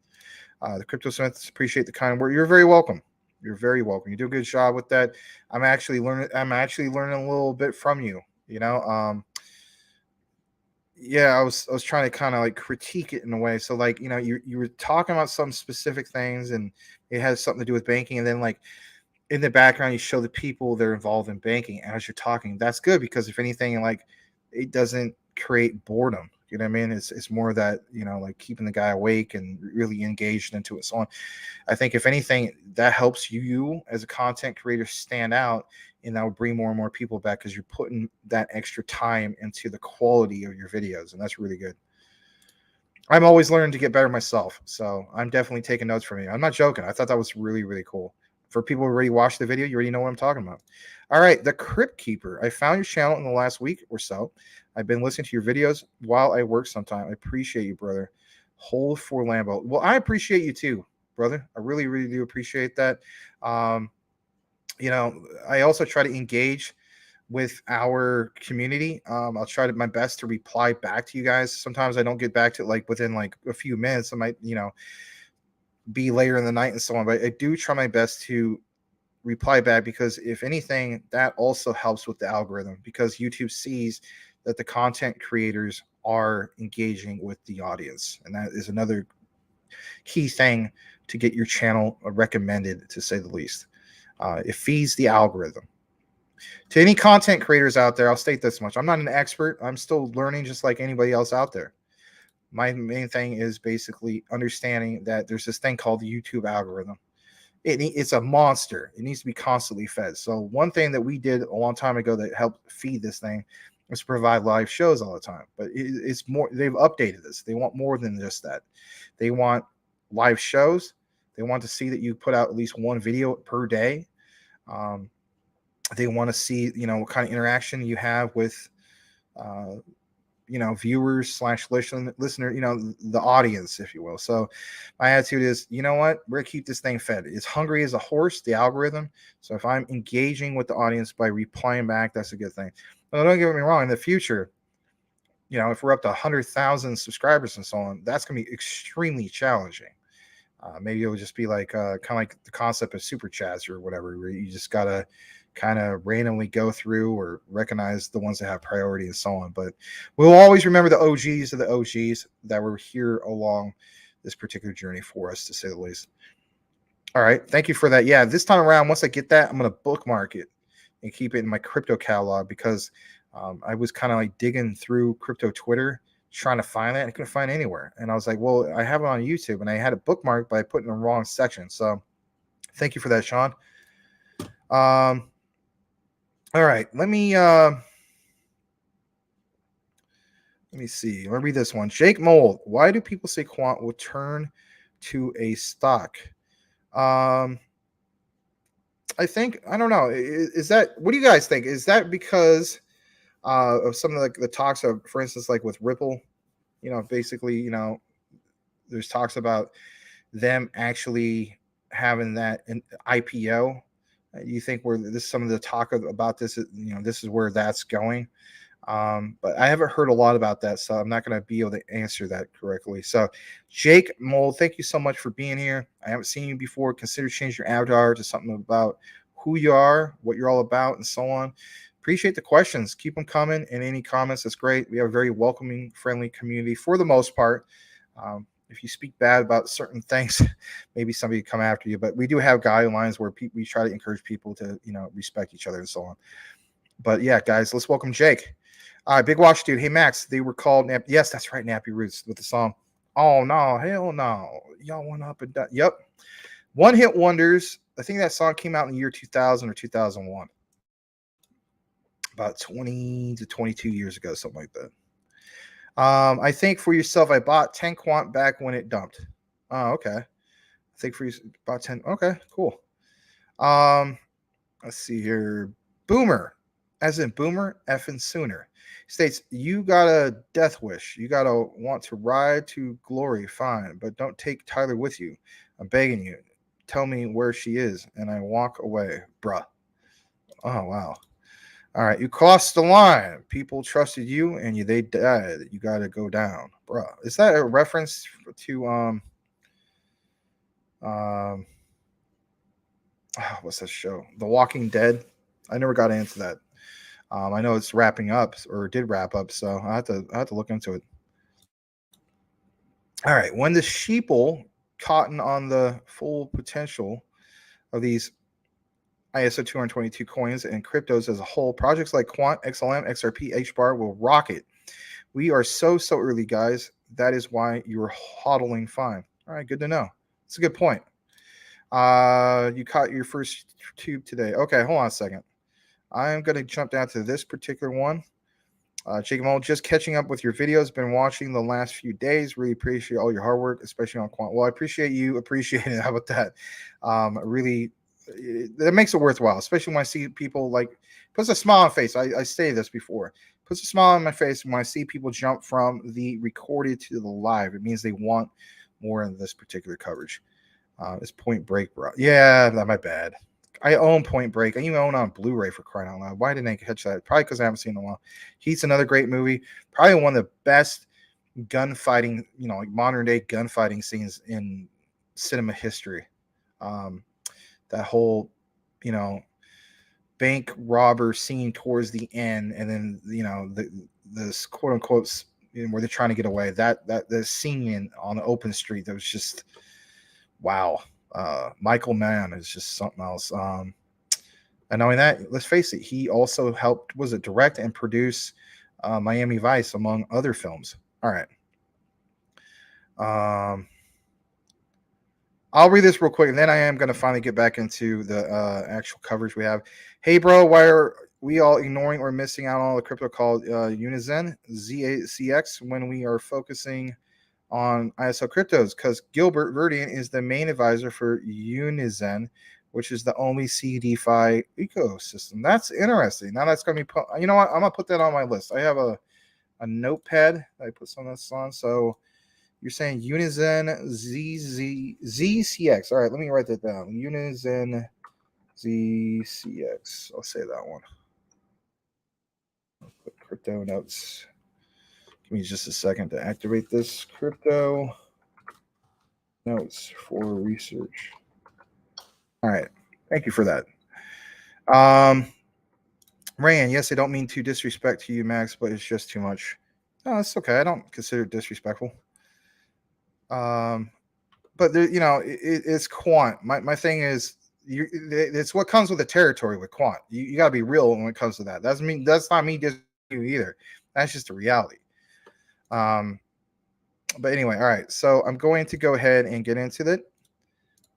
The Crypto Smiths appreciate the kind word. You're very welcome. You're very welcome. You do a good job with that. I'm actually learning a little bit from you. Yeah, I was trying to kind of like critique it in a way. So like, you were talking about some specific things and it has something to do with banking. And then like in the background, you show the people that are involved in banking as you're talking. That's good because if anything, like it doesn't create boredom. You know what I mean? It's more that, like keeping the guy awake and really engaged into it. So on. I think if anything, that helps you as a content creator stand out, and that would bring more and more people back because you're putting that extra time into the quality of your videos. And that's really good. I'm always learning to get better myself. So I'm definitely taking notes from you. I'm not joking. I thought that was really, really cool. For people who already watched the video, you already know what I'm talking about. All right, the Crypt Keeper. I found your channel in the last week or so. I've been listening to your videos while I work sometime. I appreciate you, brother. Hold for Lambo. Well, I appreciate you too, brother. I really, really do appreciate that. Um, I also try to engage with our community. I'll try my best to reply back to you guys. Sometimes I don't get back to it like within like a few minutes. I might, be later in the night and so on. But I do try my best to reply back because if anything, that also helps with the algorithm because YouTube sees that the content creators are engaging with the audience. And that is another key thing to get your channel recommended, to say the least. It feeds the algorithm. To any content creators out there, I'll state this much. I'm not an expert. I'm still learning just like anybody else out there. My main thing is basically understanding that there's this thing called the YouTube algorithm. It's a monster. It needs to be constantly fed. So one thing that we did a long time ago that helped feed this thing was provide live shows all the time. But it's more, they've updated this. They want more than just that. They want live shows. They want to see that you put out at least one video per day. They want to see, what kind of interaction you have with, viewers / listener, the audience, if you will. So my attitude is, you know what, we're gonna keep this thing fed. It's hungry as a horse, the algorithm. So if I'm engaging with the audience by replying back, that's a good thing. But don't get me wrong, in the future, if we're up to 100,000 subscribers and so on, that's gonna be extremely challenging. Maybe it'll just be like kind of like the concept of super chats or whatever, where you just gotta kind of randomly go through or recognize the ones that have priority and so on. But we'll always remember the OGs of the OGs that were here along this particular journey for us, to say the least. All right, thank you for that. Yeah, this time around, once I get that, I'm gonna bookmark it and keep it in my crypto catalog because I was kind of like digging through crypto Twitter trying to find it. I couldn't find it anywhere. And I was like, well, I have it on YouTube and I had it bookmarked, but I put it in the wrong section. So thank you for that, Sean. All right, let me see. Let me read this one. Jake Mold. Why do people say quant will turn to a stock? I think, I don't know. Is that, what do you guys think? Is that because of some of the talks of, for instance, like with Ripple, basically, there's talks about them actually having that an IPO. You think where this, some of the talk about this, this is where that's going. But I haven't heard a lot about that, so I'm not going to be able to answer that correctly. So, Jake Mold, thank you so much for being here. I haven't seen you before. Consider changing your avatar to something about who you are, what you're all about, and so on. Appreciate the questions. Keep them coming, and any comments, that's great. We have a very welcoming, friendly community for the most part. If you speak bad about certain things, maybe somebody come after you. But we do have guidelines where we try to encourage people to, respect each other and so on. But yeah, guys, let's welcome Jake. Big Watch Dude. Hey, Max, they were called yes, that's right, Nappy Roots with the song. Oh, no, hell no. Y'all went up and down. Yep. One Hit Wonders. I think that song came out in the year 2000 or 2001. About 20 to 22 years ago, something like that. I think for yourself, I bought 10 quant back when it dumped. Oh, okay. I think for you, about 10. Okay, cool. Let's see here. Boomer, as in Boomer, effing sooner. States, you got a death wish. You got to want to ride to glory. Fine, but don't take Tyler with you. I'm begging you. Tell me where she is, and I walk away. Bruh. Oh, wow. All right, you crossed the line. People trusted you, and they died. You got to go down, bro. Is that a reference to what's that show? The Walking Dead. I never got into that. I know it's wrapping up, or did wrap up, so I have to look into it. All right, when the sheeple cotton on the full potential of these ISO 222 coins and cryptos as a whole, projects like Quant, XLM, XRP, HBAR will rock it. We are so early, guys. That is why you're hodling fine. All right, good to know. It's a good point. You caught your first tube today. Okay, hold on a second. I'm going to jump down to this particular one. Jacob Mo, just catching up with your videos. Been watching the last few days. Really appreciate all your hard work, especially on quant. Well, I appreciate you appreciating it. How about that? Really, that makes it worthwhile, especially when I see people like puts a smile on my face. I say this before. Puts a smile on my face when I see people jump from the recorded to the live. It means they want more of this particular coverage. It's Point Break, bro. Yeah, my bad. I own Point Break. I even own on Blu-ray, for crying out loud. Why didn't I catch that? Probably because I haven't seen it in a while. Heat's another great movie. Probably one of the best gunfighting, like modern day gunfighting scenes in cinema history. That whole, bank robber scene towards the end, and then this quote unquote where they're trying to get away. That the scene on the open street, that was just wow. Michael Mann is just something else. And knowing that, let's face it, he also helped, direct and produce Miami Vice, among other films. All right. I'll read this real quick, and then I am going to finally get back into the actual coverage we have. Hey, bro, why are we all ignoring or missing out on all the crypto called Unizen, ZACX, when we are focusing on ISO cryptos? Because Gilbert Verdian is the main advisor for Unizen, which is the only CDFI ecosystem. That's interesting. Now that's going to be put, you know what? I'm going to put that on my list. I have a notepad that I put some of this on. So you're saying Unizen ZCX. All right, let me write that down. Unizen ZCX. I'll say that one. I'll put crypto notes. Give me just a second to activate this. Crypto notes for research. All right. Thank you for that. Rand, yes, I don't mean to disrespect to you, Max, but it's just too much. No, it's okay. I don't consider it disrespectful. But there, it's quant. My thing is, it's what comes with the territory with quant. You got to be real when it comes to that. That's not me disrespecting you either. That's just a reality. But anyway, all right. So I'm going to go ahead and get into it.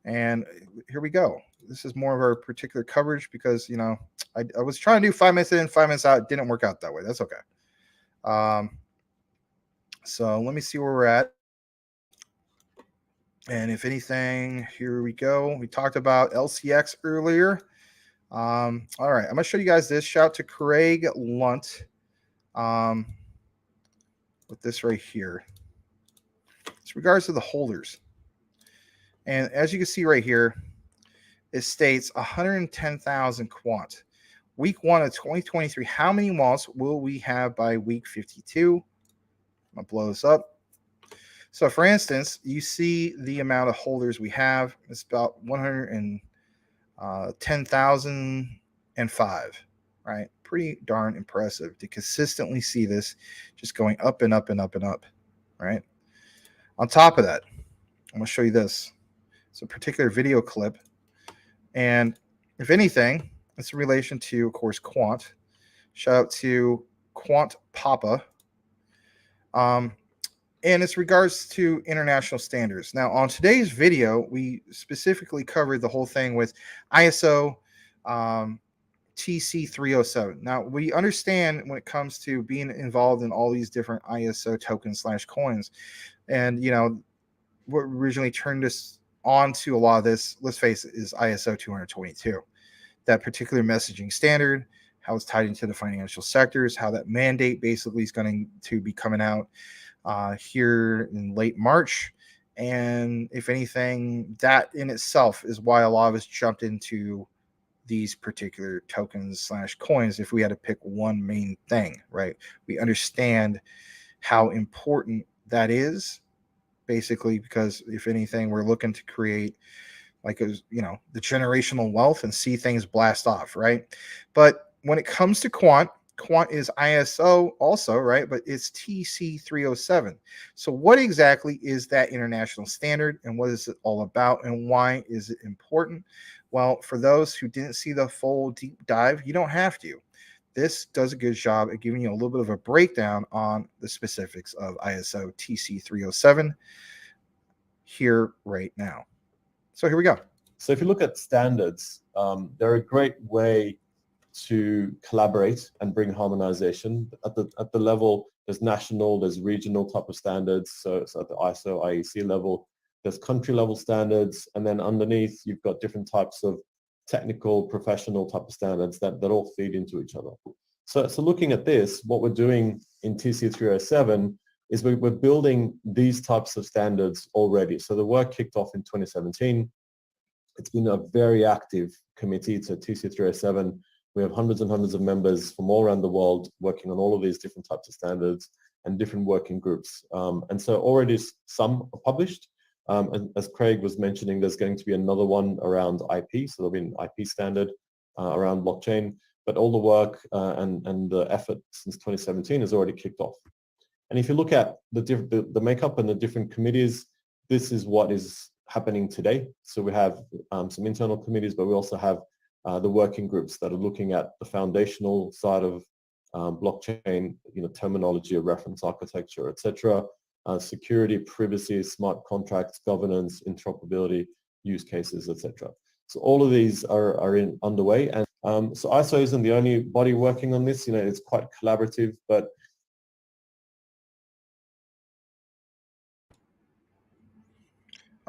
And here we go. This is more of our particular coverage because, I was trying to do 5 minutes in, 5 minutes out. It didn't work out that way. That's okay. So let me see where we're at. And if anything, here we go. We talked about LCX earlier. All right. I'm going to show you guys this. Shout out to Craig Lunt with this right here. It's regards to the holders. And as you can see right here, it states 110,000 quant. Week 1 of 2023. How many wallets will we have by week 52? I'm going to blow this up. So, for instance, you see the amount of holders we have. It's about 110,005, right? Pretty darn impressive to consistently see this just going up and up and up and up, right? On top of that, I'm going to show you this. It's a particular video clip. And if anything, it's in relation to, of course, quant. Shout out to Quant Papa. And it's regards to international standards. Now, on today's video, we specifically covered the whole thing with ISO TC307. Now, we understand when it comes to being involved in all these different ISO tokens / coins. And, what originally turned us on to a lot of this, let's face it, is ISO 222. That particular messaging standard, how it's tied into the financial sectors, how that mandate basically is going to be coming out here in late March. And if anything, that in itself is why a lot of us jumped into these particular tokens / coins. If we had to pick one main thing, right? We understand how important that is, basically, because if anything, we're looking to create the generational wealth and see things blast off, right? But when it comes to quant is ISO also, right? But it's TC307. So what exactly is that international standard, and what is it all about, and why is it important? Well, for those who didn't see the full deep dive, you don't have to. This does a good job at giving you a little bit of a breakdown on the specifics of ISO TC307 here right now. So here we go. So if you look at standards, they're a great way to collaborate and bring harmonization at the level. There's national, there's regional type of standards. So it's at the ISO, IEC level. There's country level standards, and then underneath you've got different types of technical, professional type of standards that all feed into each other. So looking at this, what we're doing in TC307 is we're building these types of standards already. So the work kicked off in 2017. It's been a very active committee to TC307. We have hundreds and hundreds of members from all around the world working on all of these different types of standards and different working groups. And so already some are published. And as Craig was mentioning, there's going to be another one around IP. So there'll be an IP standard around blockchain, but all the work and the effort since 2017 has already kicked off. And if you look at the makeup and the different committees, this is what is happening today. So we have some internal committees, but we also have the working groups that are looking at the foundational side of blockchain, terminology of reference architecture, etc., security, privacy, smart contracts, governance, interoperability, use cases, etc. So all of these are underway, and so ISO isn't the only body working on this. It's quite collaborative, but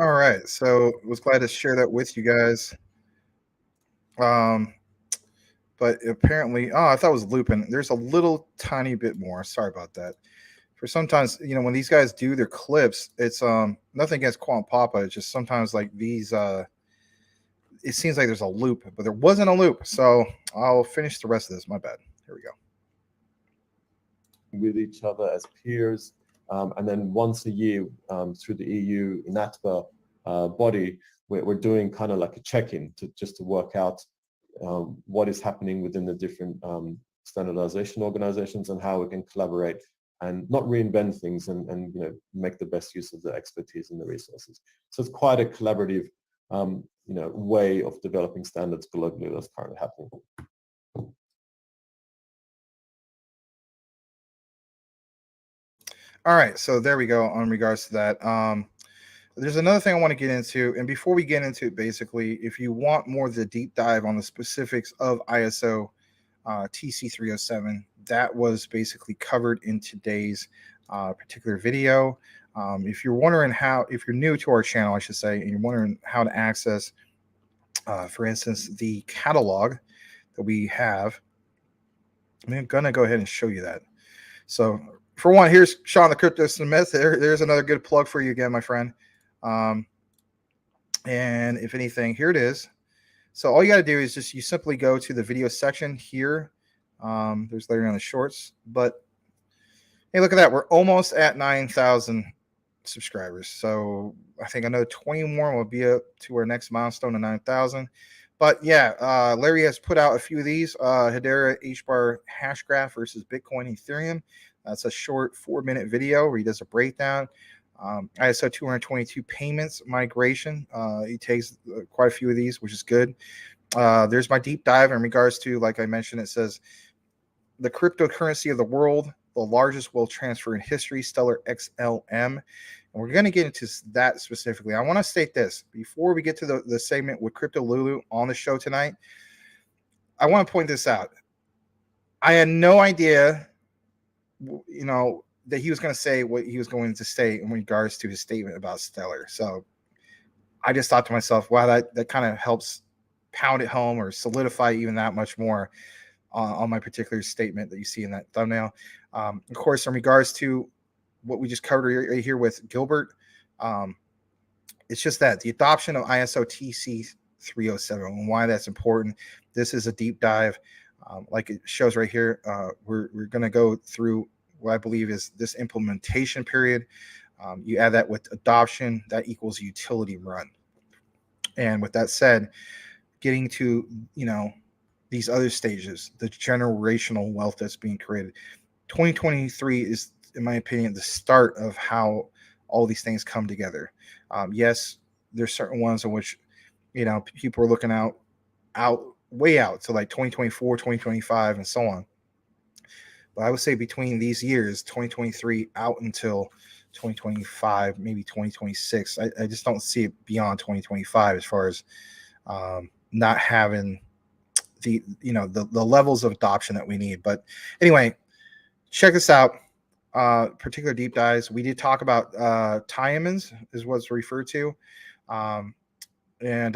All right, so was glad to share that with you guys. But apparently, I thought it was looping. There's a little tiny bit more. Sorry about that. For sometimes, when these guys do their clips, it's nothing against Quant Papa. It's just sometimes like these it seems like there's a loop, but there wasn't a loop. So I'll finish the rest of this. My bad. Here we go. With each other as peers, and then once a year through the EU INATBA body, we're doing kind of like a check-in just to work out what is happening within the different standardization organizations and how we can collaborate and not reinvent things and make the best use of the expertise and the resources. So it's quite a collaborative way of developing standards globally that's currently happening. All right, so there we go on regards to that. There's another thing I want to get into, and before we get into it, basically, if you want more of the deep dive on the specifics of ISO TC307, that was basically covered in today's particular video. If you're wondering if you're new to our channel, I should say, and you're wondering how to access, for instance, the catalog that we have, I'm going to go ahead and show you that. So for one, here's Sean the Crypto Smith. There's another good plug for you again, my friend. And if anything, here it is. So all you got to do is you simply go to the video section here. There's later on the shorts, but hey, look at that. We're almost at 9,000 subscribers. So I think another 20 more will be up to our next milestone of 9,000. But yeah, Larry has put out a few of these. Hedera HBAR hash graph versus Bitcoin Ethereum. That's a short 4-minute video where he does a breakdown. ISO 222 payments migration. He takes quite a few of these, which is good. There's my deep dive in regards to, like I mentioned, it says the cryptocurrency of the world, the largest wealth transfer in history, Stellar XLM. And we're going to get into that specifically. I want to state this before we get to the segment with Crypto Lulu on the show tonight. I want to point this out. I had no idea, that he was going to say what he was going to say in regards to his statement about Stellar. So I just thought to myself, wow, that kind of helps pound it home or solidify even that much more on my particular statement that you see in that thumbnail. Of course, in regards to what we just covered right here with Gilbert, it's just that the adoption of ISO TC 307 and why that's important. This is a deep dive. Like it shows right here, we're going to go through what I believe is this implementation period. You add that with adoption, that equals utility run. And with that said, getting to, these other stages, the generational wealth that's being created. 2023 is, in my opinion, the start of how all these things come together. Yes, there's certain ones in which, people are looking way out to like 2024, 2025, and so on. But I would say between these years, 2023 out until 2025, maybe 2026, I just don't see it beyond 2025 as far as not having the levels of adoption that we need. But anyway, check this out. Particular deep dives. We did talk about tie-ins is what's referred to. And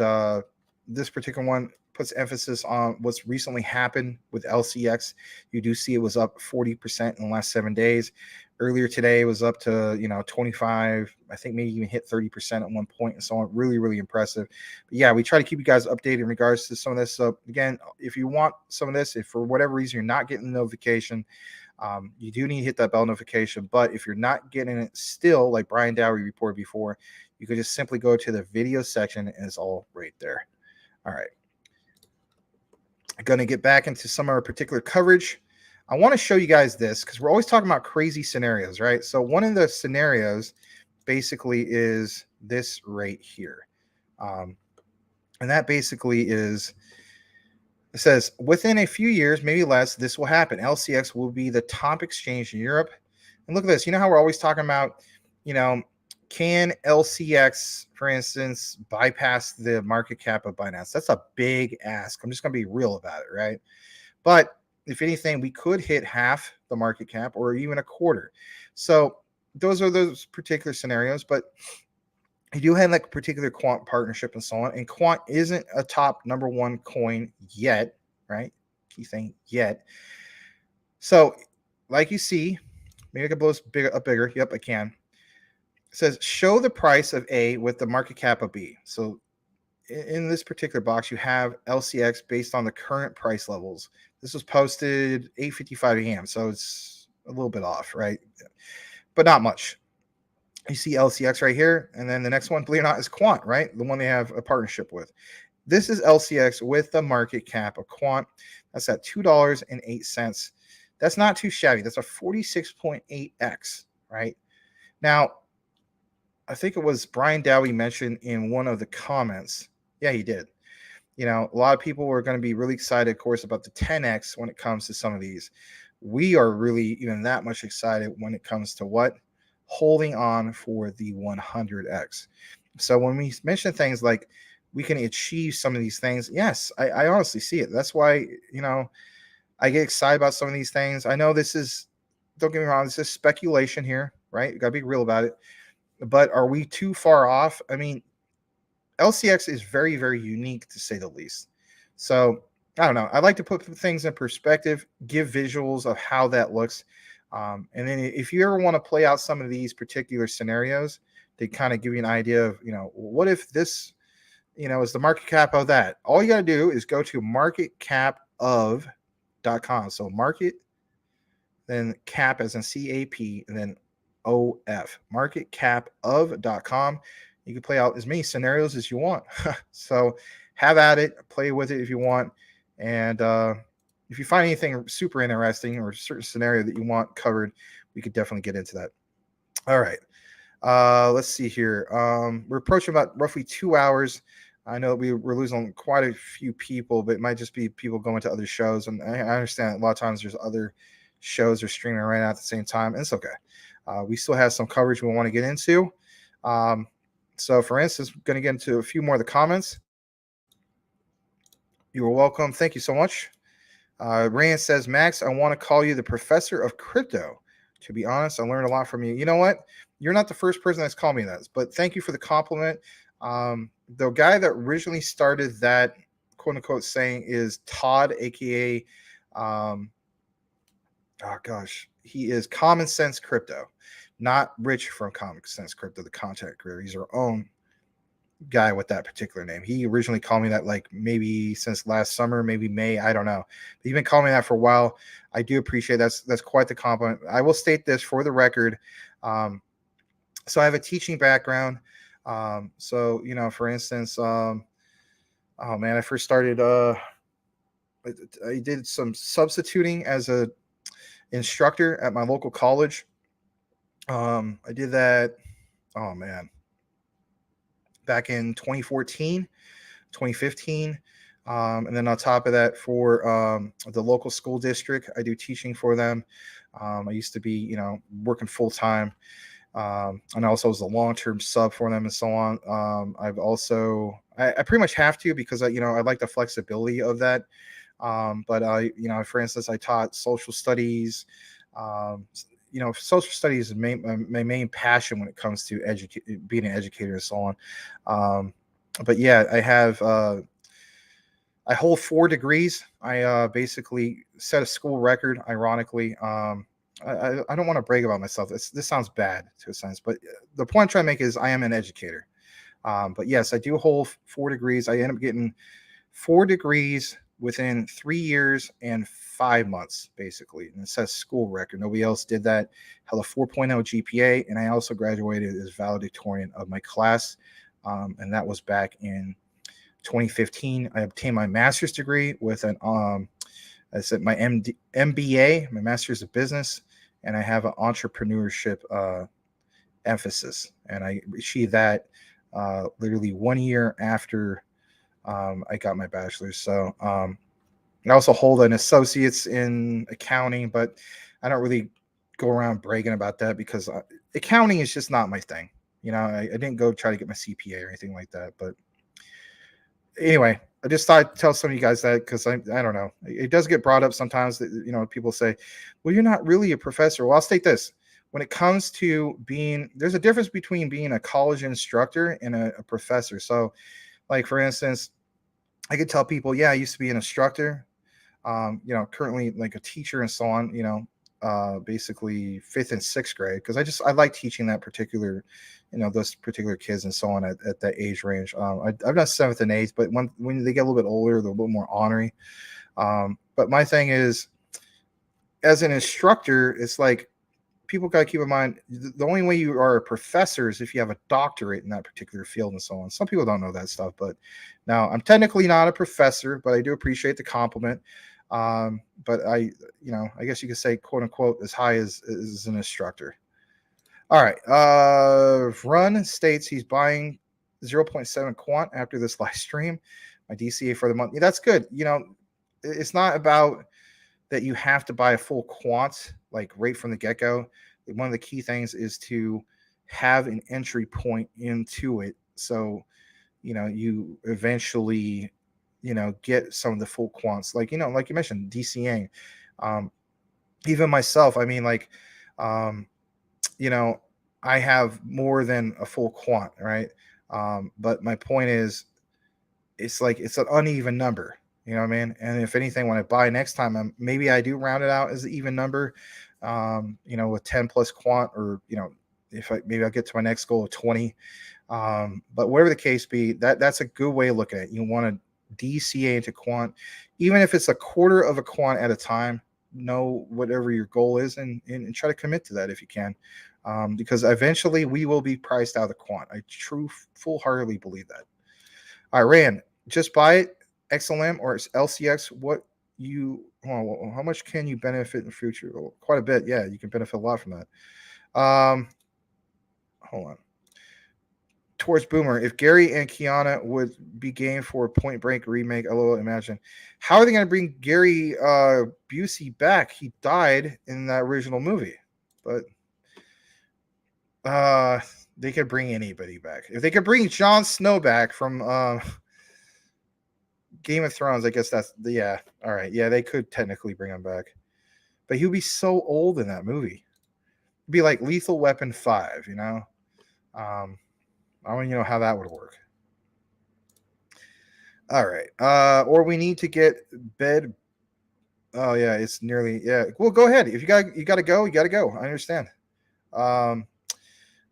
this particular one puts emphasis on what's recently happened with LCX. You do see it was up 40% in the last 7 days. Earlier today, it was up to 25. I think maybe even hit 30% at one point, and so on. Really, really impressive. But yeah, we try to keep you guys updated in regards to some of this. So again, if you want some of this, if for whatever reason you're not getting the notification, you do need to hit that bell notification. But if you're not getting it still, like Brian Dowry reported before, you could just simply go to the video section and it's all right there. All right. I'm going to get back into some of our particular coverage. I want to show you guys this because we're always talking about crazy scenarios, right? So one of the scenarios basically is this right here. And that basically is, it says, within a few years, maybe less, this will happen. LCX will be the top exchange in Europe. And look at this. You know how we're always talking about, can LCX, for instance, bypass the market cap of Binance? That's a big ask. I'm just going to be real about it, right? But if anything, we could hit half the market cap or even a quarter. So those are those particular scenarios. But you do have like a particular quant partnership and so on. And quant isn't a top number one coin yet, right? Key thing, yet. So like you see, maybe I can blow this bigger. Yep, I can. It says, show the price of A with the market cap of B. So in this particular box, you have LCX based on the current price levels. This was posted 8:55 a.m., so it's a little bit off, right? But not much. You see LCX right here, and then the next one, believe it or not, is Quant, right? The one they have a partnership with. This is LCX with the market cap of Quant. That's at $2.08. That's not too shabby. That's a 46.8x, right? Now, I think it was Brian Dowie mentioned in one of the comments. Yeah, he did. A lot of people were going to be really excited, of course, about the 10x when it comes to some of these. We are really even that much excited when it comes to what? Holding on for the 100x. So when we mention things like we can achieve some of these things, yes, I honestly see it. That's why, I get excited about some of these things. I know this is, don't get me wrong, this is speculation here, right? You got to be real about it. But are we too far off? I mean, LCX is very, very unique to say the least. So I don't know. I like to put things in perspective, give visuals of how that looks. And then if you ever want to play out some of these particular scenarios to kind of give you an idea of, what if this, is the market cap of that? All you got to do is go to marketcapof.com. So market, then cap as in CAP, and then OF, marketcapof.com. You can play out as many scenarios as you want. So have at it, play with it if you want. And if you find anything super interesting or a certain scenario that you want covered, we could definitely get into that. All right. Let's see here. We're approaching about roughly 2 hours. I know we're losing quite a few people, but it might just be people going to other shows. And I understand a lot of times there's other shows are streaming right now at the same time. And it's okay. We still have some coverage we want to get into. So, for instance, I'm going to get into a few more of the comments. You are welcome. Thank you so much. Rand says, Max, I want to call you the professor of crypto. To be honest, I learned a lot from you. You know what? You're not the first person that's called me that, but thank you for the compliment. The guy that originally started that, quote unquote, saying is Todd, aka, he is Common Sense Crypto, not Rich from Common Sense Crypto, the content creator. He's our own guy with that particular name. He originally called me that like maybe since last summer, maybe May, I don't know. But he's been calling me that for a while. I do appreciate that's quite the compliment. I will state this for the record. So I have a teaching background. So for instance, I first started I did some substituting as a instructor at my local college. I did that back in 2014, 2015. And then on top of that, for the local school district, I do teaching for them. I used to be, working full time. And also was a long-term sub for them and so on. I've also, I pretty much have to because I like the flexibility of that. But for instance, I taught social studies. Social studies is my main passion when it comes to being an educator and so on. But yeah, I hold 4 degrees. I basically set a school record, ironically. I don't want to brag about myself. This sounds bad to a sense, but the point I'm trying to make is I am an educator. But yes, I do hold 4 degrees. I end up getting 4 degrees within 3 years and 5 months, basically. And it says school record. Nobody else did that. Held a 4.0 GPA, and I also graduated as valedictorian of my class. And that was back in 2015. I obtained my master's degree with I said my MBA, my master's of business, and I have an entrepreneurship emphasis. And I achieved that literally 1 year after I got my bachelor's. So I also hold an associate's in accounting, but I don't really go around bragging about that because accounting is just not my thing. I didn't go try to get my CPA or anything like that. But anyway, I just thought I'd tell some of you guys that because I don't know. It does get brought up sometimes that, people say, well, you're not really a professor. Well, I'll state this. When it comes to there's a difference between being a college instructor and a professor. So like, for instance, I could tell people, yeah, I used to be an instructor, currently like a teacher and so on, basically 5th and 6th grade. Cause I like teaching that particular, those particular kids and so on at that age range. I've done 7th and 8th, but when they get a little bit older, they're a little more ornery. But my thing is, as an instructor, it's like, people got to keep in mind the only way you are a professor is if you have a doctorate in that particular field and so on. Some people don't know that stuff, but now I'm technically not a professor, but I do appreciate the compliment. But I guess you could say, quote unquote, as high as an instructor. All right. Run states he's buying 0.7 quant after this live stream. My DCA for the month. Yeah, that's good. It's not about that you have to buy a full quant like right from the get-go. One of the key things is to have an entry point into it. So, you eventually, get some of the full quants, like you mentioned, DCAing. Even myself, I mean, like, I have more than a full quant, right? But my point is, it's like, it's an uneven number. You know what I mean? And if anything, when I buy next time, maybe I do round it out as an even number, with 10 plus quant, or, if maybe I'll get to my next goal of 20. But whatever the case be, that's a good way of looking at it. You want to DCA into quant, even if it's a quarter of a quant at a time. Know whatever your goal is and try to commit to that if you can. Because eventually we will be priced out of the quant. I full-heartedly believe that. All right, Rand, just buy it. XLM or LCX, how much can you benefit in the future? Well, quite a bit. Yeah, you can benefit a lot from that. Hold on. Towards Boomer, if Gary and Kiana would be game for a Point Break remake, LOL, imagine. How are they going to bring Gary Busey back? He died in that original movie. But they could bring anybody back. If they could bring Jon Snow back from Game of Thrones, I guess that's all right. Yeah, they could technically bring him back, but he would be so old in that movie. It'd be like Lethal Weapon 5, I don't know how that would work. All right. Or we need to get bed. Oh yeah, it's nearly Well, go ahead. If you got to go, you got to go. I understand. All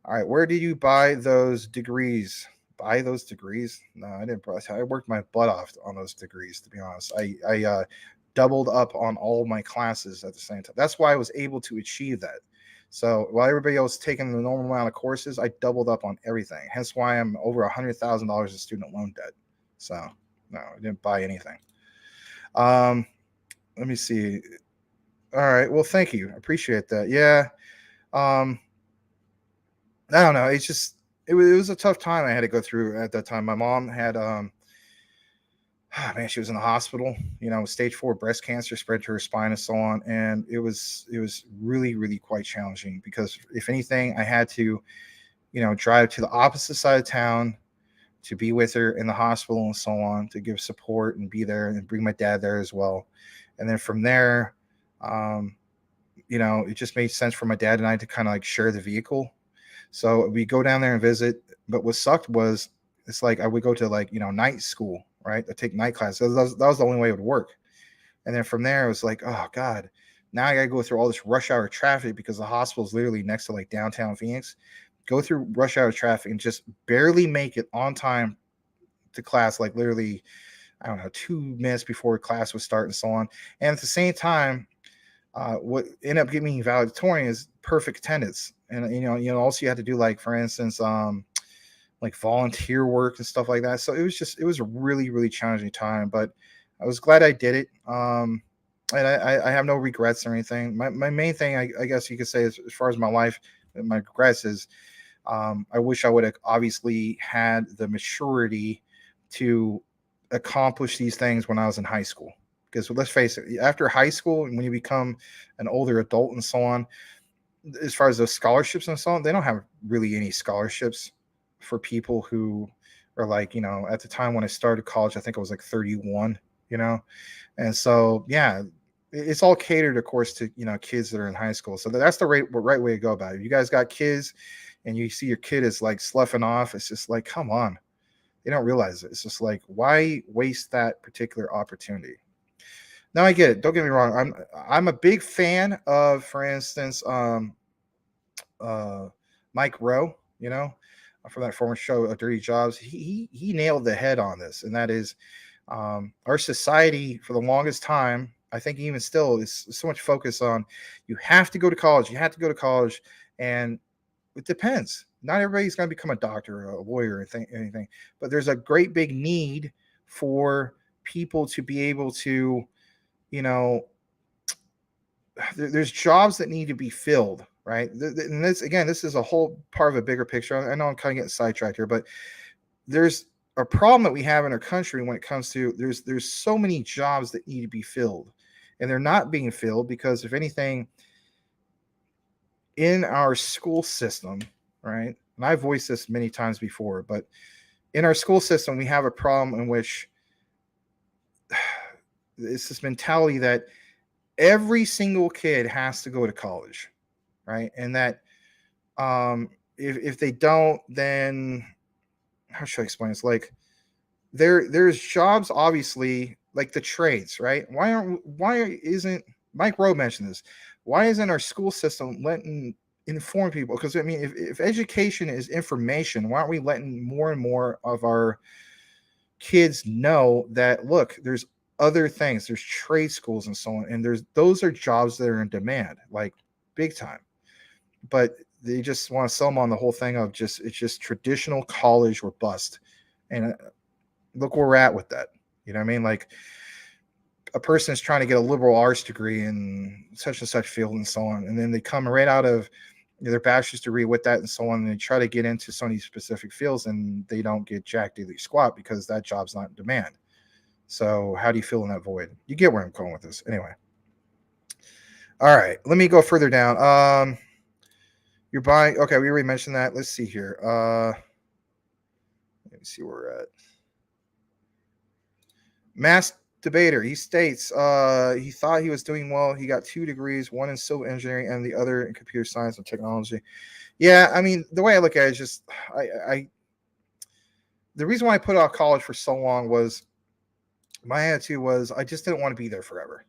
right. Where did you buy those degrees? Buy those degrees? No, I didn't. I worked my butt off on those degrees. To be honest, I doubled up on all my classes at the same time. That's why I was able to achieve that. So while everybody else taking the normal amount of courses, I doubled up on everything. Hence why I'm over $100,000 in student loan debt. So no, I didn't buy anything. Let me see. All right. Well, thank you. I appreciate that. Yeah. I don't know. It's just it was a tough time I had to go through at that time. My mom had she was in the hospital, stage 4 breast cancer spread to her spine and so on. And it was really, really quite challenging because if anything, I had to, drive to the opposite side of town to be with her in the hospital and so on, to give support and be there and bring my dad there as well. And then from there, it just made sense for my dad and I to kind of like share the vehicle. So we go down there and visit. But what sucked was it's like I would go to like, night school, right? I take night class. That was the only way it would work. And then from there, it was like, oh God, now I got to go through all this rush hour traffic because the hospital is literally next to like downtown Phoenix. Go through rush hour traffic and just barely make it on time to class, like literally, I don't know, 2 minutes before class would start and so on. And at the same time, what ended up getting me valedictorian is perfect attendance. And, also you had to do like, for instance, like volunteer work and stuff like that. So it was a really, really challenging time, but I was glad I did it. And I have no regrets or anything. My main thing, I guess you could say, as far as my life, my regrets is, I wish I would have obviously had the maturity to accomplish these things when I was in high school. Because let's face it, after high school, and when you become an older adult and so on, as far as those scholarships and so on, they don't have really any scholarships for people who are like, at the time when I started college, I think I was like 31, and so, yeah, it's all catered, of course, to, kids that are in high school. So that's the right way to go about it. If you guys got kids and you see your kid is like sloughing off, it's just like, come on. They don't realize it. It's just like, why waste that particular opportunity? Now I get it. Don't get me wrong. I'm a big fan of, for instance, Mike Rowe, from that former show, Dirty Jobs. He nailed the head on this, and that is, our society for the longest time, I think even still, is so much focus on you have to go to college. You have to go to college, and it depends. Not everybody's going to become a doctor or a lawyer or anything, but there's a great big need for people to be able to, there's jobs that need to be filled, right? And this is a whole part of a bigger picture. I know I'm kind of getting sidetracked here, but there's a problem that we have in our country when it comes to there's so many jobs that need to be filled, and they're not being filled because, if anything, in our school system, right? And I've voiced this many times before, but in our school system, we have a problem in which it's this mentality that every single kid has to go to college, right? And that if they don't, then how should I explain? It's like there's jobs, obviously, like the trades, right? Why isn't Mike Rowe mentioned this? Why isn't our school system letting inform people? Because I mean, if education is information, why aren't we letting more and more of our kids know that, look, there's other things, there's trade schools and so on, and those are jobs that are in demand, like big time. But they just want to sell them on the whole thing of it's just traditional college or bust. And look where we're at with that. You know what I mean? Like, a person is trying to get a liberal arts degree in such and such field and so on, and then they come right out of their bachelor's degree with that and so on, and they try to get into some of these specific fields, and they don't get jack diddly squat because that job's not in demand. So how do you feel in that void? You get where I'm going with this. Anyway. All right, let me go further down. You're buying, okay, we already mentioned that. Let's see here. Let me see where we're at. Mass Debater, he states he thought he was doing well. He got 2 degrees, one in civil engineering and the other in computer science and technology. Yeah, I mean, the way I look at it is just the reason why I put off college for so long was my attitude was I just didn't want to be there forever.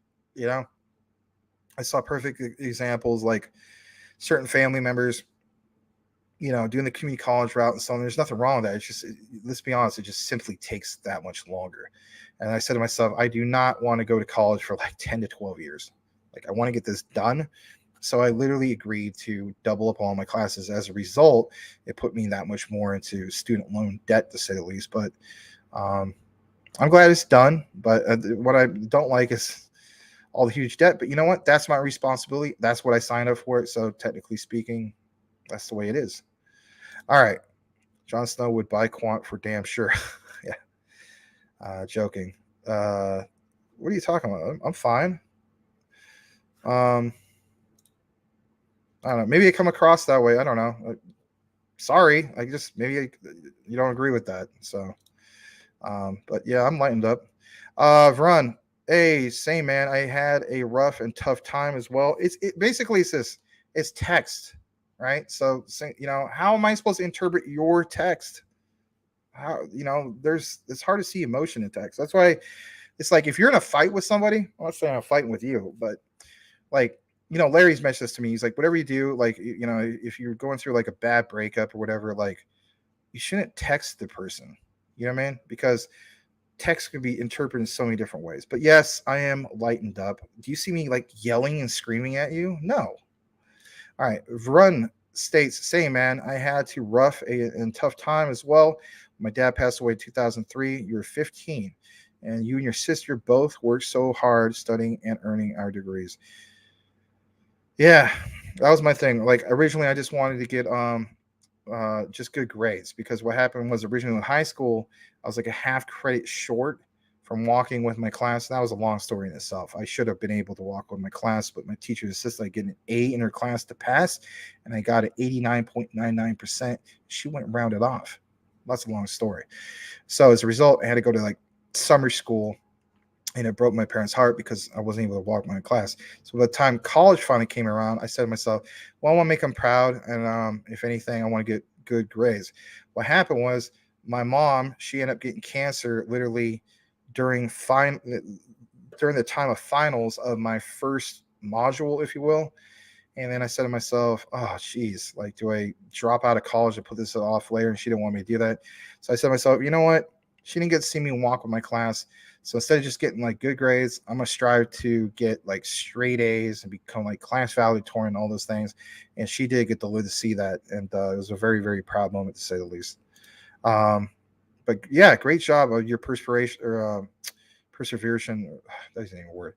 I saw perfect examples, like certain family members, doing the community college route and so on. There's nothing wrong with that. It's just, let's be honest, it just simply takes that much longer. And I said to myself, I do not want to go to college for like 10 to 12 years. Like, I want to get this done. So I literally agreed to double up all my classes. As a result, it put me that much more into student loan debt, to say the least. But I'm glad it's done. But what I don't like is all the huge debt. But you know what? That's my responsibility. That's what I signed up for it. So technically speaking, that's the way it is. All right. Jon Snow would buy Quant for damn sure. Yeah. Joking. What are you talking about? I'm fine. I don't know. Maybe I come across that way. I don't know. sorry, maybe you don't agree with that. So, but yeah, I'm lightened up. Vrun, hey, same man. I had a rough and tough time as well. Basically it's this. It's text, right? So, how am I supposed to interpret your text? How it's hard to see emotion in text. That's why it's like if you're in a fight with somebody, I'm not saying I'm fighting with you, but like Larry's mentioned this to me. He's like, whatever you do, like if you're going through like a bad breakup or whatever, like you shouldn't text the person. You know what I mean? Because text can be interpreted in so many different ways. But yes, I am lightened up. Do you see me like yelling and screaming at you? No. All right. Vrun states, same man. I had to rough and tough time as well. My dad passed away in 2003. You were 15. And you and your sister both worked so hard studying and earning our degrees. Yeah, that was my thing. Like originally I just wanted to get just good grades, because what happened was originally in high school, I was like a half credit short from walking with my class. That was a long story in itself. I should have been able to walk with my class, but my teacher insisted I get an A in her class to pass, and I got an 89.99%. She went and rounded off. That's a long story. So as a result, I had to go to like summer school, and it broke my parents' heart because I wasn't able to walk my class. So by the time college finally came around, I said to myself, well, I want to make them proud. And if anything, I want to get good grades. What happened was my mom, she ended up getting cancer literally during the time of finals of my first module, if you will. And then I said to myself, oh, geez, like, do I drop out of college and put this off later? And she didn't want me to do that. So I said to myself, you know what? She didn't get to see me walk with my class. So instead of just getting like good grades, I'm going to strive to get like straight A's and become like class valedictorian and all those things. And she did get to live to see that. And it was a very, very proud moment, to say the least. But yeah, great job of your perseverance. That isn't even a word.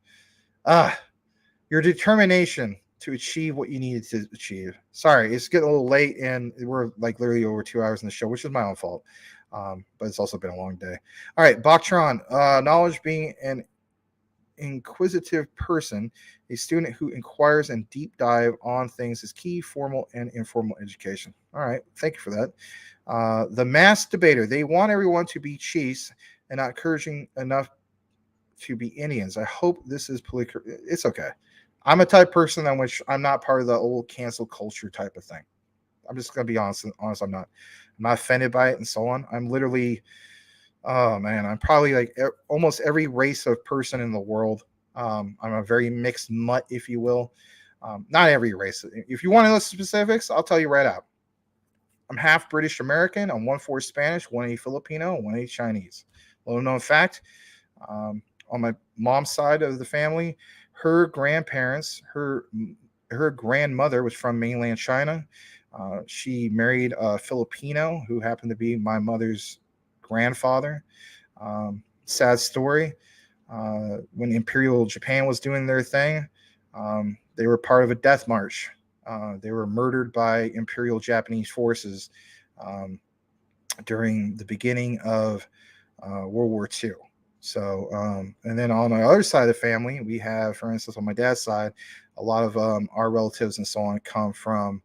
Your determination to achieve what you needed to achieve. Sorry, it's getting a little late, and we're like literally over 2 hours in the show, which is my own fault. But it's also been a long day. All right, Bactron, knowledge being an inquisitive person, a student who inquires and deep dive on things is key, formal and informal education. All right, thank you for that. The mass debater, they want everyone to be chiefs and not encouraging enough to be Indians. I hope this is political. It's okay. I'm a type of person in which I'm not part of the old cancel culture type of thing. I'm just gonna be honest. I'm not offended by it and so on. I'm literally, oh man, I'm probably like almost every race of person in the world. I'm a very mixed mutt, if you will. Not every race. If you want to know specifics, I'll tell you right out. I'm half British American. I'm 1/4 Spanish, 1/8 Filipino, 1/8 Chinese. Little known fact. On my mom's side of the family, her grandparents, her grandmother was from mainland China. She married a Filipino who happened to be my mother's grandfather. Sad story. When Imperial Japan was doing their thing, they were part of a death march. They were murdered by Imperial Japanese forces during the beginning of World War II. So, and then on my other side of the family, we have, for instance, on my dad's side, a lot of our relatives and so on come from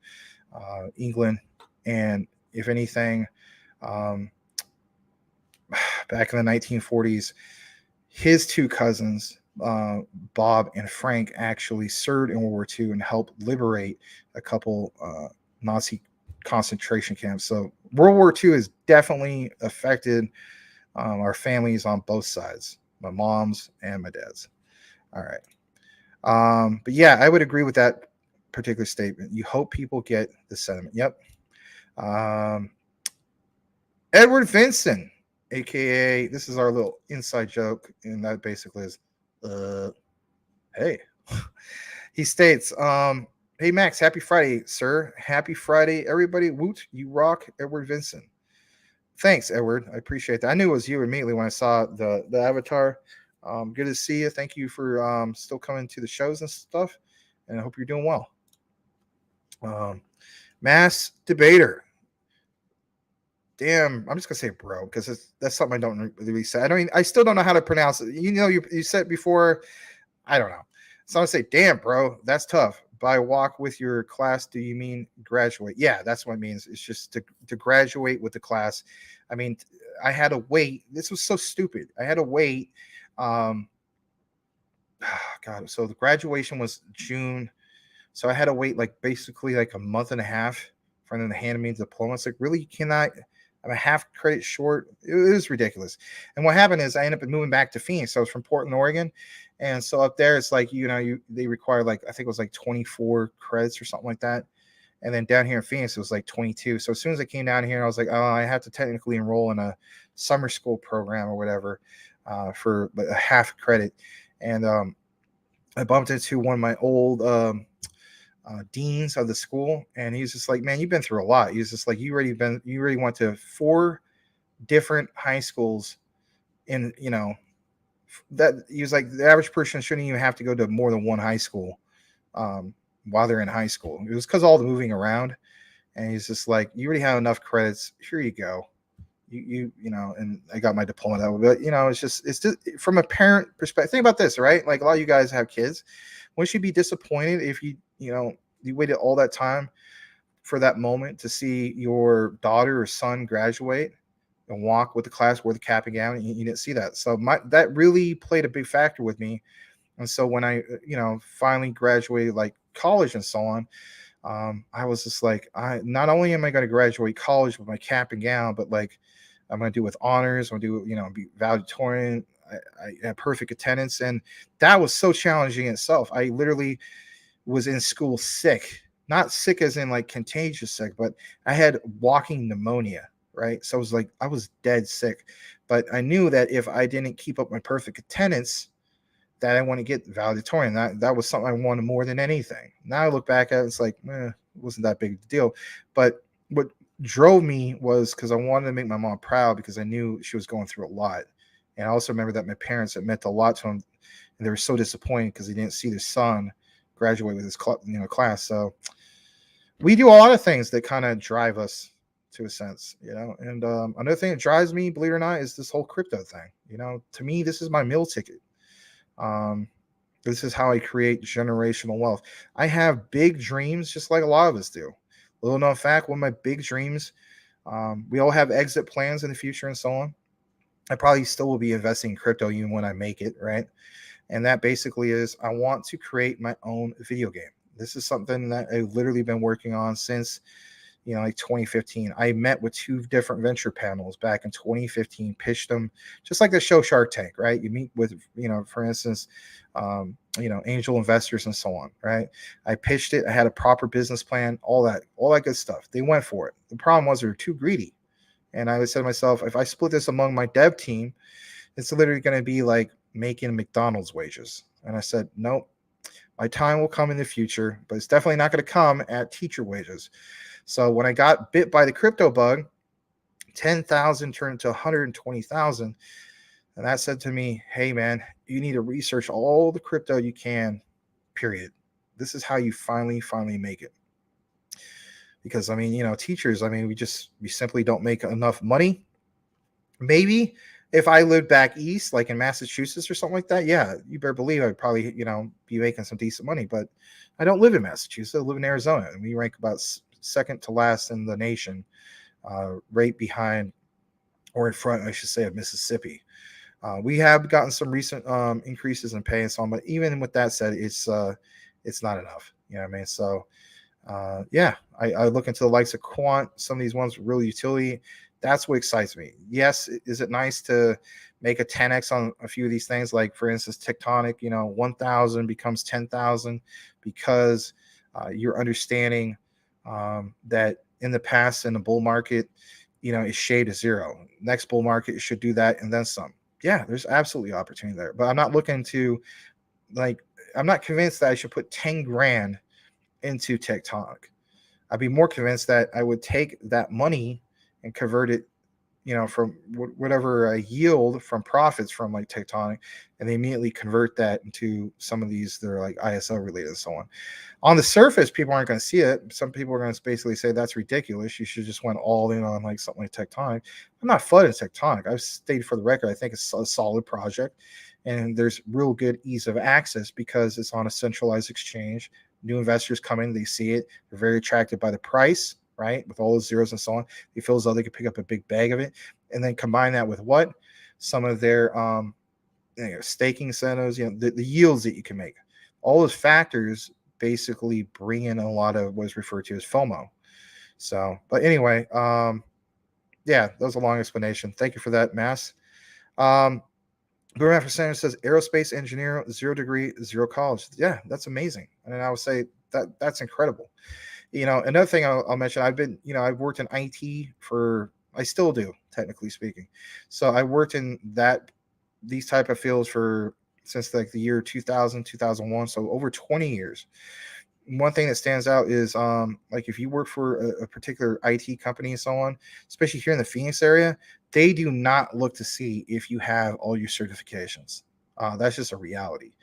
England. And if anything, back in the 1940s, his two cousins, Bob and Frank, actually served in World War II and helped liberate a couple Nazi concentration camps. So World War II has definitely affected our families on both sides, my mom's and my dad's. All right. But yeah, I would agree with that particular statement. You hope people get the sentiment. Yep. Edward Vincent, aka, this is our little inside joke, and that basically is, hey. He states, hey Max, happy Friday, sir. Happy Friday, everybody. Woot, you rock, Edward Vincent. Thanks, Edward. I appreciate that. I knew it was you immediately when I saw the avatar. Good to see you. Thank you for still coming to the shows and stuff, and I hope you're doing well. Mass debater. Damn, I'm just gonna say bro, because that's something I don't really say. I still don't know how to pronounce it. You said before, I don't know. So I'm gonna say, damn, bro, that's tough. by walk with your class, do you mean graduate? Yeah, that's what it means. It's just to graduate with the class. I mean, I had to wait. This was so stupid. I had to wait. Um, God, so the graduation was June. So I had to wait like basically like a month and a half for them to hand me the diploma. It's like, really, you cannot. I'm a half credit short. It was ridiculous. And what happened is I ended up moving back to Phoenix. So I was from Portland, Oregon. And so up there, it's like, they require like, I think it was like 24 credits or something like that. And then down here in Phoenix, it was like 22. So as soon as I came down here, I was like, oh, I have to technically enroll in a summer school program or whatever for a half credit. And I bumped into one of my old deans of the school, and he's just like, man, you've been through a lot. He's just like, you already went to 4 different high schools in, that he was like, the average person shouldn't even have to go to more than one high school while they're in high school. It was because all the moving around, and he's just like, you already have enough credits, here you go. And I got my diploma that way. But it's just from a parent perspective. Think about this, right? Like, a lot of you guys have kids. Wouldn't you be disappointed if you waited all that time for that moment to see your daughter or son graduate and walk with the class, wear the cap and gown, and you didn't see that? So that really played a big factor with me. And so when I, finally graduated like college and so on, I was just like, not only am I going to graduate college with my cap and gown, but like, I'm going to do it with honors. I'm going to do, be valedictorian. I had perfect attendance. And that was so challenging in itself. I literally was in school sick, not sick as in like contagious sick, but I had walking pneumonia, right? So I was dead sick. But I knew that if I didn't keep up my perfect attendance, that I want to get valedictorian. That was something I wanted more than anything. Now I look back at it, it's like, it wasn't that big of a deal. But what drove me was because I wanted to make my mom proud, because I knew she was going through a lot. And I also remember that my parents, it meant a lot to them, and they were so disappointed because they didn't see their son graduate with his class. So we do a lot of things that kind of drive us to a sense, and another thing that drives me, believe it or not, is this whole crypto thing. To me, this is my meal ticket. This is how I create generational wealth. I have big dreams, just like a lot of us do. Little known fact, one of my big dreams, we all have exit plans in the future and so on. I probably still will be investing in crypto even when I make it, right? And that basically is, I want to create my own video game. This is something that I've literally been working on since, like 2015. I met with 2 different venture panels back in 2015, pitched them just like the show Shark Tank, right? You meet with, for instance, angel investors and so on, right? I pitched it. I had a proper business plan, all that good stuff. They went for it. The problem was they were too greedy. And I said to myself, if I split this among my dev team, it's literally going to be like making McDonald's wages. And I said, nope, my time will come in the future, but it's definitely not going to come at teacher wages. So when I got bit by the crypto bug, 10,000 turned to 120,000. And that said to me, hey, man, you need to research all the crypto you can, period. This is how you finally make it. Because, teachers, we simply don't make enough money. Maybe if I lived back east, like in Massachusetts or something like that, yeah, you better believe I'd probably, be making some decent money. But I don't live in Massachusetts. I live in Arizona, and we rank about second to last in the nation, right behind, or in front, I should say, of Mississippi. We have gotten some recent increases in pay and so on, but even with that said, it's not enough. You know what I mean? So, I look into the likes of Quant, some of these ones with real utility. That's what excites me. Yes, is it nice to make a 10x on a few of these things? Like, for instance, Tectonic, 1,000 becomes 10,000 because you're understanding that in the past, in the bull market, it's shade to zero. Next bull market, it should do that and then some. Yeah, there's absolutely opportunity there. But I'm not looking to, I'm not convinced that I should put 10 grand into Tectonic. I'd be more convinced that I would take that money and convert it, from whatever yield from profits from like Tectonic, and they immediately convert that into some of these that are like ISO related and so on. On the surface, people aren't going to see it. Some people are going to basically say that's ridiculous. You should just went all in on like something like Tectonic. I'm not flooding Tectonic. I've stated for the record, I think it's a solid project, and there's real good ease of access because it's on a centralized exchange New investors come in, they see it, they're very attracted by the price, right? With all those zeros and so on, they feel as though they could pick up a big bag of it, and then combine that with what? Some of their staking incentives, the yields that you can make. All those factors basically bring in a lot of what is referred to as FOMO. So, but anyway, yeah, that was a long explanation. Thank you for that, Mass. Burman for Sanders says aerospace engineer, 0 degree, 0 college. Yeah, that's amazing. And I would say that's incredible. Another thing I'll mention, I've worked in IT I still do, technically speaking. So I worked in these type of fields since like the year 2000, 2001. So over 20 years. One thing that stands out is like if you work for a particular IT company and so on, especially here in the Phoenix area, they do not look to see if you have all your certifications. That's just a reality.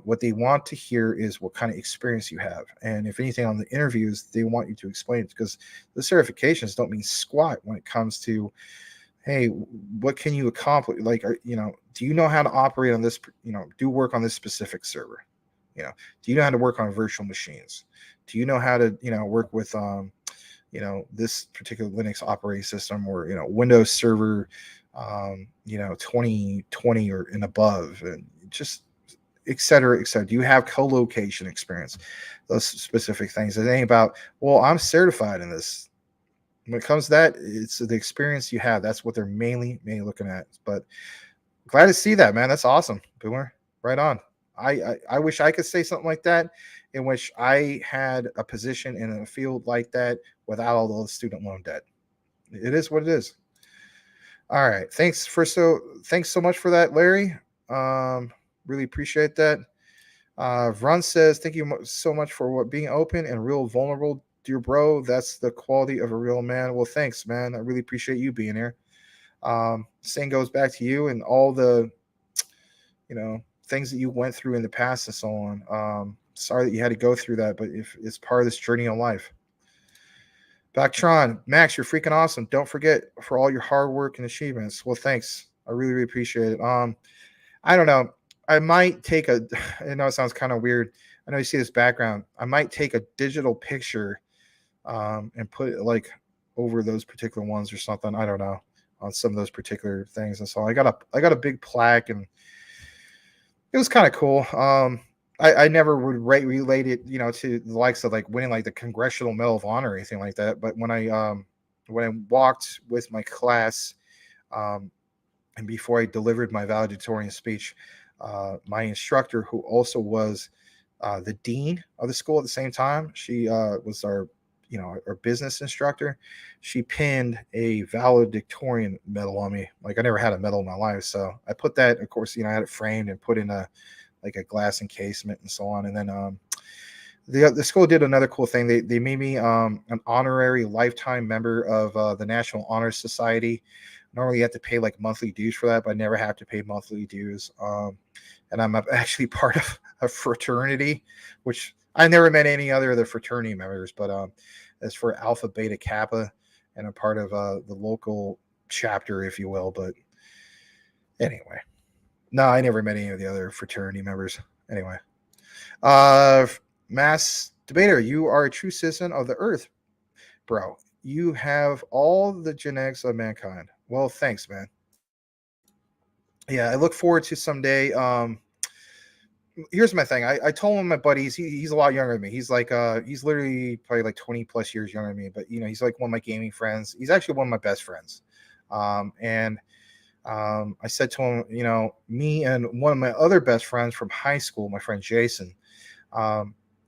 What they want to hear is what kind of experience you have. And if anything on the interviews, they want you to explain it, because the certifications don't mean squat when it comes to, hey, what can you accomplish? Like, do you know how to operate on this, do work on this specific server? Do you know how to work on virtual machines? Do you know how to, work with, this particular Linux operating system, or, Windows Server, 2020 or and above, and just et cetera, et cetera. Do you have co-location experience? Those specific things. It ain't about, well, I'm certified in this. When it comes to that, it's the experience you have. That's what they're mainly looking at. But glad to see that, man. That's awesome, Boomer. Right on. I wish I could say something like that, in which I had a position in a field like that without all the student loan debt. It is what it is. All right. Thanks so much for that, Larry. Really appreciate that. Run says, thank you so much for being open and real vulnerable, dear bro. That's the quality of a real man. Well, thanks, man. I really appreciate you being here. Same goes back to you and all the, things that you went through in the past and so on. Sorry that you had to go through that, but if it's part of this journey of life. Backtron, Max, you're freaking awesome. Don't forget for all your hard work and achievements. Well, thanks. I really, really appreciate it. I don't know. I might take I know it sounds kind of weird. I know you see this background. I might take a digital picture and put it like over those particular ones or something. I don't know, on some of those particular things. And so I got a big plaque, and it was kind of cool. I never would relate it, to the likes of like winning like the Congressional Medal of Honor or anything like that. But when I walked with my class, and before I delivered my valedictorian speech, my instructor, who also was the dean of the school at the same time, she was our business instructor. She pinned a valedictorian medal on me. Like, I never had a medal in my life. So I put that, of course, I had it framed and put in a glass encasement and so on. And then the school did another cool thing. They made me an honorary lifetime member of the National Honor Society. Normally you have to pay like monthly dues for that, but I never have to pay monthly dues. And I'm actually part of a fraternity, which I never met any other of the fraternity members, but as for Alpha Beta Kappa, and a part of the local chapter, if you will. But anyway, no, I never met any of the other fraternity members. Anyway, Mass Debater, you are a true citizen of the Earth, bro. You have all the genetics of mankind. Well, thanks, man. Yeah, I look forward to someday. Here's my thing. I told one of my buddies, he's a lot younger than me. He's like he's literally probably like 20 plus years younger than me, but he's like one of my gaming friends. He's actually one of my best friends. And I said to him, me and one of my other best friends from high school, my friend Jason.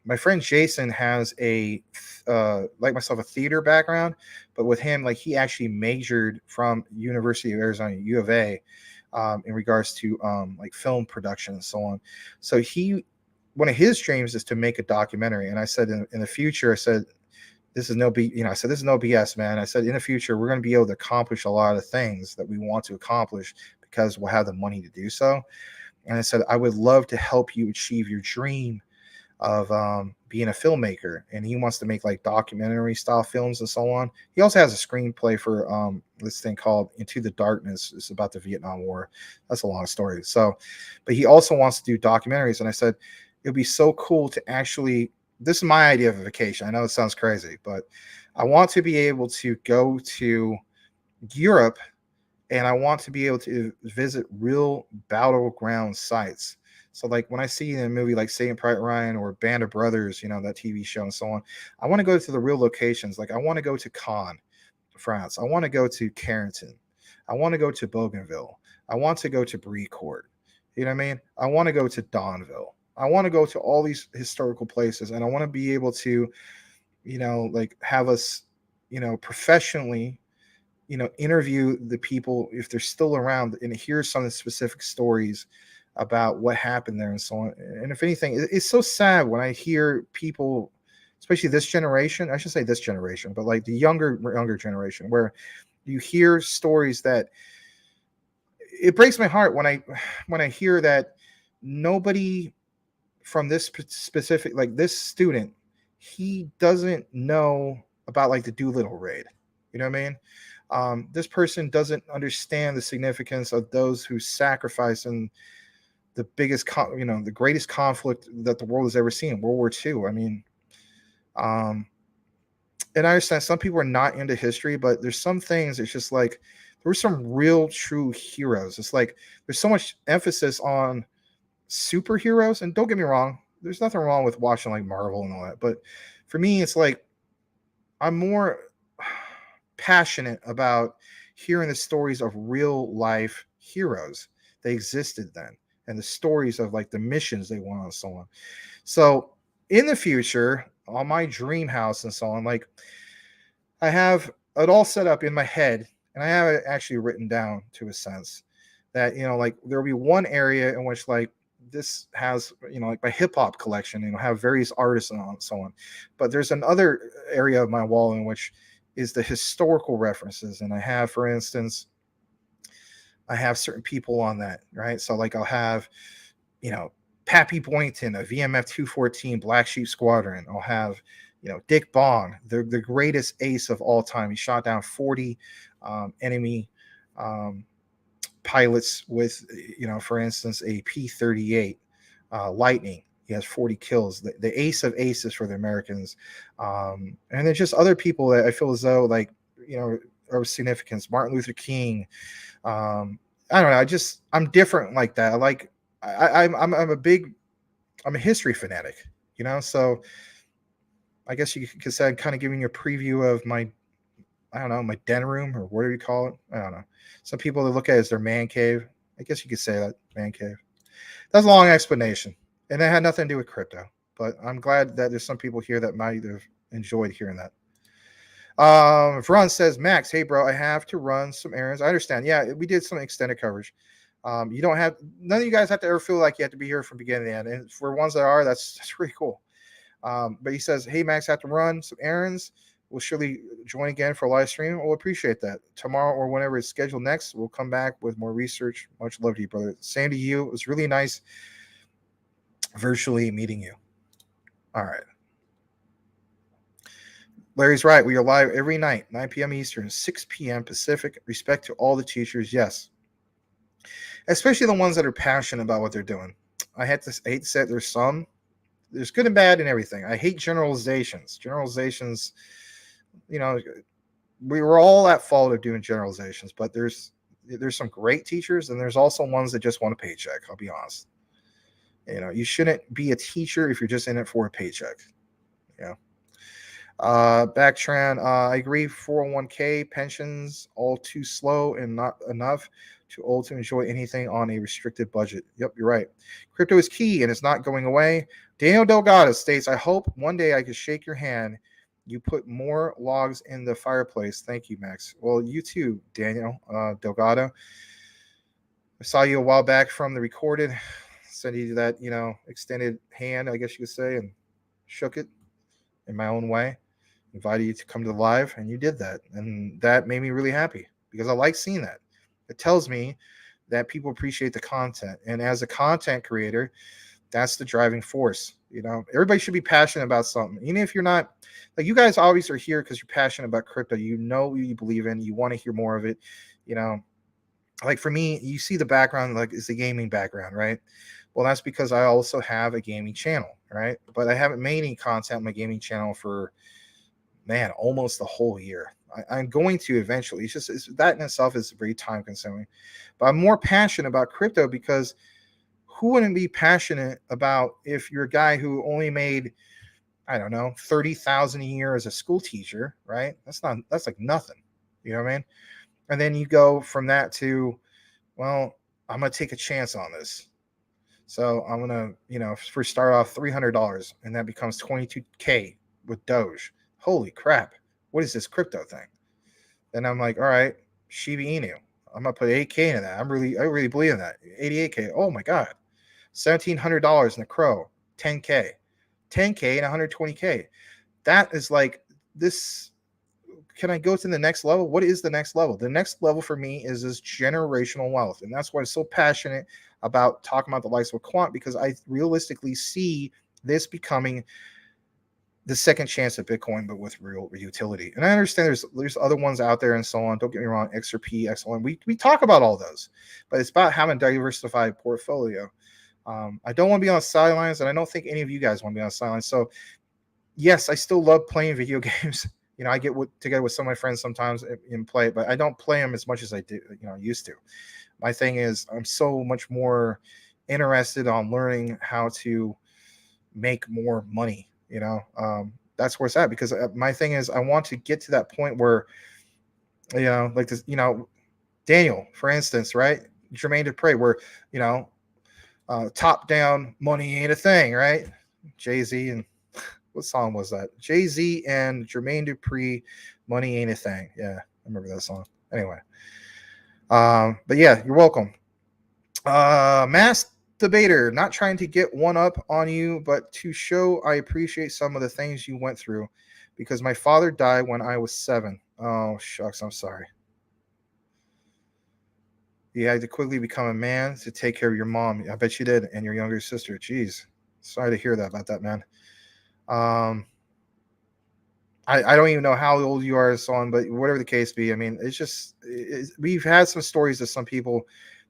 My friend Jason has like myself, a theater background, but with him, like, he actually majored from University of Arizona, U of A, in regards to like film production and so on. So one of his dreams is to make a documentary. And I said, in the future, I said, this is no BS, man. I said, in the future, we're going to be able to accomplish a lot of things that we want to accomplish because we'll have the money to do so. And I said, I would love to help you achieve your dream of being a filmmaker. And he wants to make like documentary style films and so on. He also has a screenplay for this thing called Into the Darkness. It's about the Vietnam War. That's a long story. So, but he also wants to do documentaries. And I said, it would be so cool to actually this is my idea of a vacation. I know it sounds crazy, but I want to be able to go to Europe, and I want to be able to visit real battleground sites. So like when I see in a movie like Saving Private Ryan or Band of Brothers, that TV show and so on, I want to go to the real locations. Like I want to go to Cannes, France. I want to go to Carrington. I want to go to Bougainville. I want to go to Brecourt. You know what I mean? I want to go to Donville. I want to go to all these historical places, and I want to be able to, like have us, professionally, interview the people if they're still around and hear some of the specific stories about what happened there and so on. And if anything, it's so sad when I hear people, especially this generation, I should say this generation, but like the younger generation, where you hear stories that it breaks my heart when I hear that nobody from this specific, like this student, he doesn't know about like the Doolittle raid. You know what I mean? This person doesn't understand the significance of those who sacrificed in the biggest, the greatest conflict that the world has ever seen, World War II. I mean, and I understand some people are not into history, but there's some things it's just like there were some real true heroes. It's like there's so much emphasis on superheroes, and don't get me wrong, there's nothing wrong with watching like Marvel and all that, but for me it's like I'm more passionate about hearing the stories of real life heroes. They existed then, and the stories of like the missions they went on and so on. So in the future, on my dream house and so on, like I have it all set up in my head, and I have it actually written down to a sense that, like there'll be one area in which like this has, like my hip hop collection, have various artists and so on. But there's another area of my wall in which is the historical references. And I have, for instance, I have certain people on that, right? So like I'll have, Pappy Boynton of VMF 214 Black Sheep Squadron. I'll have, Dick Bong, the greatest ace of all time. He shot down 40 enemy pilots with, for instance, a P-38 Lightning. He has 40 kills. The ace of aces for the Americans. And then just other people that I feel as though like, are of significance. Martin Luther King. I don't know. I'm different like that. I'm a history fanatic, so I guess you could say I'm kind of giving you a preview of my, I don't know, my den room or whatever you call it. I don't know. Some people that look at it as their man cave. I guess you could say that, man cave. That's a long explanation, and it had nothing to do with crypto. But I'm glad that there's some people here that might have enjoyed hearing that. Veron says, Max, hey bro, I have to run some errands. I understand. Yeah, we did some extended coverage. You don't have, none of you guys have to ever feel like you have to be here from beginning to end. And for ones that are, that's pretty cool. But he says, hey Max, I have to run some errands. We'll surely join again for a live stream. We'll appreciate that. Tomorrow or whenever it's scheduled next, we'll come back with more research. Much love to you, brother. Same to you. It was really nice virtually meeting you. All right. Larry's right. We are live every night, 9 p.m. Eastern, 6 p.m. Pacific. Respect to all the teachers. Yes. Especially the ones that are passionate about what they're doing. I hate to say there's good and bad in everything. I hate generalizations. We were all at fault of doing generalizations, but there's some great teachers, and there's also ones that just want a paycheck. I'll be honest. You shouldn't be a teacher if you're just in it for a paycheck. Backtran, I agree. 401k pensions all too slow and not enough. Too old to enjoy anything on a restricted budget. Yep, you're right. Crypto is key and it's not going away. Daniel Delgado states, I hope one day I could shake your hand. You put more logs in the fireplace. Thank you, Max. Well, you too, Daniel Delgado. I saw you a while back from the recorded. Sent you that, extended hand, I guess you could say, and shook it in my own way. Invited you to come to the live, and you did that. And that made me really happy because I like seeing that. It tells me that people appreciate the content. And as a content creator, that's the driving force. Everybody should be passionate about something. Even if you're not, like you guys always are here because you're passionate about crypto. You know what you believe in. You want to hear more of it. Like for me, you see the background, like it's the gaming background, right? Well, that's because I also have a gaming channel, right? But I haven't made any content on my gaming channel for, man, almost a whole year. I'm going to eventually. That in itself is very time consuming. But I'm more passionate about crypto because who wouldn't be passionate about if you're a guy who only made, I don't know, 30,000 a year as a school teacher, right? That's like nothing. You know what I mean? And then you go from that to, well, I'm gonna take a chance on this. So I'm gonna, first start off $300, and that becomes 22K with Doge. Holy crap! What is this crypto thing? Then I'm like, all right, Shiba Inu. I'm gonna put 8K into that. I really believe in that. 88K. Oh my god, $1,700 in the Crow. 10K, 10K, and 120K. That is like this. Can I go to the next level? What is the next level? The next level for me is this generational wealth. And that's why I'm so passionate about talking about the likes of Quant, because I realistically see this becoming the second chance at Bitcoin, but with real utility. And I understand there's other ones out there and so on. Don't get me wrong, XRP, XLM. We talk about all those, but it's about having a diversified portfolio. I don't want to be on the sidelines, and I don't think any of you guys want to be on the sidelines. So yes, I still love playing video games. I get together with some of my friends sometimes and play it, but I don't play them as much as I do, used to. My thing is I'm so much more interested on learning how to make more money. That's where it's at, because my thing is I want to get to that point where, like this, Daniel, for instance, right? Jermaine Dupri, where, top down money ain't a thing, right? Jay-Z and what song was that? Jay-Z and Jermaine Dupri, Money Ain't a Thing. Yeah, I remember that song. Anyway. But yeah, you're welcome. Mass Debater, not trying to get one up on you, but to show I appreciate some of the things you went through, because my father died when I was 7. Oh, shucks, I'm sorry. You had to quickly become a man to take care of your mom. I bet you did, and your younger sister. Jeez. Sorry to hear that about that, man. I don't even know how old you are, so on, but whatever the case be, I mean, we've had some stories of some people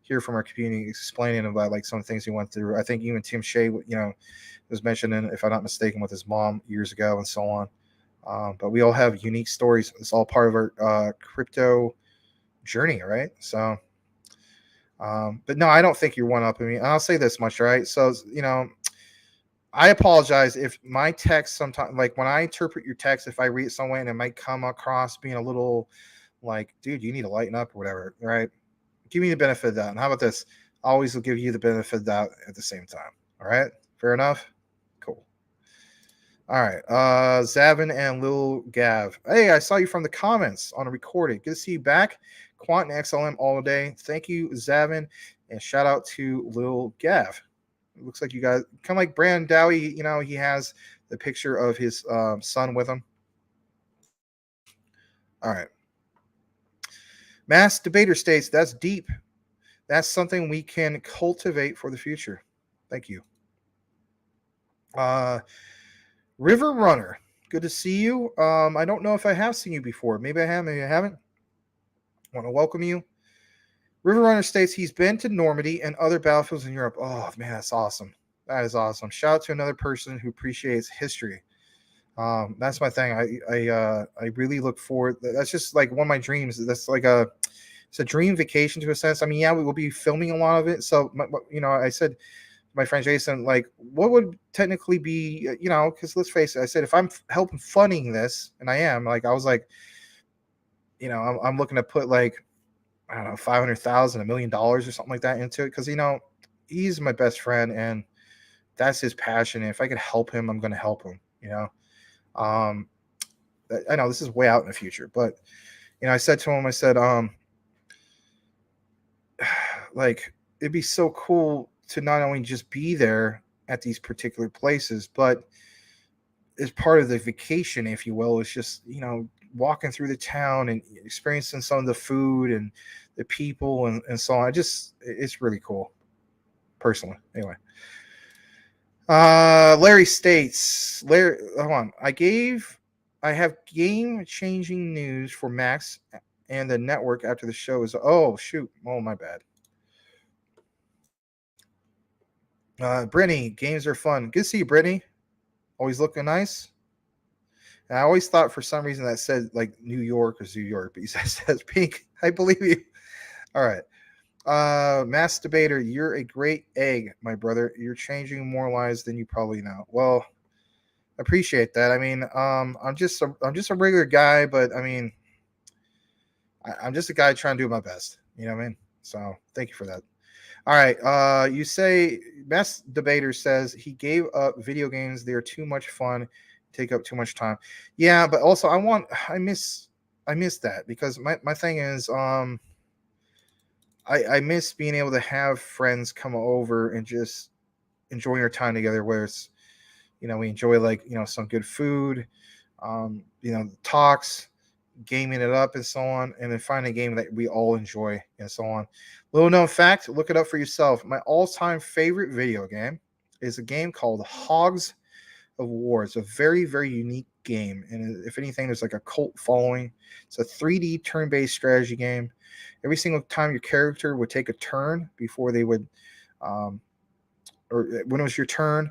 here from our community explaining about like some things he went through. I think even Tim Shea, was mentioning, if I'm not mistaken, with his mom years ago and so on. But we all have unique stories. It's all part of our crypto journey, right? So, but no, I don't think you're one up in me. And I'll say this much, right? So, I apologize if my text sometimes, like when I interpret your text, if I read it some way and it might come across being a little like, dude, you need to lighten up or whatever, right? Give me the benefit of that. And how about this? I always will give you the benefit of that at the same time. All right? Fair enough? Cool. All right. Zavin and Lil Gav. Hey, I saw you from the comments on a recording. Good to see you back. Quant and XLM all day. Thank you, Zavin. And shout out to Lil Gav. It looks like you guys, kind of like Brandon Dowie, he has the picture of his son with him. All right. Mass Debater states, that's deep. That's something we can cultivate for the future. Thank you. River Runner, good to see you. I don't know if I have seen you before. Maybe I have, maybe I haven't. I want to welcome you. River Runner states he's been to Normandy and other battlefields in Europe. Oh, man, that's awesome. That is awesome. Shout out to another person who appreciates history. That's my thing. I really look forward. That's just like one of my dreams. That's like it's a dream vacation to a sense. I mean, yeah, we will be filming a lot of it. So, I said to my friend Jason, like, what would technically be, because let's face it, I said, if I'm helping funding this, and I am, like, I was like, I'm looking to put like, I don't know, 500,000, $1 million or something like that into it. Cause he's my best friend and that's his passion. And if I could help him, I'm going to help him, I know this is way out in the future, but, I said to him, I said, like, it'd be so cool to not only just be there at these particular places, but as part of the vacation, if you will, it's just, walking through the town and experiencing some of the food and the people and so on. It's really cool, personally. Anyway, Larry states, hold on. I have game-changing news for Max and the network after the show is. Oh shoot! Oh my bad. Brittany, games are fun. Good to see you, Brittany. Always looking nice. And I always thought for some reason that said like New York or New York, but he says pink. I believe you. All right. Mass debater, you're a great egg, my brother. You're changing more lives than you probably know. Well, I appreciate that. I mean, I'm just a regular guy, but I mean, I'm just a guy trying to do my best. You know what I mean? So thank you for that. All right. You say Mass debater says he gave up video games. They're too much fun, take up too much time. Yeah, but also I miss that because my thing is I miss being able to have friends come over and just enjoying our time together. Where it's we enjoy like some good food, talks, gaming it up and so on, and then find a game that we all enjoy and so on. Little known fact, look it up for yourself. My all-time favorite video game is a game called Hogs of War. It's a very, very unique game, and if anything, there's like a cult following. It's a 3D turn-based strategy game. Every single time your character would take a turn before they would, or when it was your turn,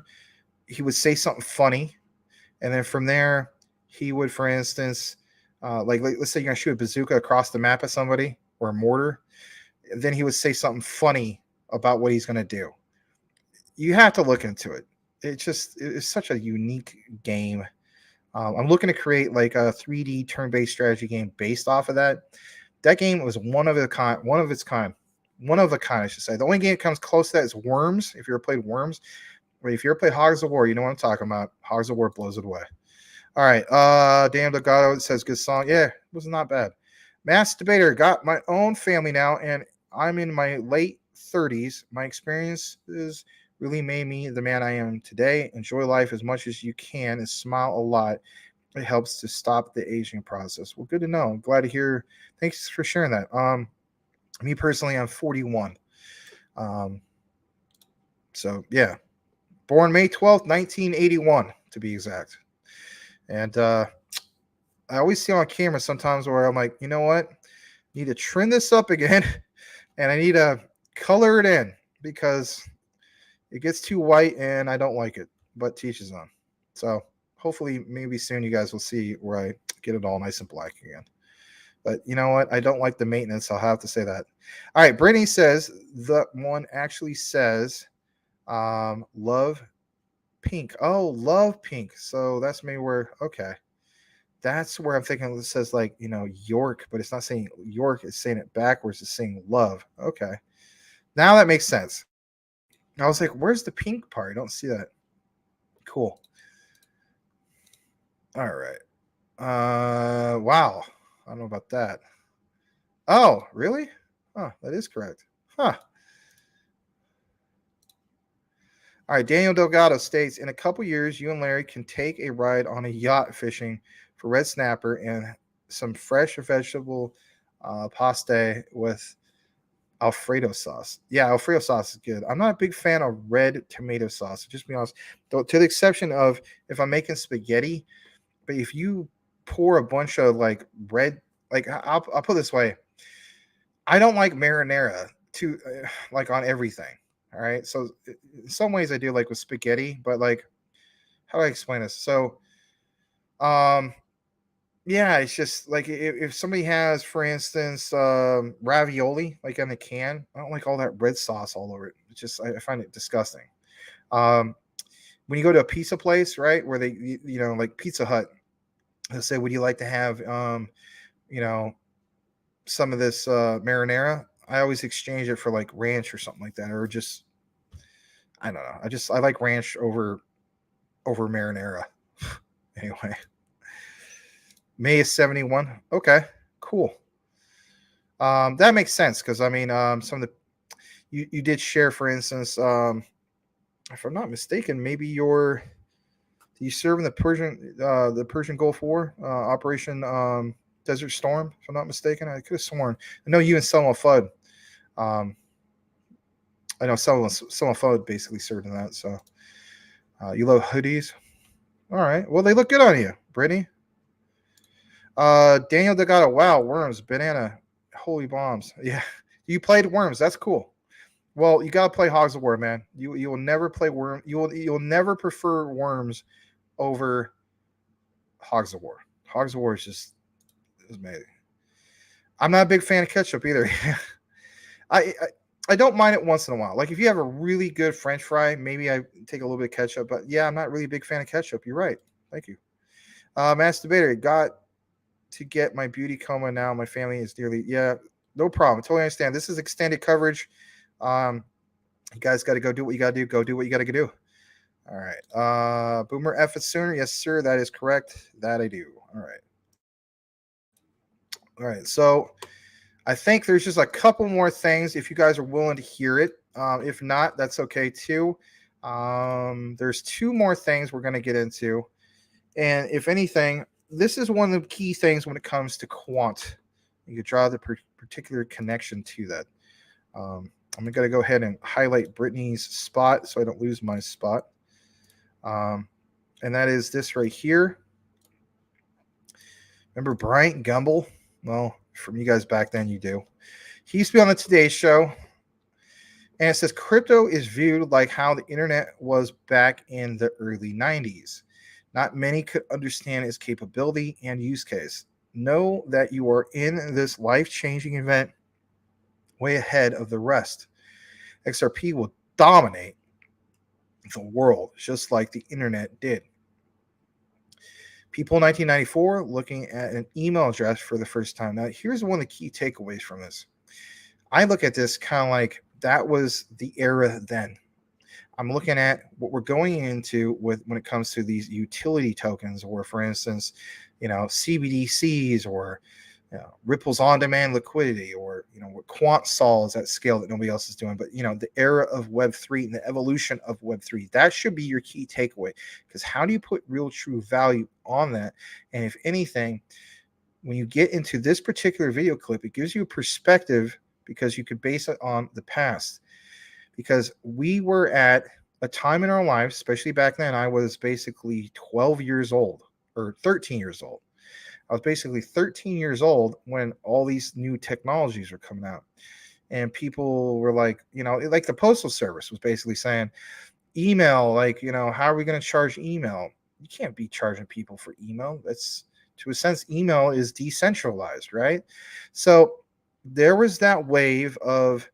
he would say something funny, and then from there, he would, for instance, like let's say you're gonna shoot a bazooka across the map at somebody or a mortar, then he would say something funny about what he's gonna do. You have to look into it. It's such a unique game. I'm looking to create like a 3D turn-based strategy game based off of that. That game was one of a kind, I should say. The only game that comes close to that is Worms. If you ever played Worms, or if you ever played Hogs of War, you know what I'm talking about. Hogs of War blows it away. All right. Dan Delgado says good song. Yeah, it was not bad. Mass debater, got my own family now, and I'm in my late 30s. My experiences really made me the man I am today. Enjoy life as much as you can and smile a lot. It helps to stop the aging process. Well, good to know. I'm glad to hear. Thanks for sharing that. Me personally, I'm 41. So yeah, born May 12th, 1981 to be exact. And I always see on camera sometimes where I'm like, you know what? I need to trim this up again, and I need to color it in because it gets too white and I don't like it. But teaches on. So hopefully, maybe soon you guys will see where I get it all nice and black again. But you know what? I don't like the maintenance. I'll have to say that. All right. Brittany says the one actually says love pink. Oh, love pink. So that's maybe where, okay. That's where I'm thinking it says like, York, but it's not saying York. It's saying it backwards. It's saying love. Okay. Now that makes sense. I was like, where's the pink part? I don't see that. Cool. All right. Wow. I don't know about that. Oh, really? Huh, that is correct. Huh. All right. Daniel Delgado states, in a couple years, you and Larry can take a ride on a yacht fishing for red snapper and some fresh vegetable pasta with Alfredo sauce. Yeah, Alfredo sauce is good. I'm not a big fan of red tomato sauce. Just be honest, to the exception of if I'm making spaghetti. But if you pour a bunch of like red, like I'll put it this way, I don't like marinara to like on everything. All right, so in some ways I do like with spaghetti, but like how do I explain this? So, yeah, it's just like if somebody has, for instance, ravioli like in a can, I don't like all that red sauce all over it. It's just I find it disgusting. Um, when you go to a pizza place, right, where they like Pizza Hut, they'll say, "Would you like to have you know some of this marinara?" I always exchange it for like ranch or something like that, or just I don't know. I like ranch over marinara. Anyway. May is 71. Okay, cool. That makes sense because I mean, some of the you did share, for instance, if I'm not mistaken, maybe you serve in the Persian Gulf War, Operation Desert Storm. If I'm not mistaken, I could have sworn. I know you and Selma Fudd. I know Selma Fudd basically served in that. So you love hoodies. All right. Well, they look good on you, Brittany. Daniel Delgado, wow, Worms, banana, holy bombs. Yeah, you played Worms. That's cool. Well, you gotta play Hogs of War, man. You will never play Worm. You'll never prefer Worms over Hogs of War. Hogs of War is amazing. I'm not a big fan of ketchup either. I don't mind it once in a while. Like if you have a really good French fry, maybe I take a little bit of ketchup. But yeah, I'm not really a big fan of ketchup. You're right. Thank you. Masturbator, got to get my beauty coma now. My family is nearly, yeah, no problem. Totally understand. This is extended coverage. You guys got to go do what you got to do. Go do what you got to do. All right. Boomer F it sooner. Yes, sir. That is correct. That I do. All right. All right. So I think there's just a couple more things if you guys are willing to hear it. If not, that's okay too. There's two more things we're going to get into. And if anything, this is one of the key things when it comes to quant. You could draw the particular connection to that. I'm going to go ahead and highlight Brittany's spot so I don't lose my spot. And that is this right here. Remember Bryant Gumbel? Well, from you guys back then, you do. He used to be on the Today Show. And it says crypto is viewed like how the internet was back in the early 90s. Not many could understand its capability and use case. Know that you are in this life-changing event way ahead of the rest. XRP will dominate the world just like the internet did. People in 1994 looking at an email address for the first time. Now, here's one of the key takeaways from this. I look at this kind of like that was the era then. I'm looking at what we're going into with when it comes to these utility tokens, or for instance, CBDCs, or Ripple's on-demand liquidity, or what Quant solves at scale that nobody else is doing. But the era of Web3 and the evolution of Web3, that should be your key takeaway. Because how do you put real, true value on that? And if anything, when you get into this particular video clip, it gives you a perspective because you could base it on the past. Because we were at a time in our lives, especially back then, I was basically 12 years old or 13 years old. I was basically 13 years old when all these new technologies were coming out. And people were like, like the Postal Service was basically saying, email, how are we going to charge email? You can't be charging people for email. That's, to a sense, email is decentralized, right? So there was that wave of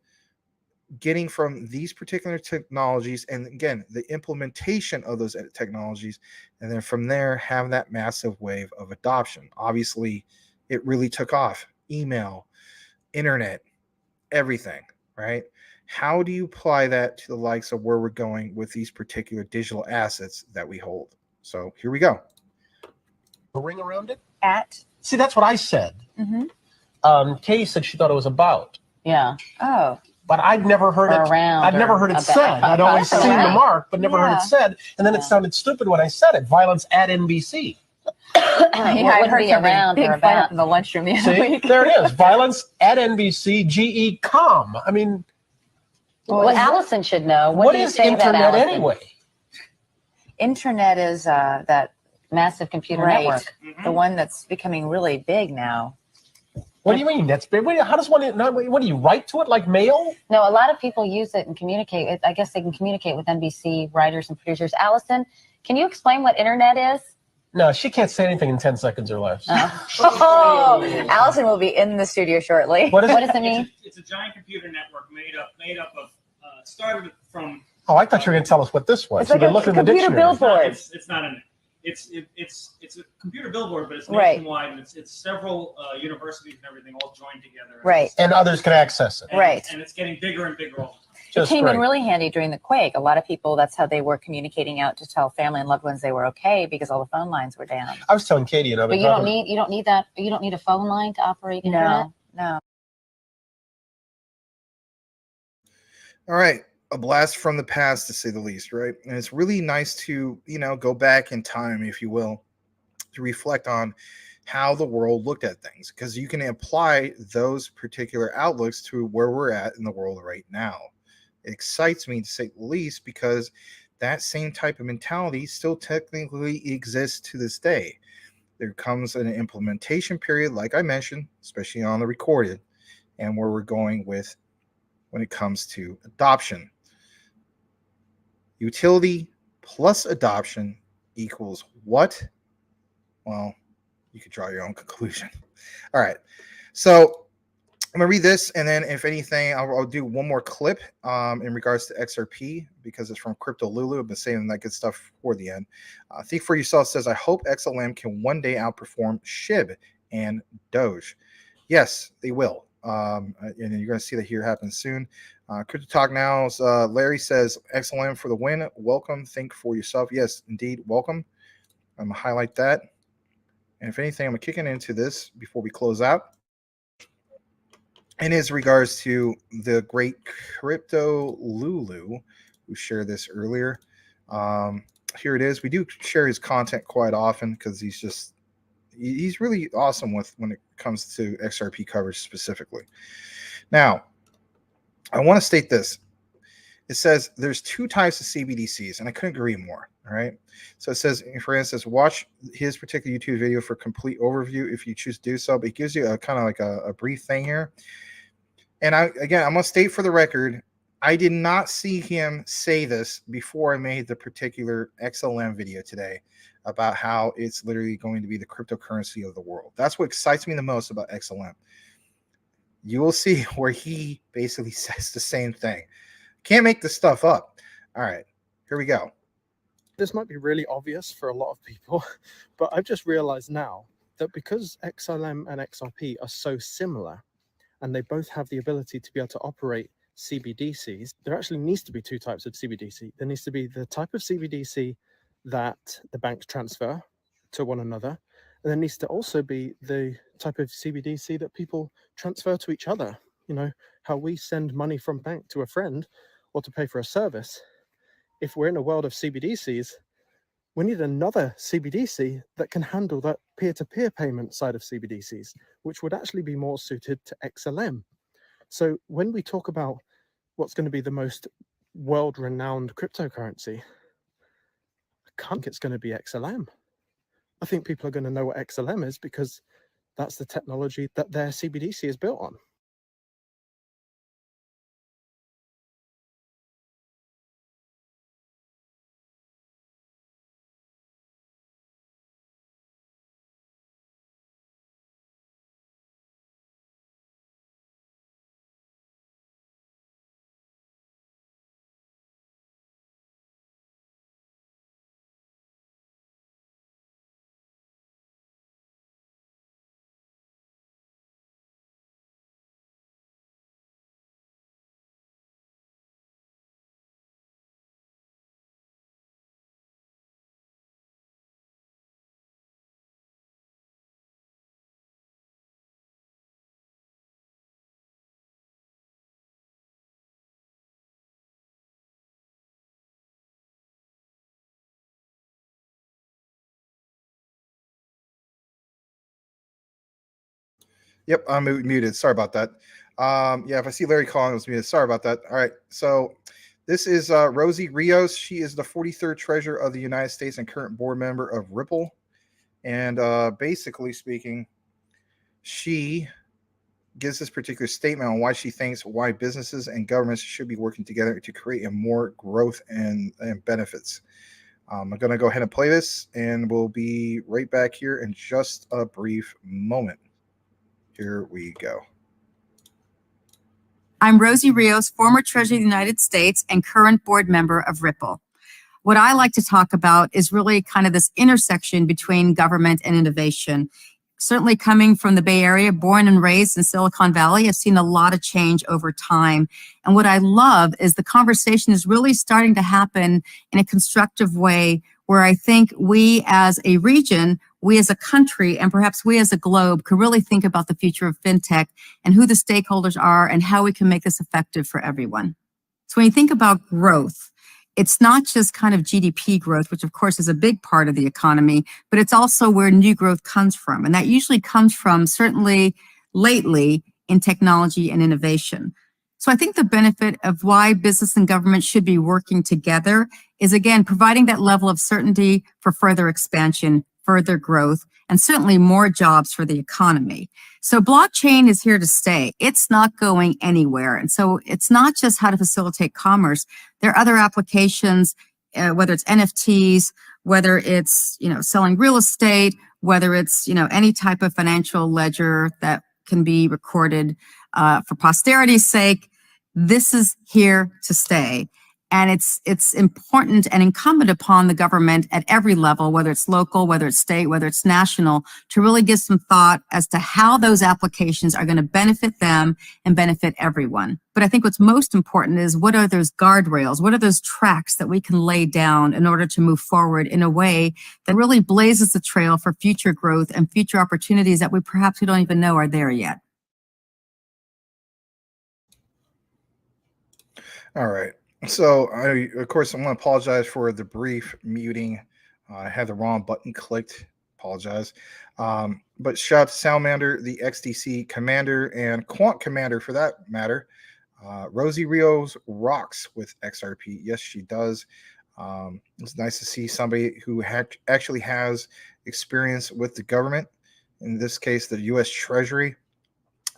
getting from these particular technologies, and again, the implementation of those technologies, and then from there have that massive wave of adoption. Obviously, it really took off. Email, internet, everything, right? How do you apply that to the likes of where we're going with these particular digital assets that we hold? So here we go. A ring around it? See, that's what I said. Kay said she thought it was about. Yeah. Oh. But I'd never heard it. I'd never heard it said. I'd always seen the mark, but never heard it said. And then it sounded stupid when I said it. Violence at NBC. I heard you around big fight up in the lunchroom the other week. There it is. Violence at NBC. GE.com. I mean, well, Allison should know. What is internet anyway? Internet is that massive computer network, the one that's becoming really big now. What do you mean? That's big. How does one? What do you write to it like mail? No, a lot of people use it and communicate. I guess they can communicate with NBC writers and producers. Allison, can you explain what internet is? No, she can't say anything in 10 seconds or less. Allison will be in the studio shortly. What does it mean? It's a giant computer network made up of started from. Oh, I thought you were going to tell us what this was. It's like a computer billboard. It's not an. It's a computer billboard, but it's nationwide, and it's several universities and everything all joined together. Right. And others can access it. And it's getting bigger and bigger all the time. It came in really handy during the quake. A lot of people, that's how they were communicating out to tell family and loved ones they were okay, because all the phone lines were down. I was telling Katie, but you don't need that. You don't need a phone line to operate internet. No. All right. A blast from the past, to say the least, right? And it's really nice to, go back in time, if you will, to reflect on how the world looked at things, because you can apply those particular outlooks to where we're at in the world right now. It excites me, to say the least, because that same type of mentality still technically exists to this day. There comes an implementation period, like I mentioned, especially on the recorded, and where we're going with when it comes to adoption. Utility plus adoption equals what? Well, you could draw your own conclusion. All right. So I'm going to read this, and then if anything, I'll do one more clip in regards to XRP because it's from Crypto Lulu. I've been saying that good stuff for the end. Think for Yourself says, I hope XLM can one day outperform SHIB and Doge. Yes, they will. And you're going to see that here happen soon. Crypto Talk Now's Larry says, XLM for the win. Welcome. Think for Yourself. Yes, indeed. Welcome. I'm going to highlight that. And if anything, I'm going to kick into this before we close out. And as regards to the great Crypto Lulu, who shared this earlier, here it is. We do share his content quite often because he's really awesome when it comes to XRP coverage specifically. Now, I want to state this. It says there's two types of CBDCs, and I couldn't agree more. All right. So it says, for instance, watch his particular YouTube video for complete overview if you choose to do so. But it gives you a kind of like a brief thing here. And I'm going to state for the record, I did not see him say this before I made the particular XLM video today about how it's literally going to be the cryptocurrency of the world. That's what excites me the most about XLM. You will see where he basically says the same thing. Can't make this stuff up. All right, here we go. This might be really obvious for a lot of people, but I've just realized now that because XLM and XRP are so similar, and they both have the ability to be able to operate CBDCs, there actually needs to be two types of CBDC. There needs to be the type of CBDC that the banks transfer to one another, and there needs to also be the type of CBDC that people transfer to each other. You know, how we send money from bank to a friend or to pay for a service. If we're in a world of CBDCs, we need another CBDC that can handle that peer-to-peer payment side of CBDCs, which would actually be more suited to XLM. So when we talk about what's going to be the most world-renowned cryptocurrency, I can't think it's going to be XLM. I think people are going to know what XLM is because that's the technology that their CBDC is built on. Yep, I'm muted. Sorry about that. Yeah, if I see Larry calling, I was muted. Sorry about that. All right, so this is Rosie Rios. She is the 43rd Treasurer of the United States and current board member of Ripple. And basically speaking, she gives this particular statement on why she thinks why businesses and governments should be working together to create a more growth and benefits. I'm going to go ahead and play this, and we'll be right back here in just a brief moment. Here we go. I'm Rosie Rios, former Treasurer of the United States and current board member of Ripple. What I like to talk about is really kind of this intersection between government and innovation. Certainly coming from the Bay Area, born and raised in Silicon Valley, I've seen a lot of change over time. And what I love is the conversation is really starting to happen in a constructive way where I think we as a region, we as a country, and perhaps we as a globe could really think about the future of fintech and who the stakeholders are and how we can make this effective for everyone. So when you think about growth, it's not just kind of GDP growth, which of course is a big part of the economy, but it's also where new growth comes from. And that usually comes from, certainly lately, in technology and innovation. So I think the benefit of why business and government should be working together is, again, providing that level of certainty for further expansion, further growth, and certainly more jobs for the economy. So blockchain is here to stay. It's not going anywhere. And so it's not just how to facilitate commerce. There are other applications, whether it's NFTs whether it's, selling real estate, whether it's, any type of financial ledger that can be recorded for posterity's sake. This is here to stay. And it's important and incumbent upon the government at every level, whether it's local, whether it's state, whether it's national, to really give some thought as to how those applications are going to benefit them and benefit everyone. But I think what's most important is, what are those guardrails? What are those tracks that we can lay down in order to move forward in a way that really blazes the trail for future growth and future opportunities that we don't even know are there yet? All right. So of course, I'm going to apologize for the brief muting. I had the wrong button clicked. Apologize. But shout out to Salamander, the XDC commander, and Quant commander for that matter. Rosie Rios rocks with XRP. Yes, she does. It's nice to see somebody who actually has experience with the government. In this case, the U.S. Treasury,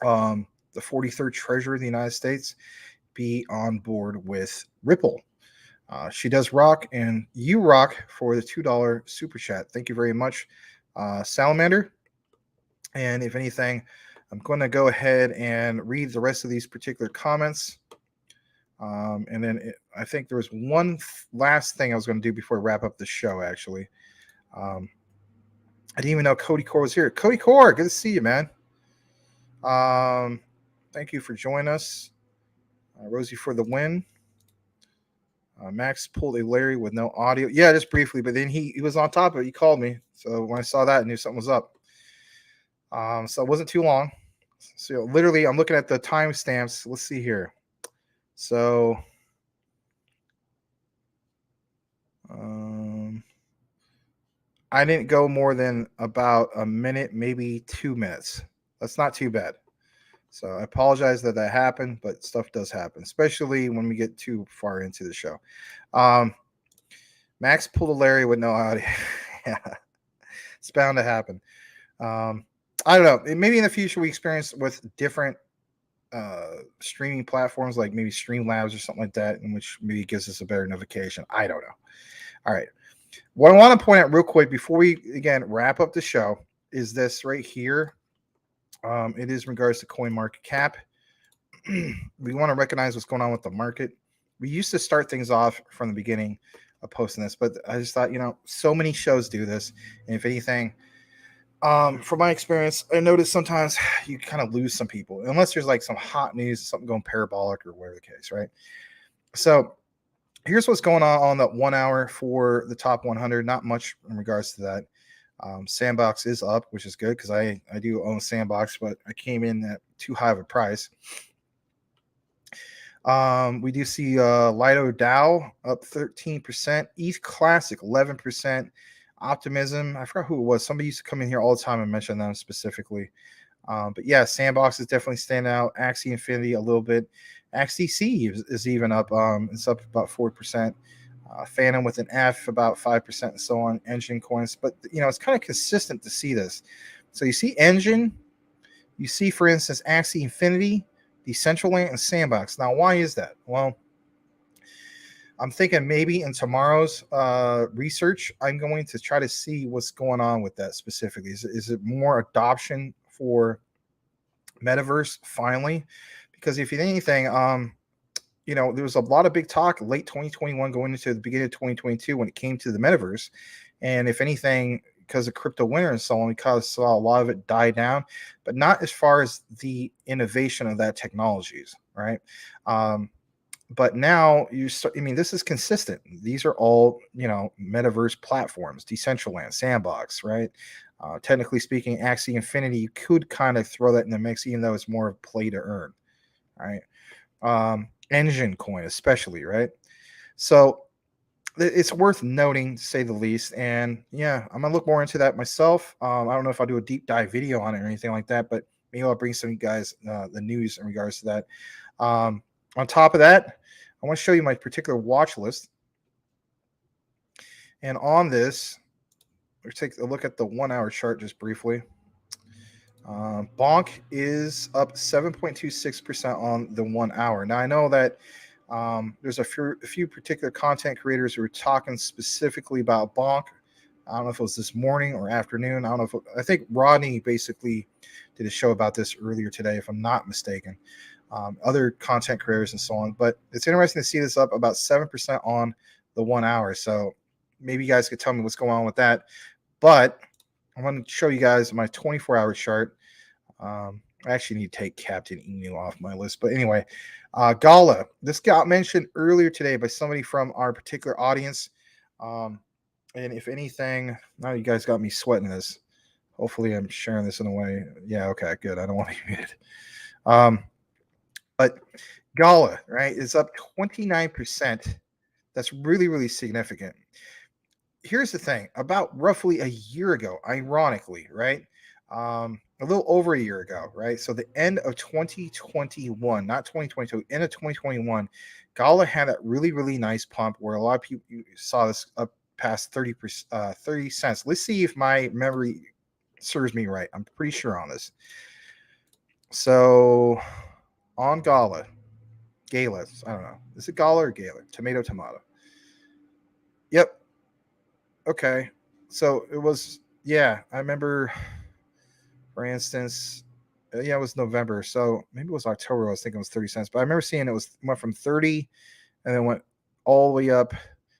the 43rd Treasury of the United States, be on board with Ripple. She does rock, and you rock for the $2 super chat. Thank you very much, Salamander. And if anything, I'm going to go ahead and read the rest of these particular comments. And then I think there was one last thing I was going to do before I wrap up the show, actually. I didn't even know Cody Core was here. Cody Core, good to see you, man. Thank you for joining us. Rosie for the win. Max pulled a Larry with no audio. Yeah, just briefly, but then he was on top of it. He called me. So when I saw that, I knew something was up. So it wasn't too long. So literally, I'm looking at the timestamps. Let's see here. So I didn't go more than about a minute, maybe 2 minutes. That's not too bad. So I apologize that happened, but stuff does happen, especially when we get too far into the show. Max pulled a Larry with no audio. Yeah, it's bound to happen. I don't know. Maybe in the future we experience with different streaming platforms, like maybe Streamlabs or something like that, in which maybe gives us a better notification. I don't know. All right. What I want to point out real quick before we, again, wrap up the show is this right here. It is in regards to coin market cap. We want to recognize what's going on with the market. We used to start things off from the beginning of posting this, but I just thought, so many shows do this. And if anything, from my experience, I noticed sometimes you kind of lose some people, unless there's like some hot news, something going parabolic or whatever the case, right? So here's what's going on the 1 hour for the top 100. Not much in regards to that. Sandbox is up, which is good because I do own Sandbox, but I came in at too high of a price. We do see Lido DAO up 13%, ETH Classic 11%, Optimism, I forgot who it was. Somebody used to come in here all the time and mention them specifically. But yeah, Sandbox is definitely standing out. Axie Infinity a little bit. XDC is even up. It's up about 4%. Phantom with an F about 5% and so on. Engine coins, but it's kind of consistent to see this. So you see Engine, you see, for instance, Axie Infinity, Decentraland, and Sandbox. Now, why is that? Well, I'm thinking maybe in tomorrow's research, I'm going to try to see what's going on with that specifically. Is it more adoption for Metaverse finally? Because if anything, there was a lot of big talk late 2021 going into the beginning of 2022 when it came to the Metaverse. And if anything, because of crypto winter and so on, we kind of saw a lot of it die down, but not as far as the innovation of that technologies, right? But now this is consistent. These are all, Metaverse platforms, Decentraland, Sandbox, right? Technically speaking, Axie Infinity, you could kind of throw that in the mix, even though it's more of play to earn, right? Engine coin, especially, right? So it's worth noting, to say the least. And yeah, I'm gonna look more into that myself. I don't know if I'll do a deep dive video on it or anything like that, but maybe I'll bring some of you guys the news in regards to that. On top of that, I want to show you my particular watch list. And on this, let's take a look at the 1 hour chart just briefly. Bonk is up 7.26% on the 1 hour. Now I know that There's a few particular content creators who are talking specifically about Bonk. I don't know if it was this morning or afternoon. I don't know if I think Rodney basically did a show about this earlier today, if I'm not mistaken. Other content creators and so on. But it's interesting to see this up about 7% on the 1 hour. So maybe you guys could tell me what's going on with that. But I'm going to show you guys my 24-hour chart. I actually need to take Captain Emu off my list. But anyway, Gala. This got mentioned earlier today by somebody from our particular audience. And if anything, now you guys got me sweating this. Hopefully I'm sharing this in a way. Yeah, okay, good. I don't want to be muted. But Gala, right, is up 29%. That's really, really significant. Here's the thing. About roughly a year ago, ironically, right, a little over a year ago, right, so the end of 2021, not 2022, end of 2021, Gala had that really, really nice pump where a lot of people saw this up past 30 cents. Let's see if my memory serves me right. I'm pretty sure on this. So on Gala, I don't know. Is it Gala or Gala? Tomato. Yep. Okay. So it was, yeah, I remember, for instance, it was November. So maybe it was October. I was thinking it was 30 cents. But I remember seeing it went from 30 and then went all the way up.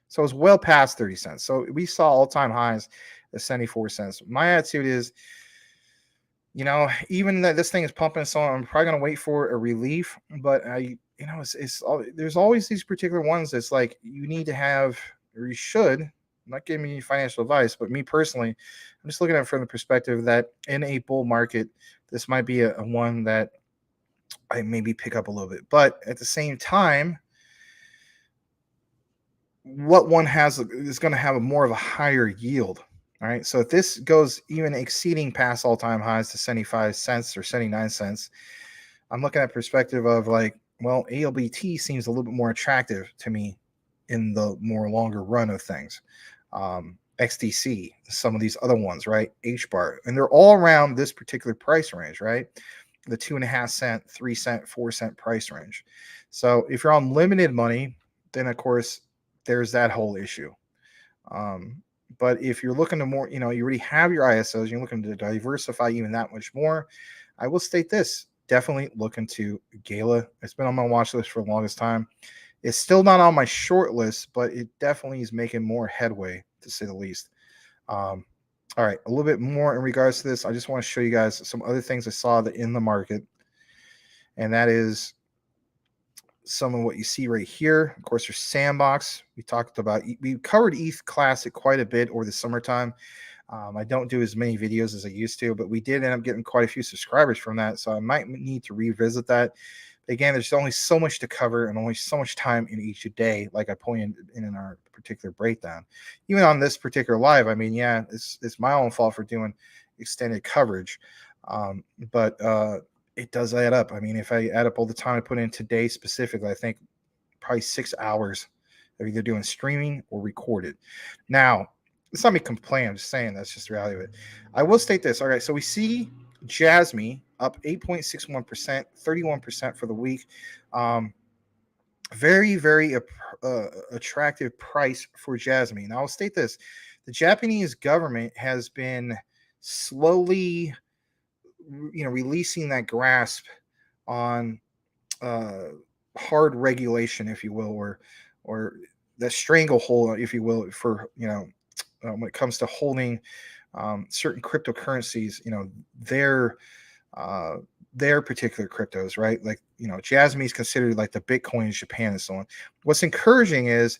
So it was well past 30 cents. So we saw all-time highs at 74 cents. My attitude is, even that this thing is pumping, so I'm probably going to wait for a relief. But there's always these particular ones that's like you need to have, or you should. I'm not giving you financial advice, but me personally, I'm just looking at it from the perspective that in a bull market, this might be a one that I maybe pick up a little bit. But at the same time, what one has is going to have more of a higher yield. All right. So if this goes even exceeding past all-time highs to 75 cents or 79 cents, I'm looking at perspective of like, well, ALBT seems a little bit more attractive to me in the more longer run of things. XDC, some of these other ones, right? HBAR, and they're all around this particular price range, right? The 2.5 cent, 3 cent, 4 cent price range. So if you're on limited money, then of course there's that whole issue. But if you're looking to more, you already have your ISOs, you're looking to diversify even that much more, I will state this, definitely look into Gala. It's been on my watch list for the longest time. It's still not on my short list, but it definitely is making more headway, to say the least. All right, a little bit more in regards to this. I just want to show you guys some other things I saw in the market, and that is some of what you see right here. Of course, there's Sandbox. We covered ETH Classic quite a bit over the summertime. I don't do as many videos as I used to, but we did end up getting quite a few subscribers from that, so I might need to revisit that. Again, there's only so much to cover and only so much time in each day, like I pointed in our particular breakdown. Even on this particular live, I mean, yeah, it's my own fault for doing extended coverage, but it does add up. I mean, if I add up all the time I put in today specifically, I think probably 6 hours of either doing streaming or recorded. Now, let's not me complain. I'm just saying that's just the reality of it. I will state this. All right, so we see Jasmy up 8.61%, 31% for the week. Very, very attractive price for Jasmy. Now, I'll state this. The Japanese government has been slowly, releasing that grasp on hard regulation, if you will, or the stranglehold, if you will, for, when it comes to holding certain cryptocurrencies, their particular cryptos, right? Like, Jasmy is considered like the Bitcoin in Japan and so on. What's encouraging is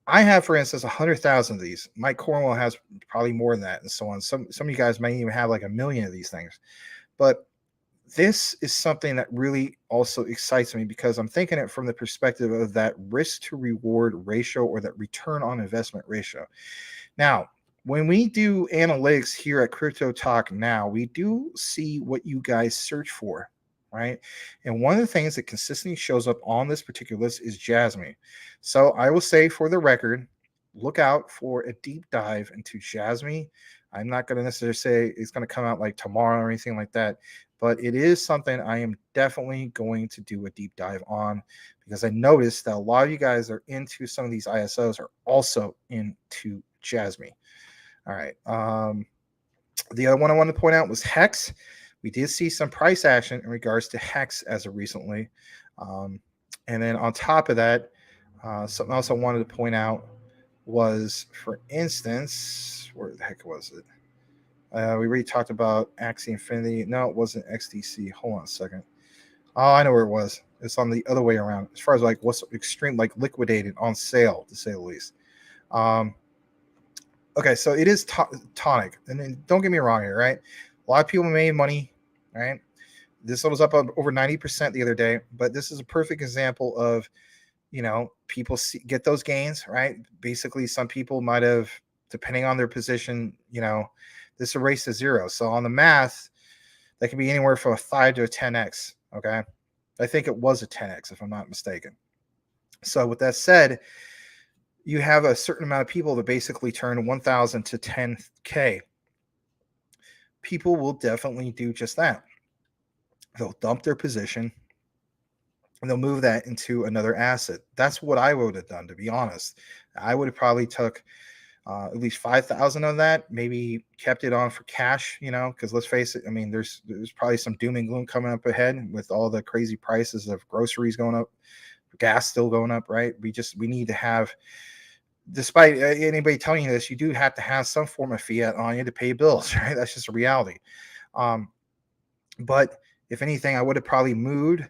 I have, for instance, 100,000 of these. Mike Cornwell has probably more than that and so on. Some of you guys might even have like 1 million of these things. But this is something that really also excites me because I'm thinking it from the perspective of that risk to reward ratio or that return on investment ratio. Now, when we do analytics here at Crypto Talk Now, we do see what you guys search for, right? And one of the things that consistently shows up on this particular list is Jasmy. So I will say, for the record, look out for a deep dive into Jasmy. I'm not going to necessarily say it's going to come out like tomorrow or anything like that, but it is something I am definitely going to do a deep dive on, because I noticed that a lot of you guys are into some of these ISOs are also into Jasmy. All right. The other one I wanted to point out was Hex. We did see some price action in regards to Hex as of recently. And then on top of that, something else I wanted to point out was, for instance, where the heck was it? We already talked about Axie Infinity. No, it wasn't XDC. Hold on a second. Oh, I know where it was. It's on the other way around. As far as like what's extreme, like liquidated on sale, to say the least. Okay, so it is tonic. And then don't get me wrong here, right? A lot of people made money, right? This one was up over 90% the other day, but this is a perfect example of, people get those gains, right? Basically, some people might have, depending on their position, this erased to zero. So on the math, that can be anywhere from a 5 to a 10x, okay? I think it was a 10x, if I'm not mistaken. So with that said, you have a certain amount of people that basically turn 1,000 to 10K. People will definitely do just that. They'll dump their position and they'll move that into another asset. That's what I would have done, to be honest. I would have probably took at least 5,000 of that, maybe kept it on for cash, because let's face it, I mean, there's probably some doom and gloom coming up ahead with all the crazy prices of groceries going up, gas still going up, right? We need to have, despite anybody telling you this, you do have to have some form of fiat on you to pay bills, right? That's just a reality. But if anything, I would have probably moved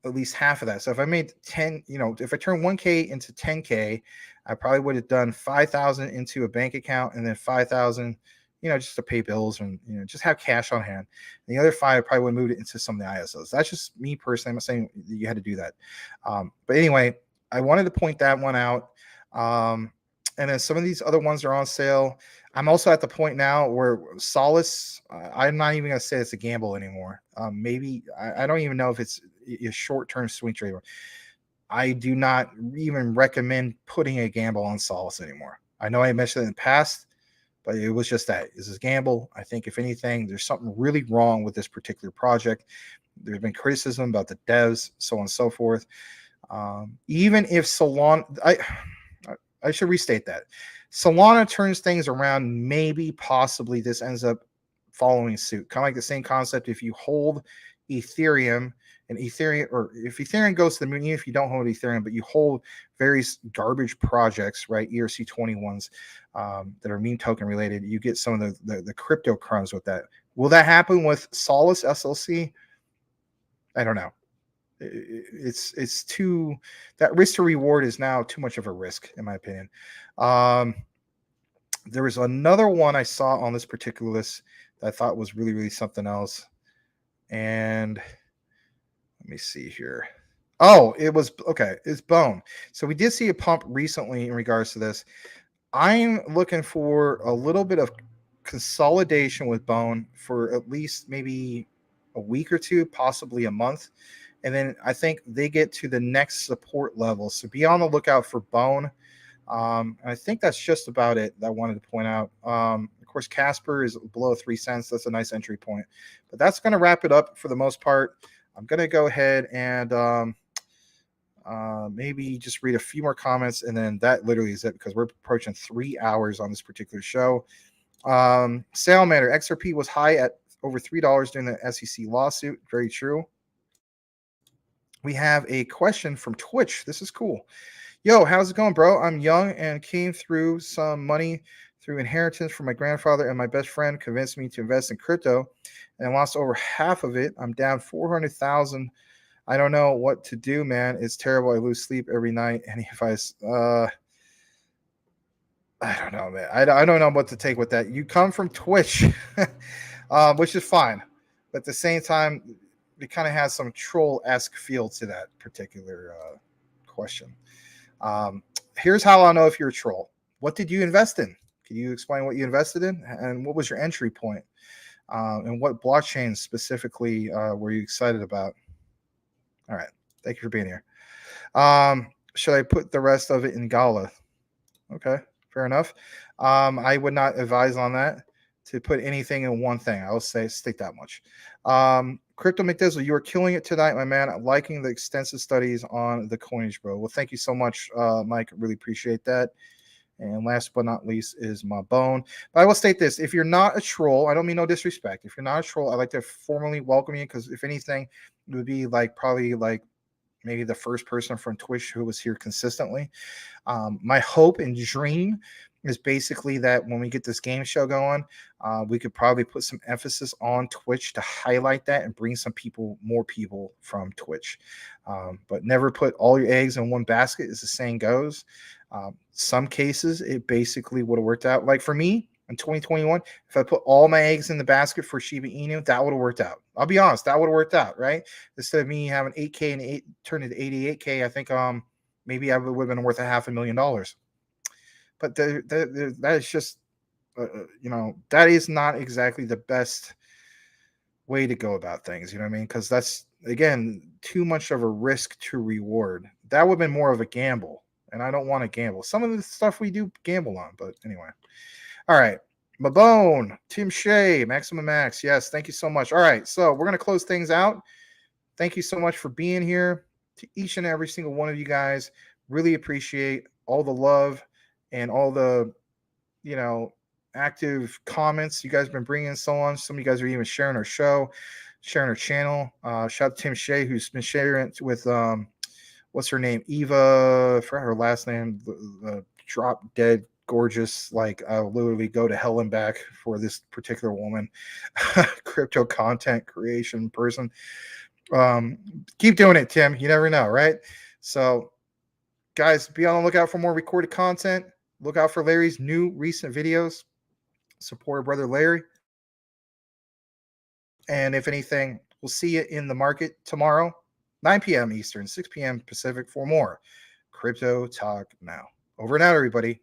at least half of that. So if I made 10, if I turned 1K into 10K, I probably would have done 5,000 into a bank account, and then 5,000, just to pay bills and, just have cash on hand. And the other 5, I probably would have moved it into some of the ISOs. That's just me personally. I'm not saying you had to do that. But anyway, I wanted to point that one out. And then some of these other ones are on sale. I'm also at the point now where Solace, I'm not even going to say it's a gamble anymore. Maybe I don't even know if it's a short-term swing trade. I do not even recommend putting a gamble on Solace anymore. I know I mentioned it in the past, but it was just that. This is a gamble. I think, if anything, there's something really wrong with this particular project. There's been criticism about the devs, so on and so forth. Even if Solana, I should restate that. Solana turns things around, maybe, possibly this ends up following suit. Kind of like the same concept. If you hold Ethereum, and Ethereum, or if Ethereum goes to the moon, even if you don't hold Ethereum, but you hold various garbage projects, right? ERC-21s that are meme token related, you get some of the crypto crumbs with that. Will that happen with Solace SLC? I don't know. It's too, that risk to reward is now too much of a risk, in my opinion. There was another one I saw on this particular list that I thought was really, really something else. And let me see here. Oh, it was, okay, it's Bone. So we did see a pump recently in regards to this. I'm looking for a little bit of consolidation with Bone for at least maybe a week or two, possibly a month. And then I think they get to the next support level. So be on the lookout for Bone. I think that's just about it that I wanted to point out. Of course, Casper is below 3 cents. That's a nice entry point. But that's going to wrap it up for the most part. I'm going to go ahead and maybe just read a few more comments. And then that literally is it, because we're approaching 3 hours on this particular show. Salamander, XRP was high at over $3 during the SEC lawsuit. Very true. We have a question from Twitch. This is cool. Yo, how's it going, bro? I'm young and came through some money through inheritance from my grandfather, and my best friend convinced me to invest in crypto, and I lost over half of it. I'm down 400,000. I don't know what to do, man. It's terrible. I lose sleep every night. Any advice? I don't know, man. I don't know what to take with that. You come from Twitch, which is fine, but at the same time, it kind of has some troll-esque feel to that particular question. Here's how I'll know if you're a troll. What did you invest in? Can you explain what you invested in, and what was your entry point? And what blockchain specifically were you excited about? All right. Thank you for being here. Should I put the rest of it in Gala? Okay, fair enough. I would not advise on that, to put anything in one thing. I will say stick that much. Crypto McDizzle, you are killing it tonight, my man. I'm liking the extensive studies on the coinage, bro. Well, thank you so much, Mike. Really appreciate that. And last but not least is my bone. But I will state this. If you're not a troll, I don't mean no disrespect. If you're not a troll, I'd like to formally welcome you, because if anything, it would be like probably like maybe the first person from Twitch who was here consistently. My hope and dream is basically that when we get this game show going, we could probably put some emphasis on Twitch to highlight that and bring some people, more people from Twitch. But never put all your eggs in one basket, as the saying goes. Some cases, it basically would have worked out. Like for me in 2021, if I put all my eggs in the basket for Shiba Inu, that would have worked out. I'll be honest, that would have worked out, right? Instead of me having 8K and turned into 88K, I think maybe I would have been worth $500,000. But that is just, that is not exactly the best way to go about things. You know what I mean? Because that's, again, too much of a risk to reward. That would have been more of a gamble, and I don't want to gamble. Some of the stuff we do gamble on, but anyway. All right. Mabone, Tim Shea, Maximum Max. Yes, thank you so much. All right, so we're going to close things out. Thank you so much for being here. To each and every single one of you guys, really appreciate all the love and all the, active comments you guys have been bringing, so on. Some of you guys are even sharing our show, sharing our channel. Shout out to Tim Shea, who's been sharing it with, what's her name? Eva, I forgot her last name, the drop dead gorgeous, like I'll literally go to hell and back for this particular woman. Crypto content creation person. Keep doing it, Tim. You never know, right? So guys, be on the lookout for more recorded content. Look out for Larry's new recent videos. Support our brother Larry. And if anything, we'll see you in the market tomorrow, 9 p.m. Eastern, 6 p.m. Pacific, for more Crypto Talk Now. Over and out, everybody.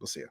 We'll see you.